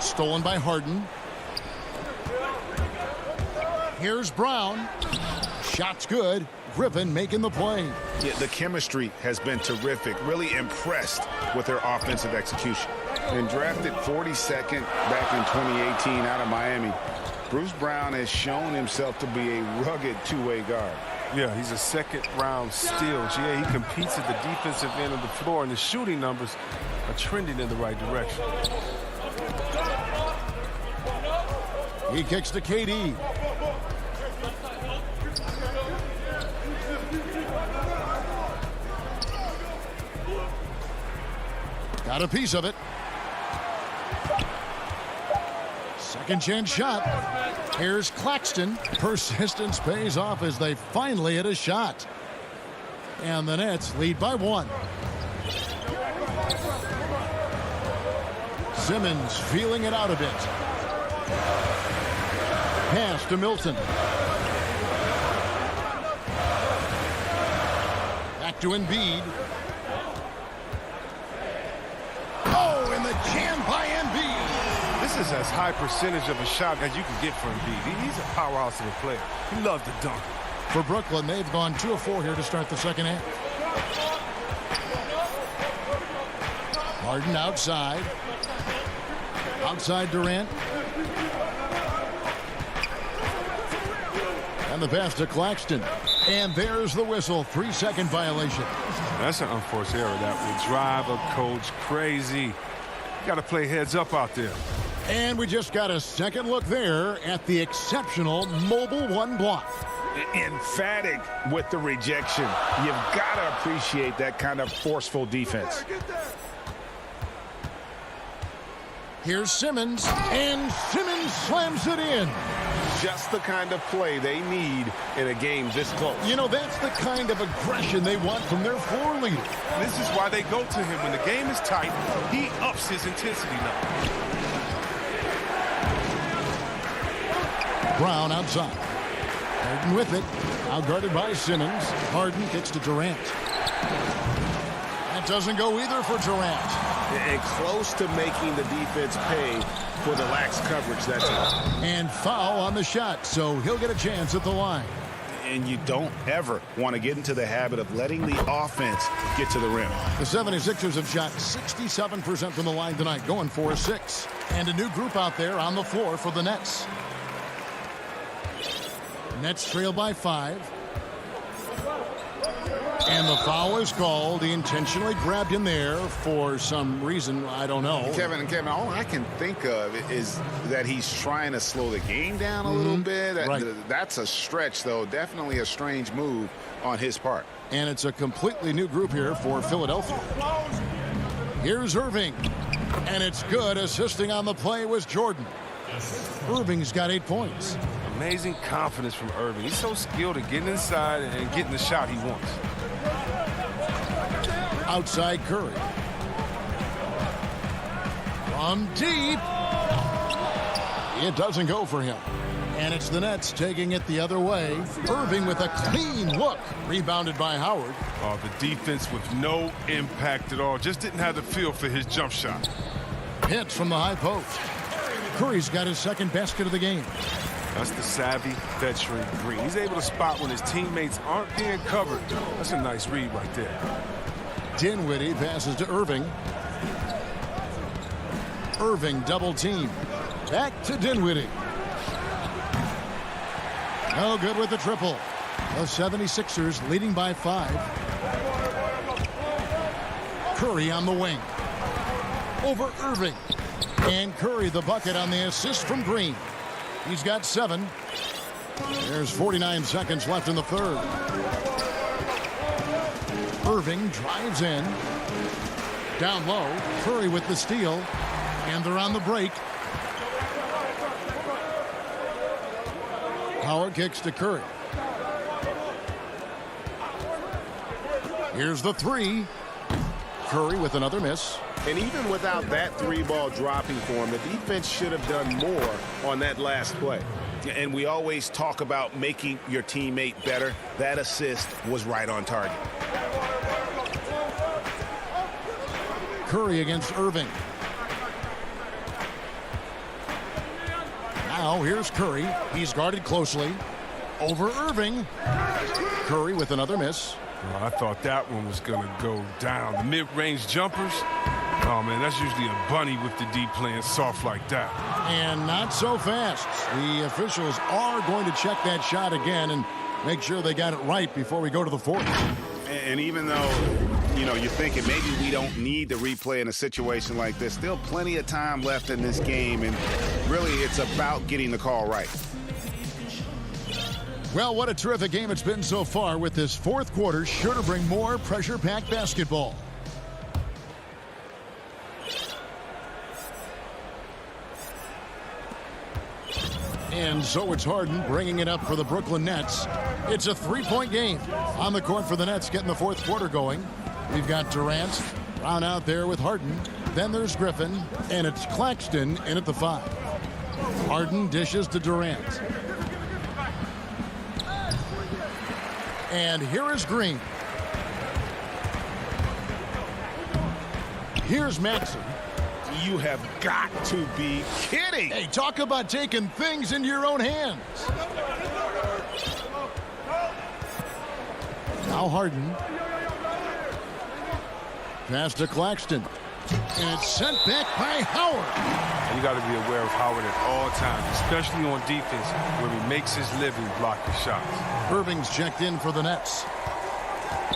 Stolen by Harden. Here's Brown. Shot's good. Griffin making the play. Yeah, the chemistry has been terrific. Really impressed with their offensive execution. And drafted 42nd back in 2018 out of Miami, Bruce Brown has shown himself to be a rugged two-way guard. Yeah, he's a second-round steal. Yeah, he competes at the defensive end of the floor, and the shooting numbers are trending in the right direction. He kicks to KD. Got a piece of it. Second chance shot. Here's Claxton. Persistence pays off as they finally hit a shot. And the Nets lead by 1. Simmons feeling it out a bit. Pass to Milton. Back to Embiid. Oh, and the jam by Embiid. This is as high percentage of a shot as you can get from Embiid. He's a powerhouse of a player. He loves to dunk. For Brooklyn, they've gone 2 of 4 here to start the second half. Harden outside. Outside Durant. And the pass to Claxton. And there's the whistle. 3-second violation. That's an unforced error that will drive a coach crazy. You got to play heads up out there. And we just got a second look there at the exceptional mobile 1 block. Emphatic with the rejection. You've got to appreciate that kind of forceful defense. Here's Simmons, and Simmons slams it in. Just the kind of play they need in a game this close. You know, that's the kind of aggression they want from their floor leader. This is why they go to him. When the game is tight, he ups his intensity level. Brown outside. Harden with it. Out guarded by Simmons. Harden kicks to Durant. That doesn't go either for Durant. And close to making the defense pay for the lax coverage that time. And foul on the shot, so he'll get a chance at the line. And you don't ever want to get into the habit of letting the offense get to the rim. The 76ers have shot 67% from the line tonight, going 4-6. And a new group out there on the floor for the Nets. Nets trail by 5. And the foul is called. He intentionally grabbed him there for some reason. I don't know. Kevin, all I can think of is that he's trying to slow the game down a little bit. Right. That's a stretch, though. Definitely a strange move on his part. And it's a completely new group here for Philadelphia. Here's Irving. And it's good. Assisting on the play was Jordan. Irving's got 8 points. Amazing confidence from Irving. He's so skilled at getting inside and getting the shot he wants. Outside Curry. From deep. It doesn't go for him. And it's the Nets taking it the other way. Irving with a clean look. Rebounded by Howard. Oh, the defense with no impact at all. Just didn't have the feel for his jump shot. Hits from the high post. Curry's got his second basket of the game. That's the savvy veteran Green. He's able to spot when his teammates aren't being covered. That's a nice read right there. Dinwiddie passes to Irving. Irving double team. Back to Dinwiddie. No good with the triple. The 76ers leading by 5. Curry on the wing. Over Irving. And Curry the bucket on the assist from Green. He's got 7. There's 49 seconds left in the third. Irving drives in. Down low. Curry with the steal. And they're on the break. Howard kicks to Curry. Here's the 3. Curry with another miss. And even without that 3-ball dropping for him, the defense should have done more on that last play. And we always talk about making your teammate better. That assist was right on target. Curry against Irving. Now here's Curry. He's guarded closely. Over Irving. Curry with another miss. Well, I thought that one was going to go down. The mid-range jumpers. Oh, man, that's usually a bunny with the D playing soft like that. And not so fast. The officials are going to check that shot again and make sure they got it right before we go to the fourth. And even though, you're thinking maybe we don't need to replay in a situation like this, still plenty of time left in this game, and really it's about getting the call right. Well, what a terrific game it's been so far, with this fourth quarter sure to bring more pressure-packed basketball. And so it's Harden bringing it up for the Brooklyn Nets. It's a 3-point game on the court for the Nets, getting the fourth quarter going. We've got Durant round out there with Harden. Then there's Griffin, and it's Claxton in at the 5. Harden dishes to Durant. And here is Green. Here's Maxey. You have got to be kidding. Hey, talk about taking things into your own hands. Now Harden. Pass to Claxton. And it's sent back by Howard. You got to be aware of Howard at all times, especially on defense, where he makes his living blocking shots. Irving's checked in for the Nets.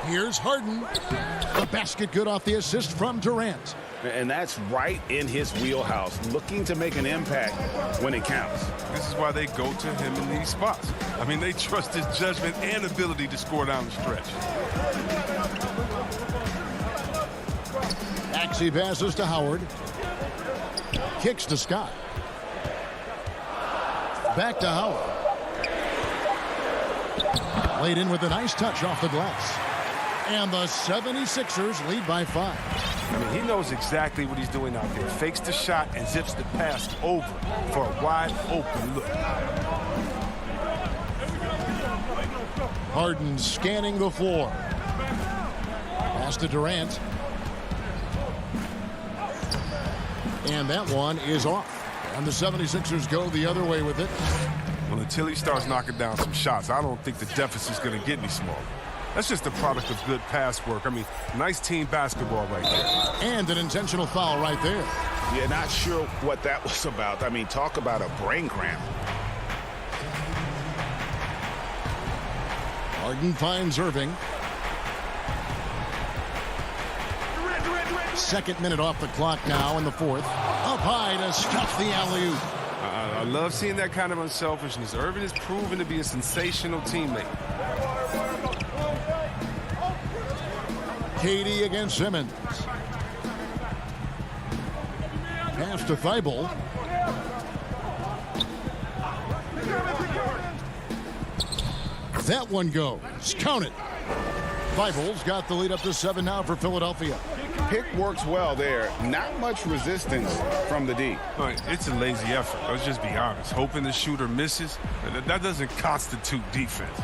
Here's Harden. The basket good off the assist from Durant. And that's right in his wheelhouse, looking to make an impact when it counts. This is why they go to him in these spots. I mean, they trust his judgment and ability to score down the stretch. Maxey passes to Howard. Kicks to Scott. Back to Howard. Laid in with a nice touch off the glass. And the 76ers lead by 5. I mean, he knows exactly what he's doing out there. Fakes the shot and zips the pass over for a wide open look. Harden scanning the floor. Pass to Durant. And that one is off. And the 76ers go the other way with it. Well, until he starts knocking down some shots, I don't think the deficit's going to get any smaller. That's just a product of good pass work. I mean, nice team basketball right there. And an intentional foul right there. Yeah, not sure what that was about. I mean, talk about a brain cramp. Harden finds Irving. Second minute off the clock now in the fourth. Up high to stuff the alley-oop. I love seeing that kind of unselfishness. Irvin is proven to be a sensational teammate. Katie against Simmons. Pass to Thibault. That one goes. Count it. Thibault's got the lead up to 7 now for Philadelphia. Pick works well there. Not much resistance from the D. It's a lazy effort. Let's just be honest. Hoping the shooter misses, that doesn't constitute defense.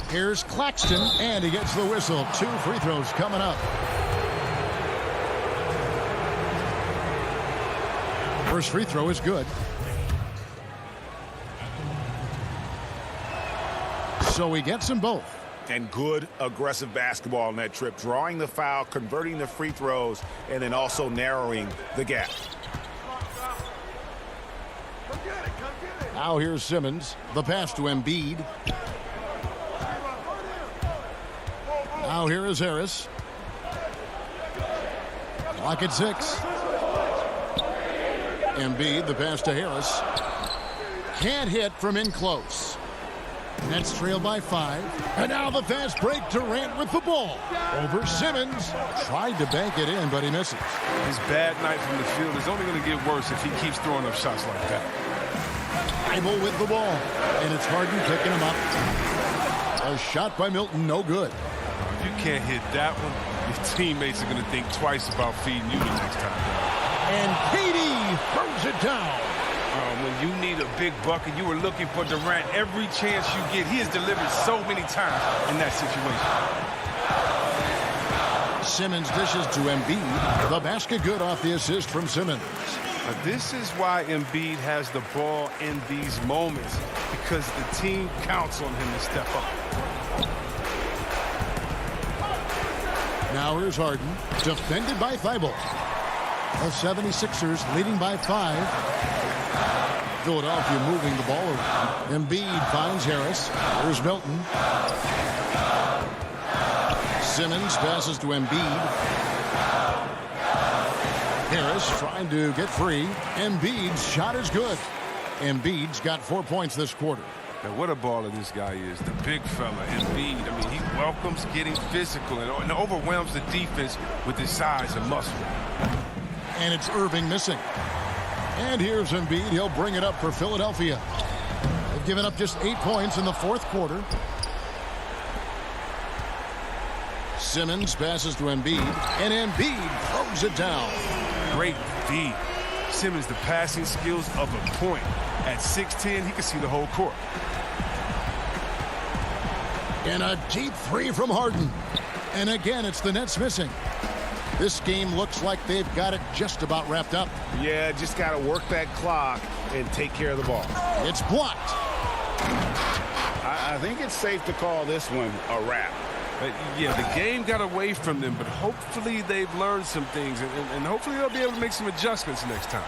Here's Claxton, and he gets the whistle. 2 free throws coming up. First free throw is good. So he gets them both. And good aggressive basketball on that trip. Drawing the foul, converting the free throws, and then also narrowing the gap. Now here's Simmons. The pass to Embiid. Now here is Harris. Clock at 6. Embiid, the pass to Harris. Can't hit from in close. Nets trail by 5. And now the fast break. Durant with the ball. Over Simmons. Tried to bank it in, but he misses. His bad night from the field is only going to get worse if he keeps throwing up shots like that. Thibault with the ball. And it's Harden picking him up. A shot by Milton, no good. If you can't hit that one, your teammates are going to think twice about feeding you the next time. And KD throws it down. When you need a big bucket, you were looking for Durant every chance you get. He has delivered so many times in that situation. Simmons dishes to Embiid. The basket good off the assist from Simmons. Now, this is why Embiid has the ball in these moments, because the team counts on him to step up. Now here's Harden, defended by Thibault. The 76ers leading by 5. Philadelphia moving the ball around. Embiid finds Harris. Here's Milton. Simmons passes to Embiid. Harris trying to get free. Embiid's shot is good. Embiid's got 4 points this quarter. Now, what a baller this guy is. The big fella, Embiid. I mean, he welcomes getting physical and overwhelms the defense with his size and muscle. And it's Irving missing. And here's Embiid. He'll bring it up for Philadelphia. They've given up just 8 points in the fourth quarter. Simmons passes to Embiid. And Embiid throws it down. Great feed. Simmons, the passing skills of a point. At 6'10", he can see the whole court. And a deep 3 from Harden. And again, it's the Nets missing. This game looks like they've got it just about wrapped up. Yeah, just got to work that clock and take care of the ball. It's blocked. I think it's safe to call this one a wrap. Yeah, the game got away from them, but hopefully they've learned some things, and hopefully they'll be able to make some adjustments next time.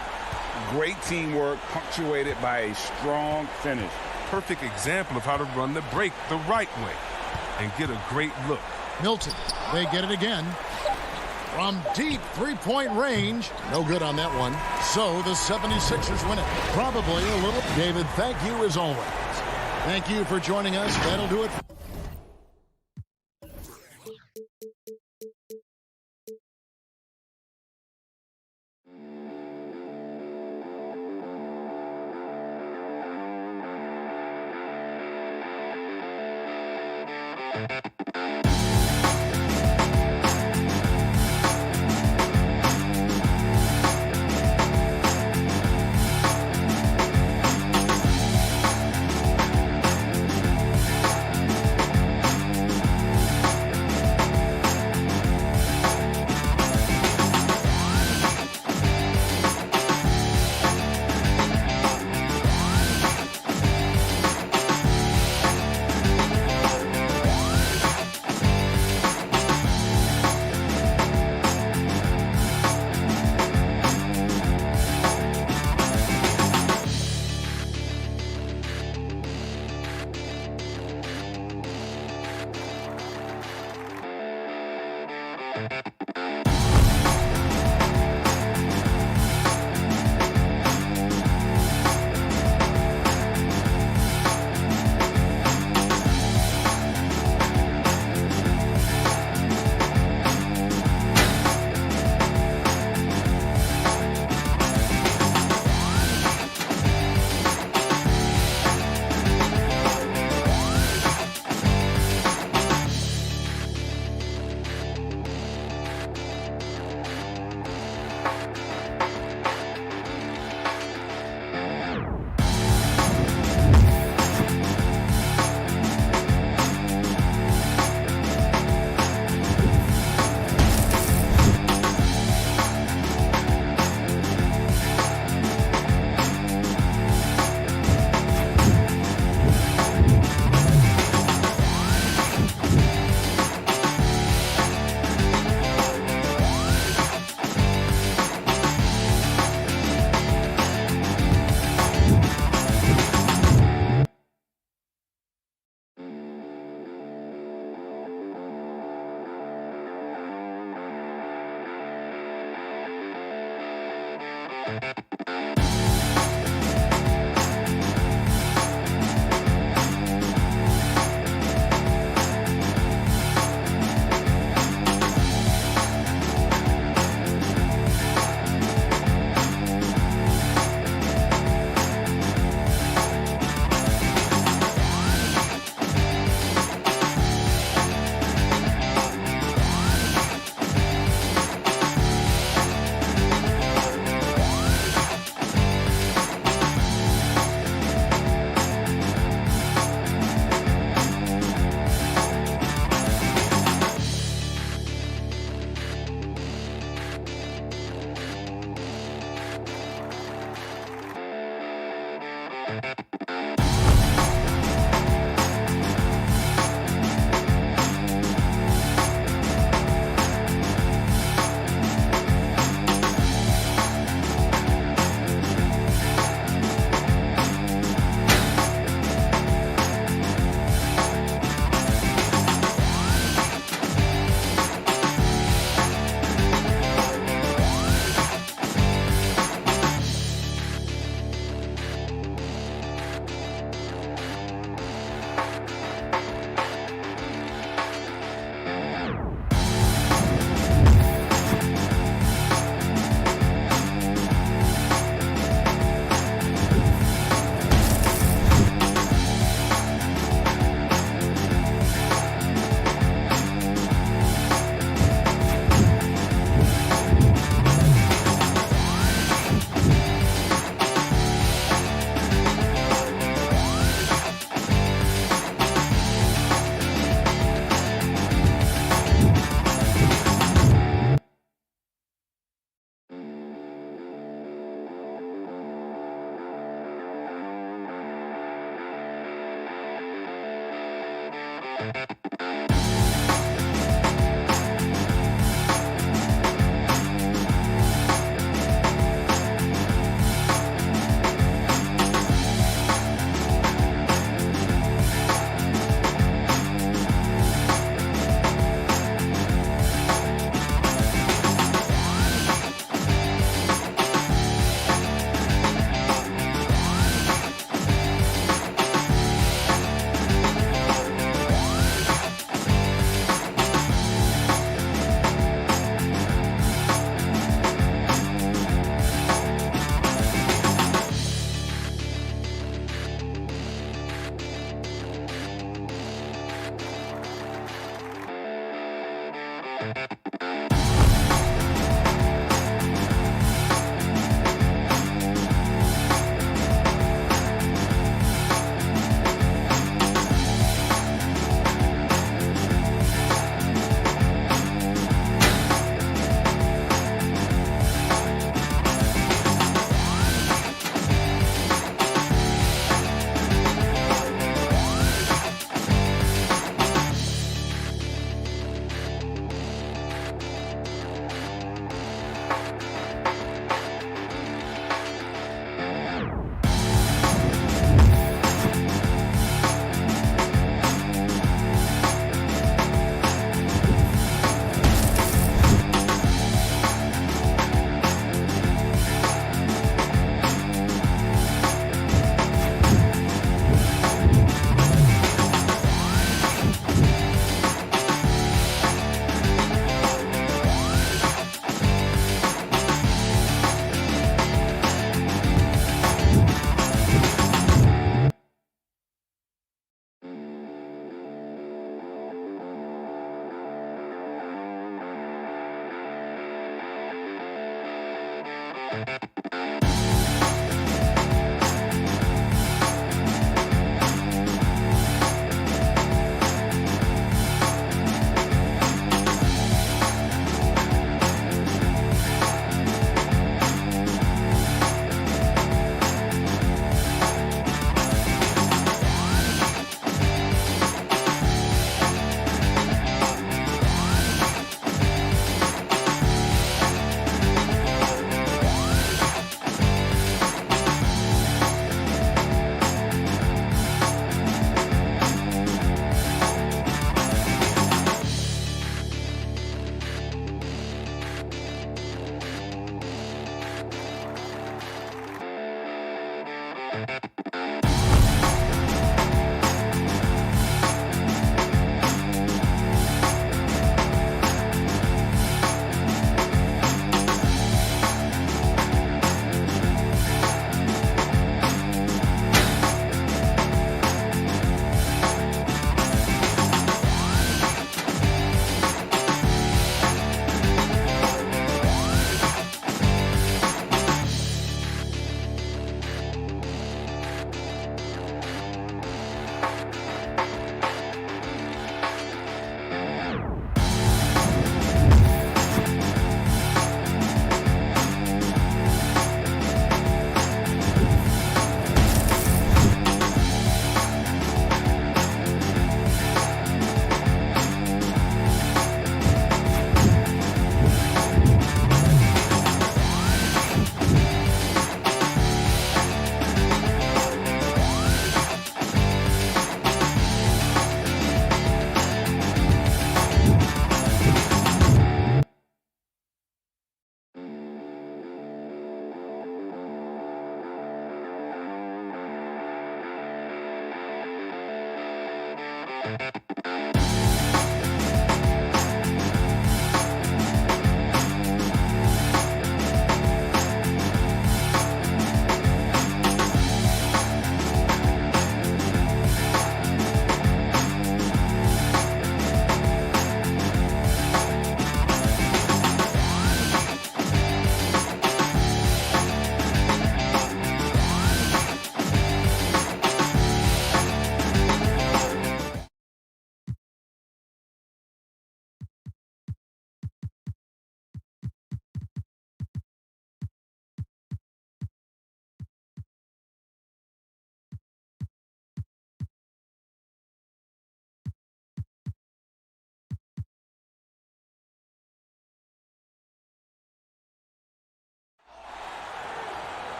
Great teamwork, punctuated by a strong finish. Perfect example of how to run the break the right way and get a great look. Milton, they get it again. From deep three-point range. No good on that one. So the 76ers win it. Probably a little. David, thank you as always. Thank you for joining us. That'll do it.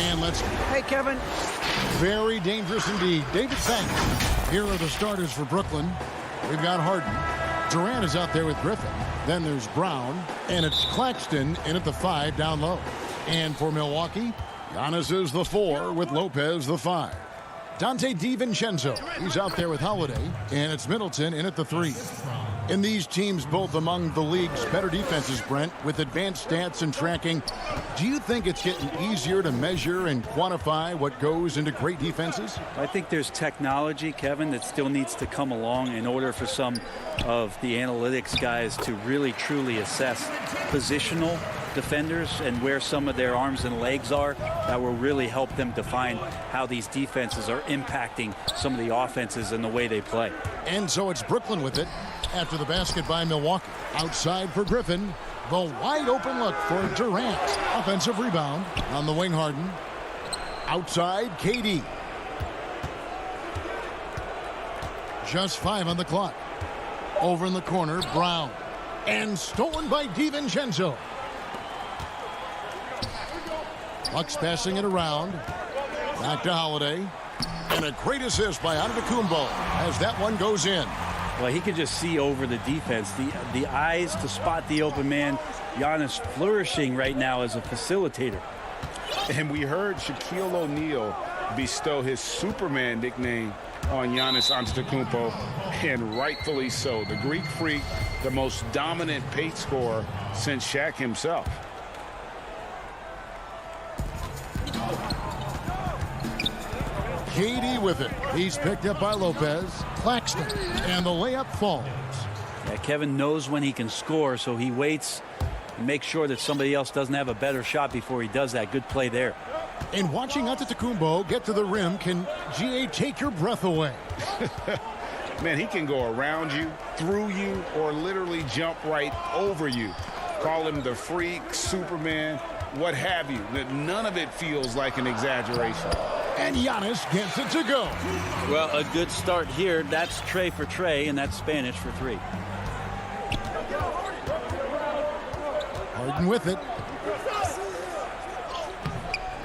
And let's... Hey, Kevin. Very dangerous indeed. David, thanks. Here are the starters for Brooklyn. We've got Harden. Durant is out there with Griffin. Then there's Brown. And it's Claxton in at the 5 down low. And for Milwaukee, Giannis is the 4 with Lopez the 5. Dante DiVincenzo, he's out there with Holiday. And it's Middleton in at the 3. And these teams both among the league's better defenses, Brent, with advanced stats and tracking. Do you think it's getting easier to measure and quantify what goes into great defenses? I think there's technology, Kevin, that still needs to come along in order for some of the analytics guys to really truly assess positional defenders and where some of their arms and legs are. That will really help them define how these defenses are impacting some of the offenses and the way they play. And so it's Brooklyn with it after the basket by Milwaukee. Outside for Griffin. The wide open look for Durant. Offensive rebound on the wing. Harden. Outside KD. Just 5 on the clock. Over in the corner, Brown. And stolen by DiVincenzo. Bucks passing it around. Back to Holiday. And a great assist by Antetokounmpo as that one goes in. Well, he can just see over the defense. The eyes to spot the open man. Giannis flourishing right now as a facilitator. And we heard Shaquille O'Neal bestow his Superman nickname on Giannis Antetokounmpo, and rightfully so. The Greek Freak, the most dominant paint scorer since Shaq himself. KD with it. He's picked up by Lopez. Claxton. And the layup falls. Yeah, Kevin knows when he can score, so he waits and makes sure that somebody else doesn't have a better shot before he does that. Good play there. And watching Antetokounmpo get to the rim can, GA, take your breath away. Man, he can go around you, through you, or literally jump right over you. Call him the Freak, Superman, what have you. None of it feels like an exaggeration. And Giannis gets it to go. Well, a good start here. That's Trey for Trey, and that's Spanish for 3. Harden with it.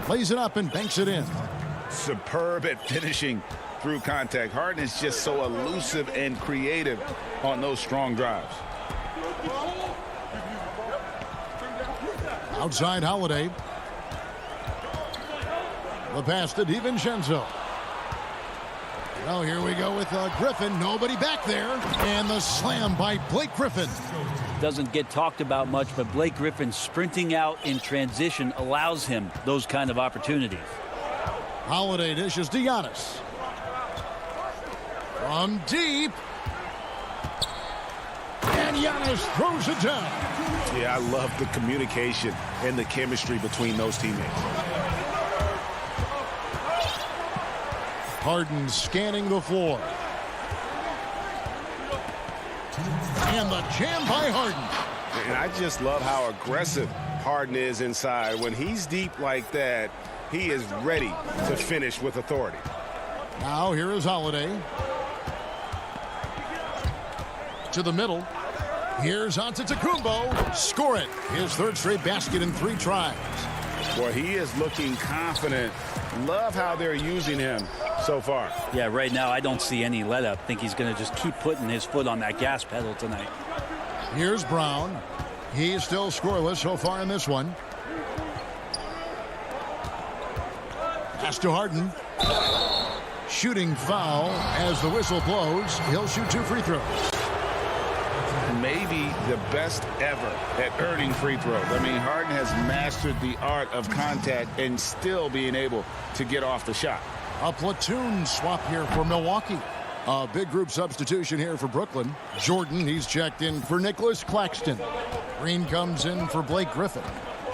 Plays it up and banks it in. Superb at finishing through contact. Harden is just so elusive and creative on those strong drives. Outside Holiday. The pass to DiVincenzo. Well, here we go with Griffin. Nobody back there. And the slam by Blake Griffin. Doesn't get talked about much, but Blake Griffin sprinting out in transition allows him those kind of opportunities. Holiday dishes to Giannis. From deep. And Giannis throws it down. Yeah, I love the communication and the chemistry between those teammates. Harden scanning the floor. And the jam by Harden. And I just love how aggressive Harden is inside. When he's deep like that, he is ready to finish with authority. Now here is Holiday. To the middle. Here's Antetokounmpo. Score it. His 3rd straight basket in 3 tries. Boy, he is looking confident. Love how they're using him so far. Yeah, right now I don't see any let up. Think he's going to just keep putting his foot on that gas pedal tonight. Here's Brown. He's still scoreless so far in this one. Pass to Harden. Shooting foul as the whistle blows. He'll shoot 2 free throws. Maybe the best ever at earning free throws. I mean, Harden has mastered the art of contact and still being able to get off the shot. A platoon swap here for Milwaukee. A big group substitution here for Brooklyn. Jordan, he's checked in for Nicholas Claxton. Green comes in for Blake Griffin.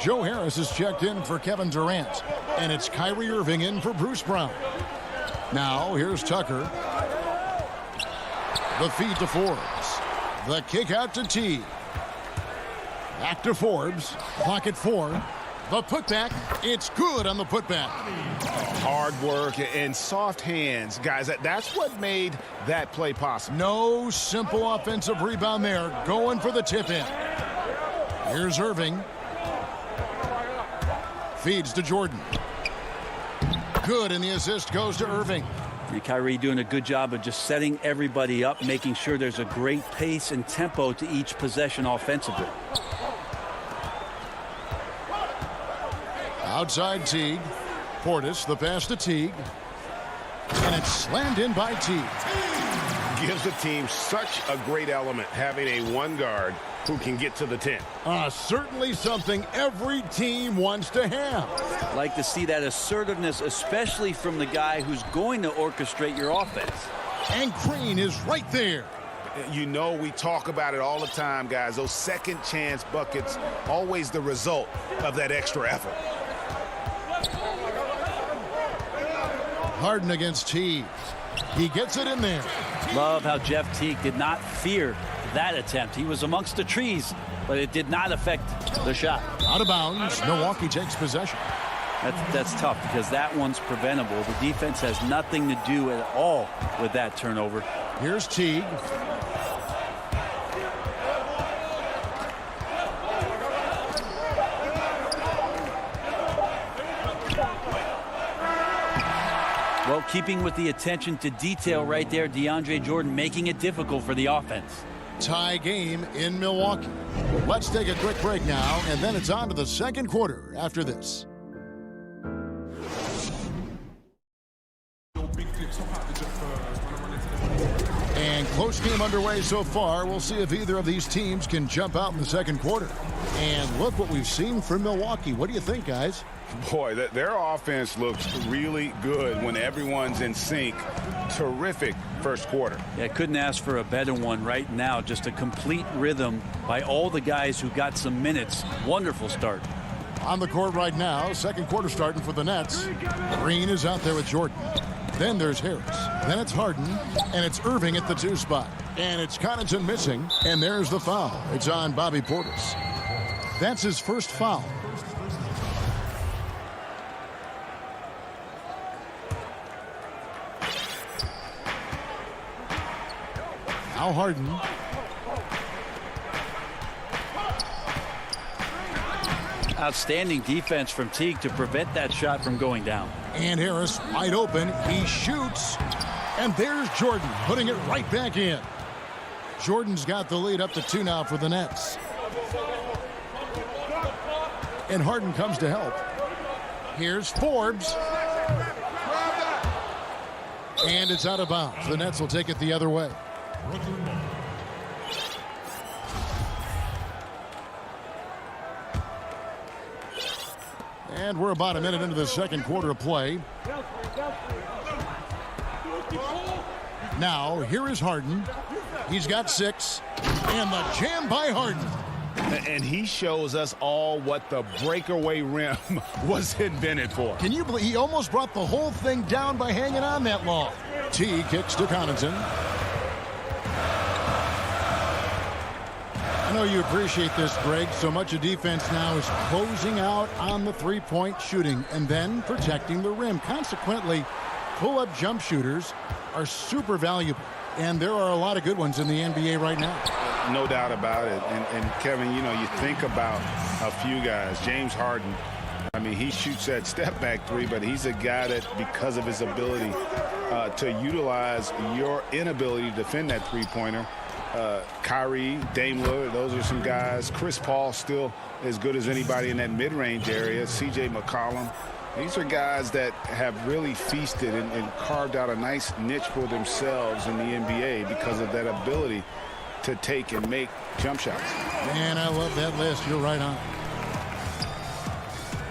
Joe Harris is checked in for Kevin Durant. And it's Kyrie Irving in for Bruce Brown. Now, here's Tucker. The feed to Forbes. The kick out to T. Back to Forbes. Clock at 4. The putback. It's good on the putback. Hard work and soft hands, guys. That's what made that play possible. No simple offensive rebound there. Going for the tip in. Here's Irving. Feeds to Jordan. Good, and the assist goes to Irving. And Kyrie doing a good job of just setting everybody up, making sure there's a great pace and tempo to each possession offensively. Outside Teague. Portis, the pass to Teague. And it's slammed in by Teague. Gives the team such a great element having a one guard who can get to the 10. Certainly something every team wants to have. Like to see that assertiveness, especially from the guy who's going to orchestrate your offense. And Green is right there. You know, we talk about it all the time, guys. Those second chance buckets, always the result of that extra effort. Harden against Teague. He gets it in there. Love how Jeff Teague did not fear that attempt. He was amongst the trees, but it did not affect the shot. Out of bounds. Milwaukee takes possession. That's tough because that one's preventable. The defense has nothing to do at all with that turnover. Here's Teague. Well, keeping with the attention to detail right there, DeAndre Jordan making it difficult for the offense. Tie game in Milwaukee. Let's take a quick break now, and then it's on to the second quarter after this. And close game underway so far. We'll see if either of these teams can jump out in the second quarter. And look what we've seen from Milwaukee. What do you think, guys? Boy, their offense looks really good when everyone's in sync. Terrific first quarter. Yeah, couldn't ask for a better one right now. Just a complete rhythm by all the guys who got some minutes. Wonderful start. On the court right now, second quarter starting for the Nets. Green is out there with Jordan. Then there's Harris. Then it's Harden. And it's Irving at the 2 spot. And it's Connaughton missing. And there's the foul. It's on Bobby Portis. That's his first foul. Now Harden. Outstanding defense from Teague to prevent that shot from going down. And Harris wide open. He shoots. And there's Jordan putting it right back in. Jordan's got the lead up to 2 now for the Nets. And Harden comes to help. Here's Forbes. And it's out of bounds. The Nets will take it the other way. And we're about a minute into the second quarter of play. Now, here is Harden. He's got 6. And the jam by Harden. And he shows us all what the breakaway rim was invented for. Can you believe he almost brought the whole thing down by hanging on that long? T kicks to Connaughton. I know you appreciate this, Greg. So much of defense now is closing out on the three-point shooting and then protecting the rim. Consequently, pull-up jump shooters are super valuable. And there are a lot of good ones in the NBA right now. No doubt about it. And Kevin, you know, you think about a few guys. James Harden, I mean, he shoots that step-back 3, but he's a guy that, because of his ability to utilize your inability to defend that three-pointer, Kyrie, Dame Lillard, those are some guys. Chris Paul still as good as anybody in that mid-range area. CJ McCollum. These are guys that have really feasted and carved out a nice niche for themselves in the NBA because of that ability to take and make jump shots. Man, I love that list. You're right on.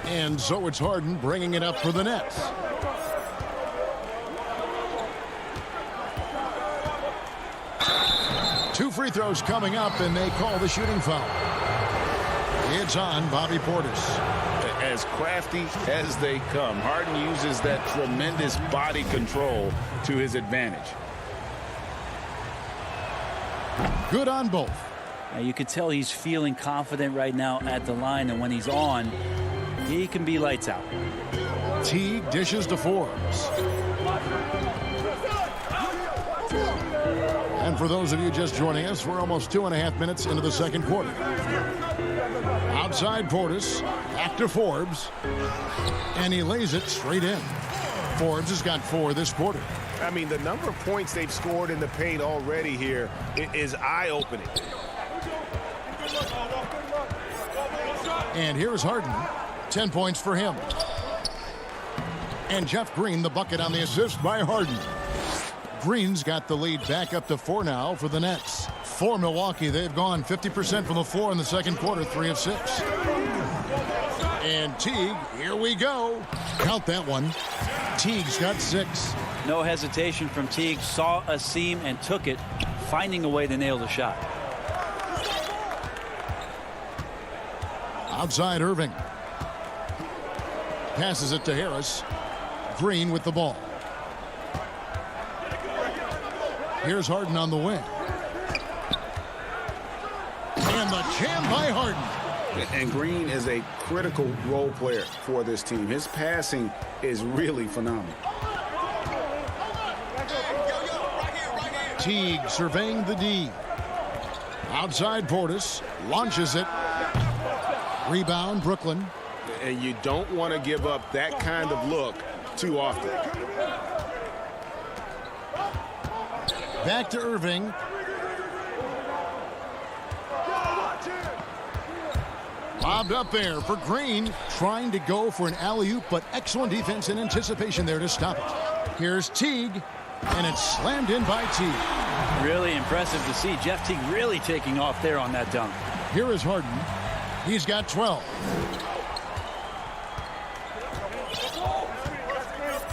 And so it's Harden bringing it up for the Nets. Two free throws coming up, and they call the shooting foul. It's on Bobby Portis. As crafty as they come, Harden uses that tremendous body control to his advantage. Good on both. Now you can tell he's feeling confident right now at the line, and when he's on, he can be lights out. Teague dishes to Forbes. And for those of you just joining us, we're almost 2.5 minutes into the second quarter. Outside Portis, back to Forbes, and he lays it straight in. Forbes has got 4 this quarter. I mean, the number of points they've scored in the paint already here is eye-opening. And here's Harden. 10 points for him. And Jeff Green, the bucket on the assist by Harden. Green's got the lead back up to 4 now for the Nets. For Milwaukee, they've gone 50% from the floor in the second quarter, 3 of 6. And Teague, here we go. Count that one. Teague's got 6. No hesitation from Teague. Saw a seam and took it, finding a way to nail the shot. Outside Irving. Passes it to Harris. Green with the ball. Here's Harden on the wing. And the jam by Harden. And Green is a critical role player for this team. His passing is really phenomenal. Teague surveying the D. Outside Portis. Launches it. Rebound Brooklyn. And you don't want to give up that kind of look too often. Back to Irving. Lobbed up there for Green. Trying to go for an alley-oop, but excellent defense and anticipation there to stop it. Here's Teague, and it's slammed in by Teague. Really impressive to see Jeff Teague really taking off there on that dunk. Here is Harden. He's got 12.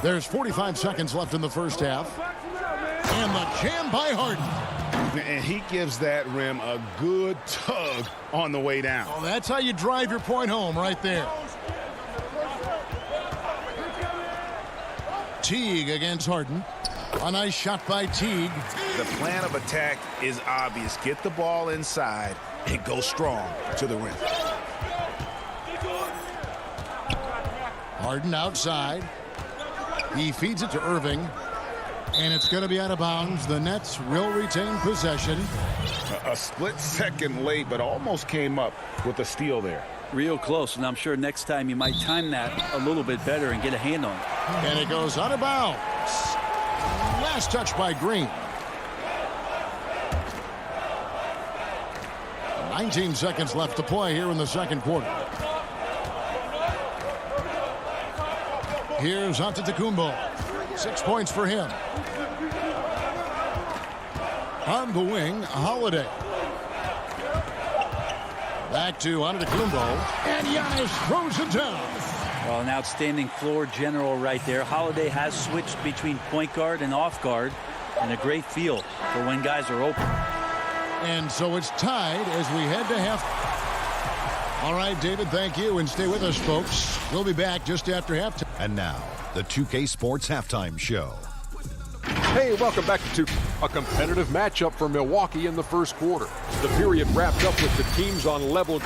There's 45 seconds left in the first half. And the jam by Harden. And he gives that rim a good tug on the way down. Oh, that's how you drive your point home right there. Teague against Harden. A nice shot by Teague. The plan of attack is obvious. Get the ball inside and go strong to the rim. Harden outside. He feeds it to Irving. And it's going to be out of bounds. The Nets will retain possession. A split second late, but almost came up with a steal there. Real close, and I'm sure next time you might time that a little bit better and get a hand on it. And it goes out of bounds. Last touch by Green. 19 seconds left to play here in the second quarter. Here's Antetokounmpo. 6 points for him. On the wing, Holiday. Back to Antetokounmpo, and Giannis throws it down. Well, an outstanding floor general right there. Holiday has switched between point guard and off guard, and a great feel for when guys are open. And so it's tied as we head to half. All right, David, thank you, and stay with us, folks. We'll be back just after halftime. And now, the 2K Sports Halftime Show. Hey, welcome back to a competitive matchup for Milwaukee in the first quarter. The period wrapped up with the teams on level.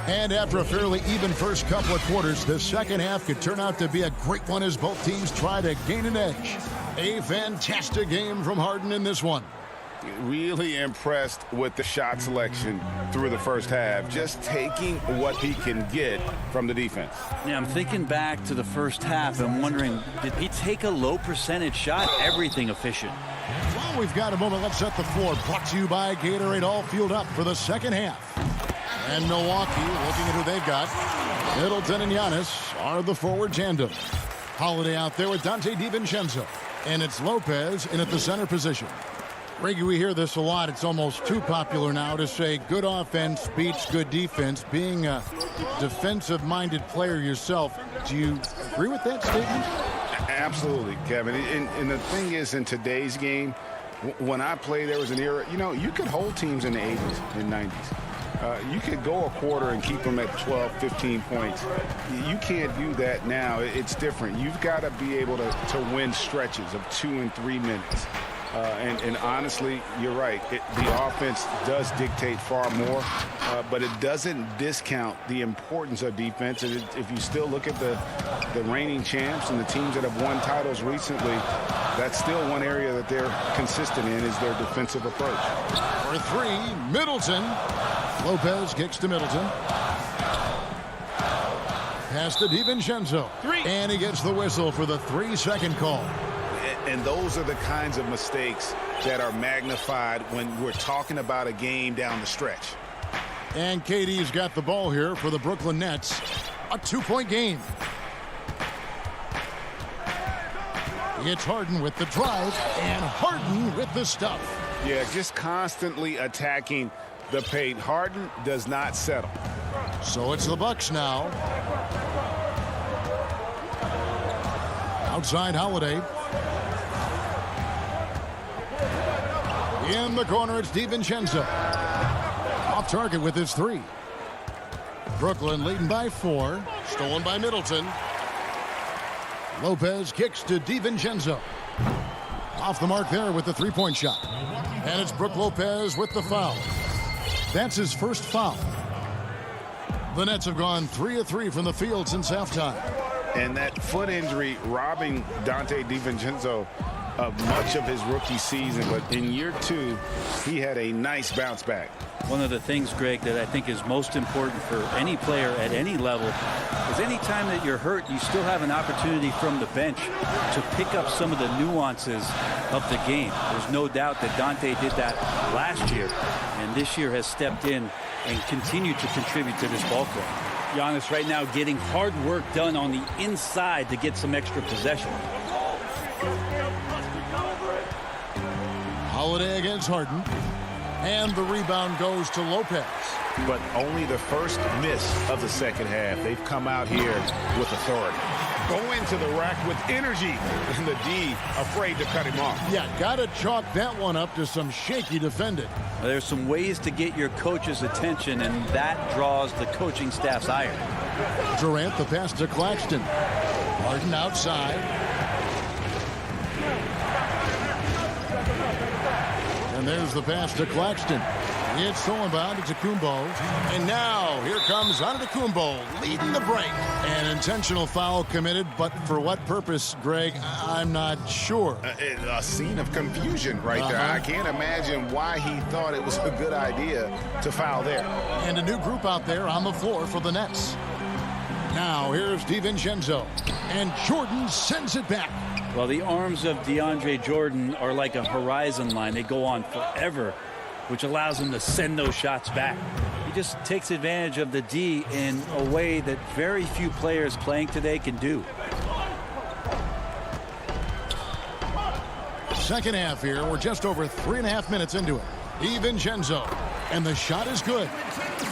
And after a fairly even first couple of quarters, the second half could turn out to be a great one as both teams try to gain an edge. A fantastic game from Harden in this one. Really impressed with the shot selection through the first half, just taking what he can get from the defense. Yeah, I'm thinking back to the first half and wondering, did he take a low percentage shot? Everything efficient. Well, we've got a moment. Let's set the floor. Brought to you by Gatorade, all fueled up for the second half. And Milwaukee, looking at who they've got. Middleton and Giannis are the forward tandem. Holiday out there with Dante DiVincenzo. And it's Lopez in at the center position. Reggie, we hear this a lot. It's almost too popular now to say good offense beats good defense. Being a defensive-minded player yourself, do you agree with that statement? Absolutely, Kevin. And the thing is, in today's game, when I played, there was an era, you could hold teams in the 80s and 90s. You could go a quarter and keep them at 12, 15 points. You can't do that now. It's different. You've got to be able to win stretches of 2 and 3 minutes. And honestly, you're right. The offense does dictate far more, but it doesn't discount the importance of defense. And if you still look at the reigning champs and the teams that have won titles recently, that's still one area that they're consistent in is their defensive approach. For three, Middleton. Lopez kicks to Middleton. Pass to DiVincenzo. And he gets the whistle for the 3-second call. And those are the kinds of mistakes that are magnified when we're talking about a game down the stretch. And KD's got the ball here for the Brooklyn Nets. A 2-point game. It's Harden with the drive, and Harden with the stuff. Yeah, just constantly attacking the paint. Harden does not settle. So it's the Bucks now. Outside Holiday. In the corner, it's DiVincenzo. Off target with his 3. Brooklyn leading by 4. Stolen by Middleton. Lopez kicks to DiVincenzo. Off the mark there with the 3-point shot. And it's Brook Lopez with the foul. That's his first foul. The Nets have gone 3 of 3 from the field since halftime. And that foot injury robbing Dante DiVincenzo of much of his rookie season. But in year 2, he had a nice bounce back. One of the things, Greg, that I think is most important for any player at any level is any time that you're hurt, you still have an opportunity from the bench to pick up some of the nuances of the game. There's no doubt that Dante did that last year, and this year has stepped in and continued to contribute to this ball club. Giannis right now getting hard work done on the inside to get some extra possession. Holiday against Harden. And the rebound goes to Lopez. But only the first miss of the second half. They've come out here with authority. Go into the rack with energy. And the D afraid to cut him off. Yeah, got to chalk that one up to some shaky defending. There's some ways to get your coach's attention, and that draws the coaching staff's ire. Durant, the pass to Claxton. Harden outside. And there's the pass to Claxton. It's stolen by Antetokounmpo. And now here comes Antetokounmpo leading the break. An intentional foul committed, but for what purpose, Greg, I'm not sure. A scene of confusion right there. I can't imagine why he thought it was a good idea to foul there. And a new group out there on the floor for the Nets. Now here's DiVincenzo. And Jordan sends it back. Well, the arms of DeAndre Jordan are like a horizon line. They go on forever, which allows him to send those shots back. He just takes advantage of the D in a way that very few players playing today can do. Second half here. We're just over 3.5 minutes into it. DiVincenzo. And the shot is good.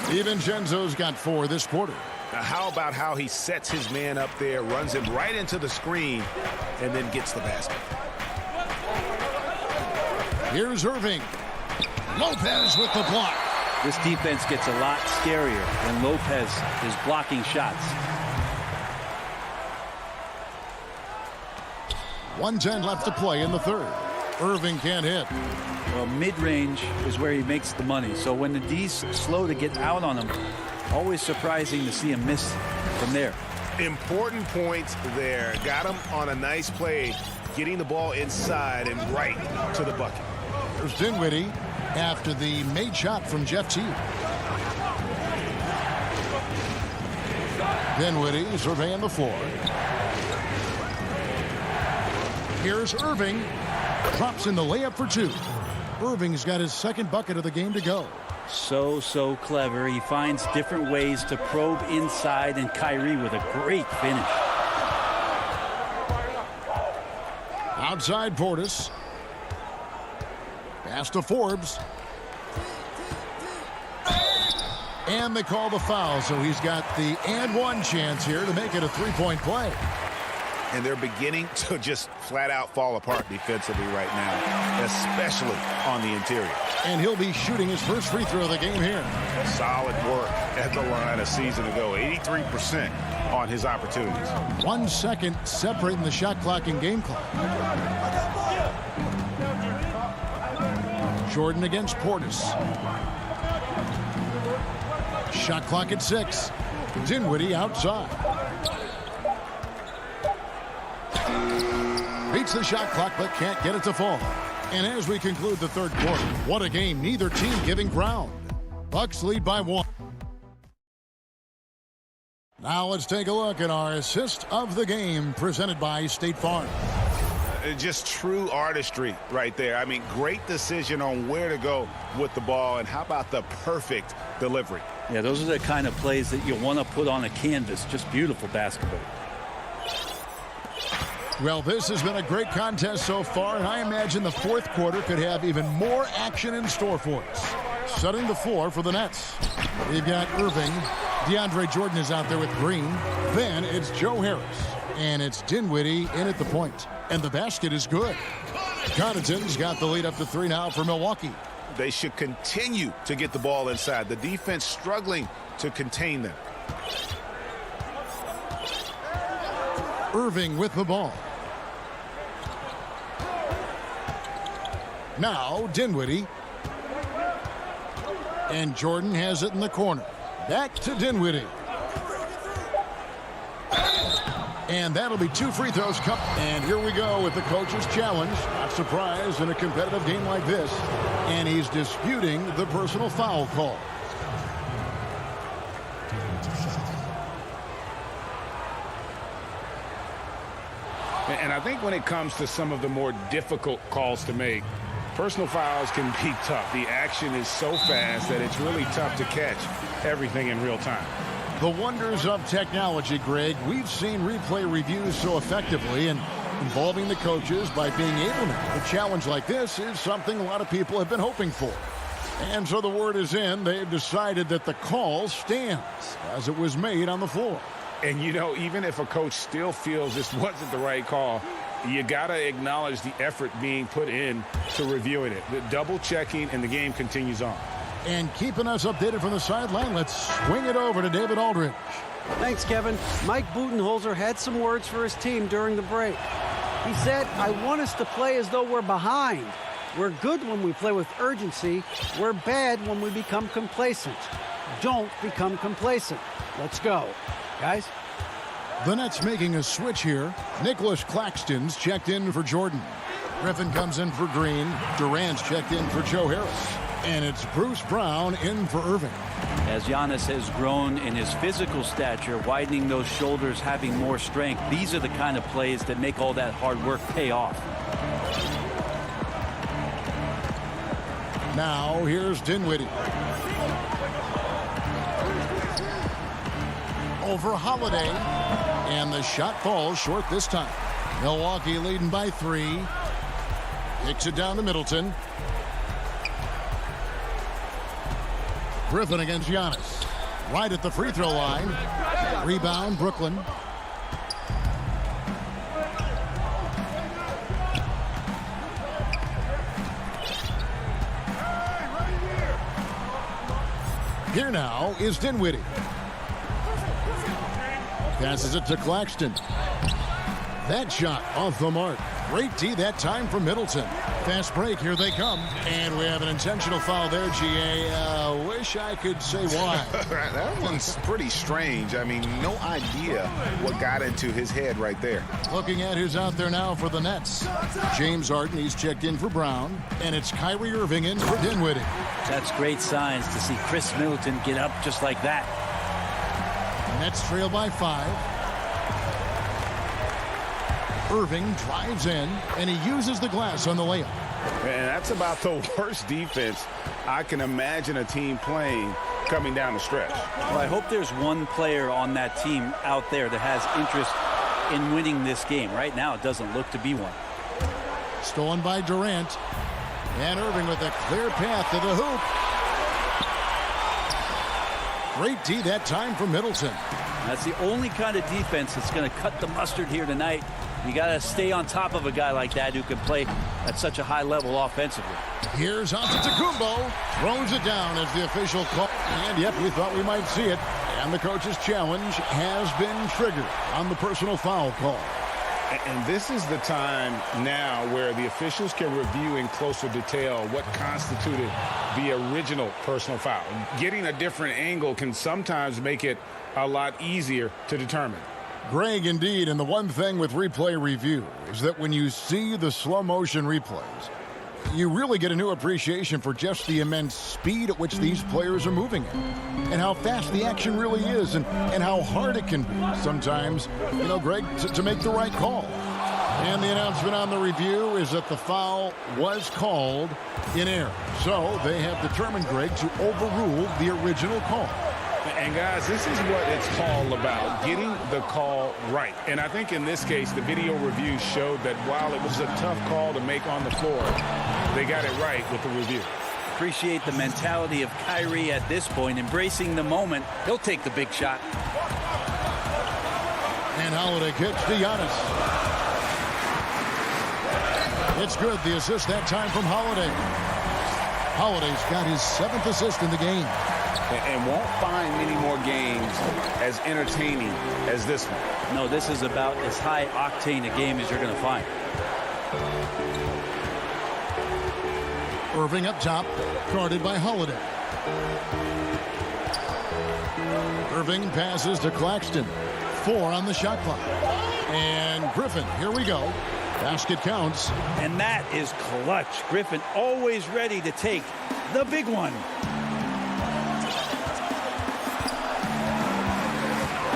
DiVincenzo's got 4 this quarter. Now, how about how he sets his man up there, runs him right into the screen, and then gets the basket. Here's Irving. Lopez with the block. This defense gets a lot scarier when Lopez is blocking shots. 1:10 left to play in the third. Irving can't hit. Well, mid-range is where he makes the money. So when the D's slow to get out on him, always surprising to see him miss from there. Important points there. Got him on a nice play, getting the ball inside and right to the bucket. There's Dinwiddie after the made shot from Jeff Teague. Dinwiddie surveying the floor. Here's Irving. Drops in the layup for 2. Irving's got his second bucket of the game to go. So clever. He finds different ways to probe inside, and Kyrie with a great finish. Outside Portis. Pass to Forbes. And they call the foul, so he's got the and one chance here to make it a 3-point play. And they're beginning to just flat out fall apart defensively right now, especially on the interior. And he'll be shooting his first free throw of the game here. Solid work at the line a season ago. 83% on his opportunities. 1 second separating the shot clock and game clock. Jordan against Portis. Shot clock at 6. Dinwiddie outside. He Beats the shot clock, but can't get it to fall. And as we conclude the third quarter, what a game. Neither team giving ground. Bucks lead by 1. Now let's take a look at our assist of the game presented by State Farm. Just true artistry right there. I mean, great decision on where to go with the ball, and how about the perfect delivery? Yeah, those are the kind of plays that you want to put on a canvas. Just beautiful basketball. Well, this has been a great contest so far, and I imagine the fourth quarter could have even more action in store for us. Setting the floor for the Nets. We've got Irving. DeAndre Jordan is out there with Green. Then it's Joe Harris. And it's Dinwiddie in at the point. And the basket is good. Connaughton's got the lead up to 3 now for Milwaukee. They should continue to get the ball inside. The defense struggling to contain them. Irving with the ball. Now Dinwiddie. And Jordan has it in the corner. Back to Dinwiddie. And that'll be 2 free throws. And here we go with the coach's challenge. Not surprised in a competitive game like this. And he's disputing the personal foul call. And I think when it comes to some of the more difficult calls to make, personal fouls can be tough. The action is so fast that it's really tough to catch everything in real time. The wonders of technology, Greg. We've seen replay reviews so effectively, and involving the coaches by being able to. A challenge like this is something a lot of people have been hoping for. And so the word is in. They've decided that the call stands as it was made on the floor. And, you know, even if a coach still feels this wasn't the right call, you got to acknowledge the effort being put in to reviewing it. The double checking, and the game continues on. And keeping us updated from the sideline, let's swing it over to David Aldridge. Thanks, Kevin. Mike Budenholzer had some words for his team during the break. He said, I want us to play as though we're behind. We're good when we play with urgency. We're bad when we become complacent. Don't become complacent. Let's go. Guys? The Nets making a switch here. Nicholas Claxton's checked in for Jordan. Griffin comes in for Green. Durant's checked in for Joe Harris. And it's Bruce Brown in for Irving. As Giannis has grown in his physical stature, widening those shoulders, having more strength, these are the kind of plays that make all that hard work pay off. Now here's Dinwiddie. Over Holiday. And the shot falls short this time. Milwaukee leading by 3. Kicks it down to Middleton. Griffin against Giannis. Right at the free throw line. Rebound, Brooklyn. Here now is Dinwiddie. Passes it to Claxton. That shot off the mark. Great D that time from Middleton. Fast break, here they come. And we have an intentional foul there, GA. Wish I could say why. That one's pretty strange. I mean, no idea what got into his head right there. Looking at who's out there now for the Nets. James Harden, he's checked in for Brown. And it's Kyrie Irving in for Dinwiddie. That's great signs to see Chris Middleton get up just like that. Nets trail by 5. Irving drives in, and he uses the glass on the layup. And that's about the worst defense I can imagine a team playing coming down the stretch. Well, I hope there's one player on that team out there that has interest in winning this game. Right now, it doesn't look to be one. Stolen by Durant. And Irving with a clear path to the hoop. Great D that time from Middleton. That's the only kind of defense that's going to cut the mustard here tonight. You got to stay on top of a guy like that who can play at such a high level offensively. Here's Antetokounmpo. Throws it down as the official call. And yep, we thought we might see it. And the coach's challenge has been triggered on the personal foul call. And this is the time now where the officials can review in closer detail what constituted the original personal foul. Getting a different angle can sometimes make it a lot easier to determine. Greg, indeed, and the one thing with replay review is that when you see the slow motion replays, you really get a new appreciation for just the immense speed at which these players are moving at, and how fast the action really is, and how hard it can be sometimes, Greg, to make the right call. And the announcement on the review is that the foul was called in error. So they have determined, Greg, to overrule the original call. And, guys, this is what it's all about, getting the call right. And I think in this case, the video review showed that while it was a tough call to make on the floor, they got it right with the review. Appreciate the mentality of Kyrie at this point, embracing the moment. He'll take the big shot. And Holiday kicks to Giannis. It's good. The assist that time from Holiday. Holiday's got his 7th assist in the game. And won't find many more games as entertaining as this one. No, this is about as high octane a game as you're going to find. Irving up top, guarded by Holiday. Irving passes to Claxton. 4 on the shot clock. And Griffin, here we go. Basket counts. And that is clutch. Griffin always ready to take the big one.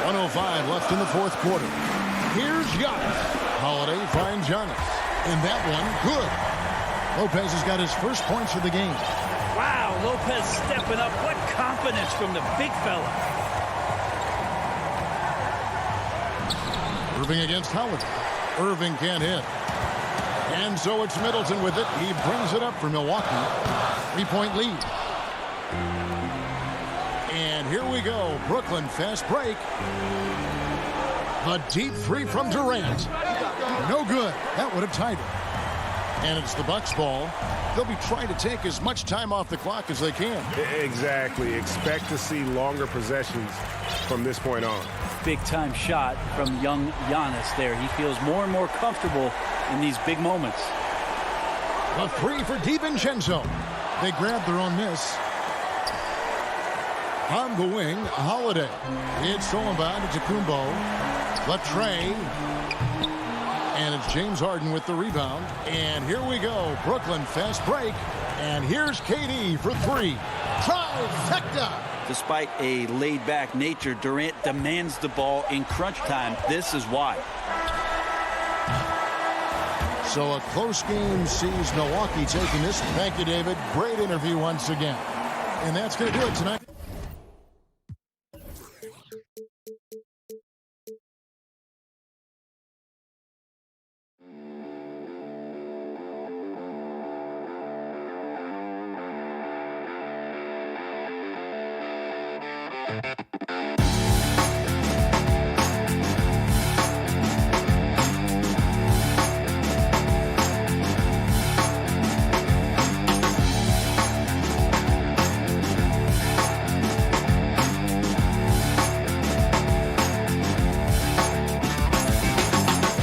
1:05 left in the fourth quarter. Here's Giannis. Holiday finds Giannis. And that one, good. Lopez has got his first points of the game. Wow, Lopez stepping up. What confidence from the big fella. Irving against Holiday. Irving can't hit. And so it's Middleton with it. He brings it up for Milwaukee. 3-point lead. And here we go. Brooklyn fast break. A deep 3 from Durant. No good. That would have tied it. And it's the Bucks ball. They'll be trying to take as much time off the clock as they can. Exactly. Expect to see longer possessions from this point on. Big-time shot from young Giannis there. He feels more and more comfortable in these big moments. A 3 for DiVincenzo. They grabbed their own miss. On the wing, Holiday. It's Sullivan to Kumbo. Latre. And it's James Harden with the rebound. And here we go. Brooklyn fast break. And here's KD for 3. Trifecta. Despite a laid-back nature, Durant demands the ball in crunch time. This is why. So a close game sees Milwaukee taking this. Thank you, David. Great interview once again. And that's going to do it tonight.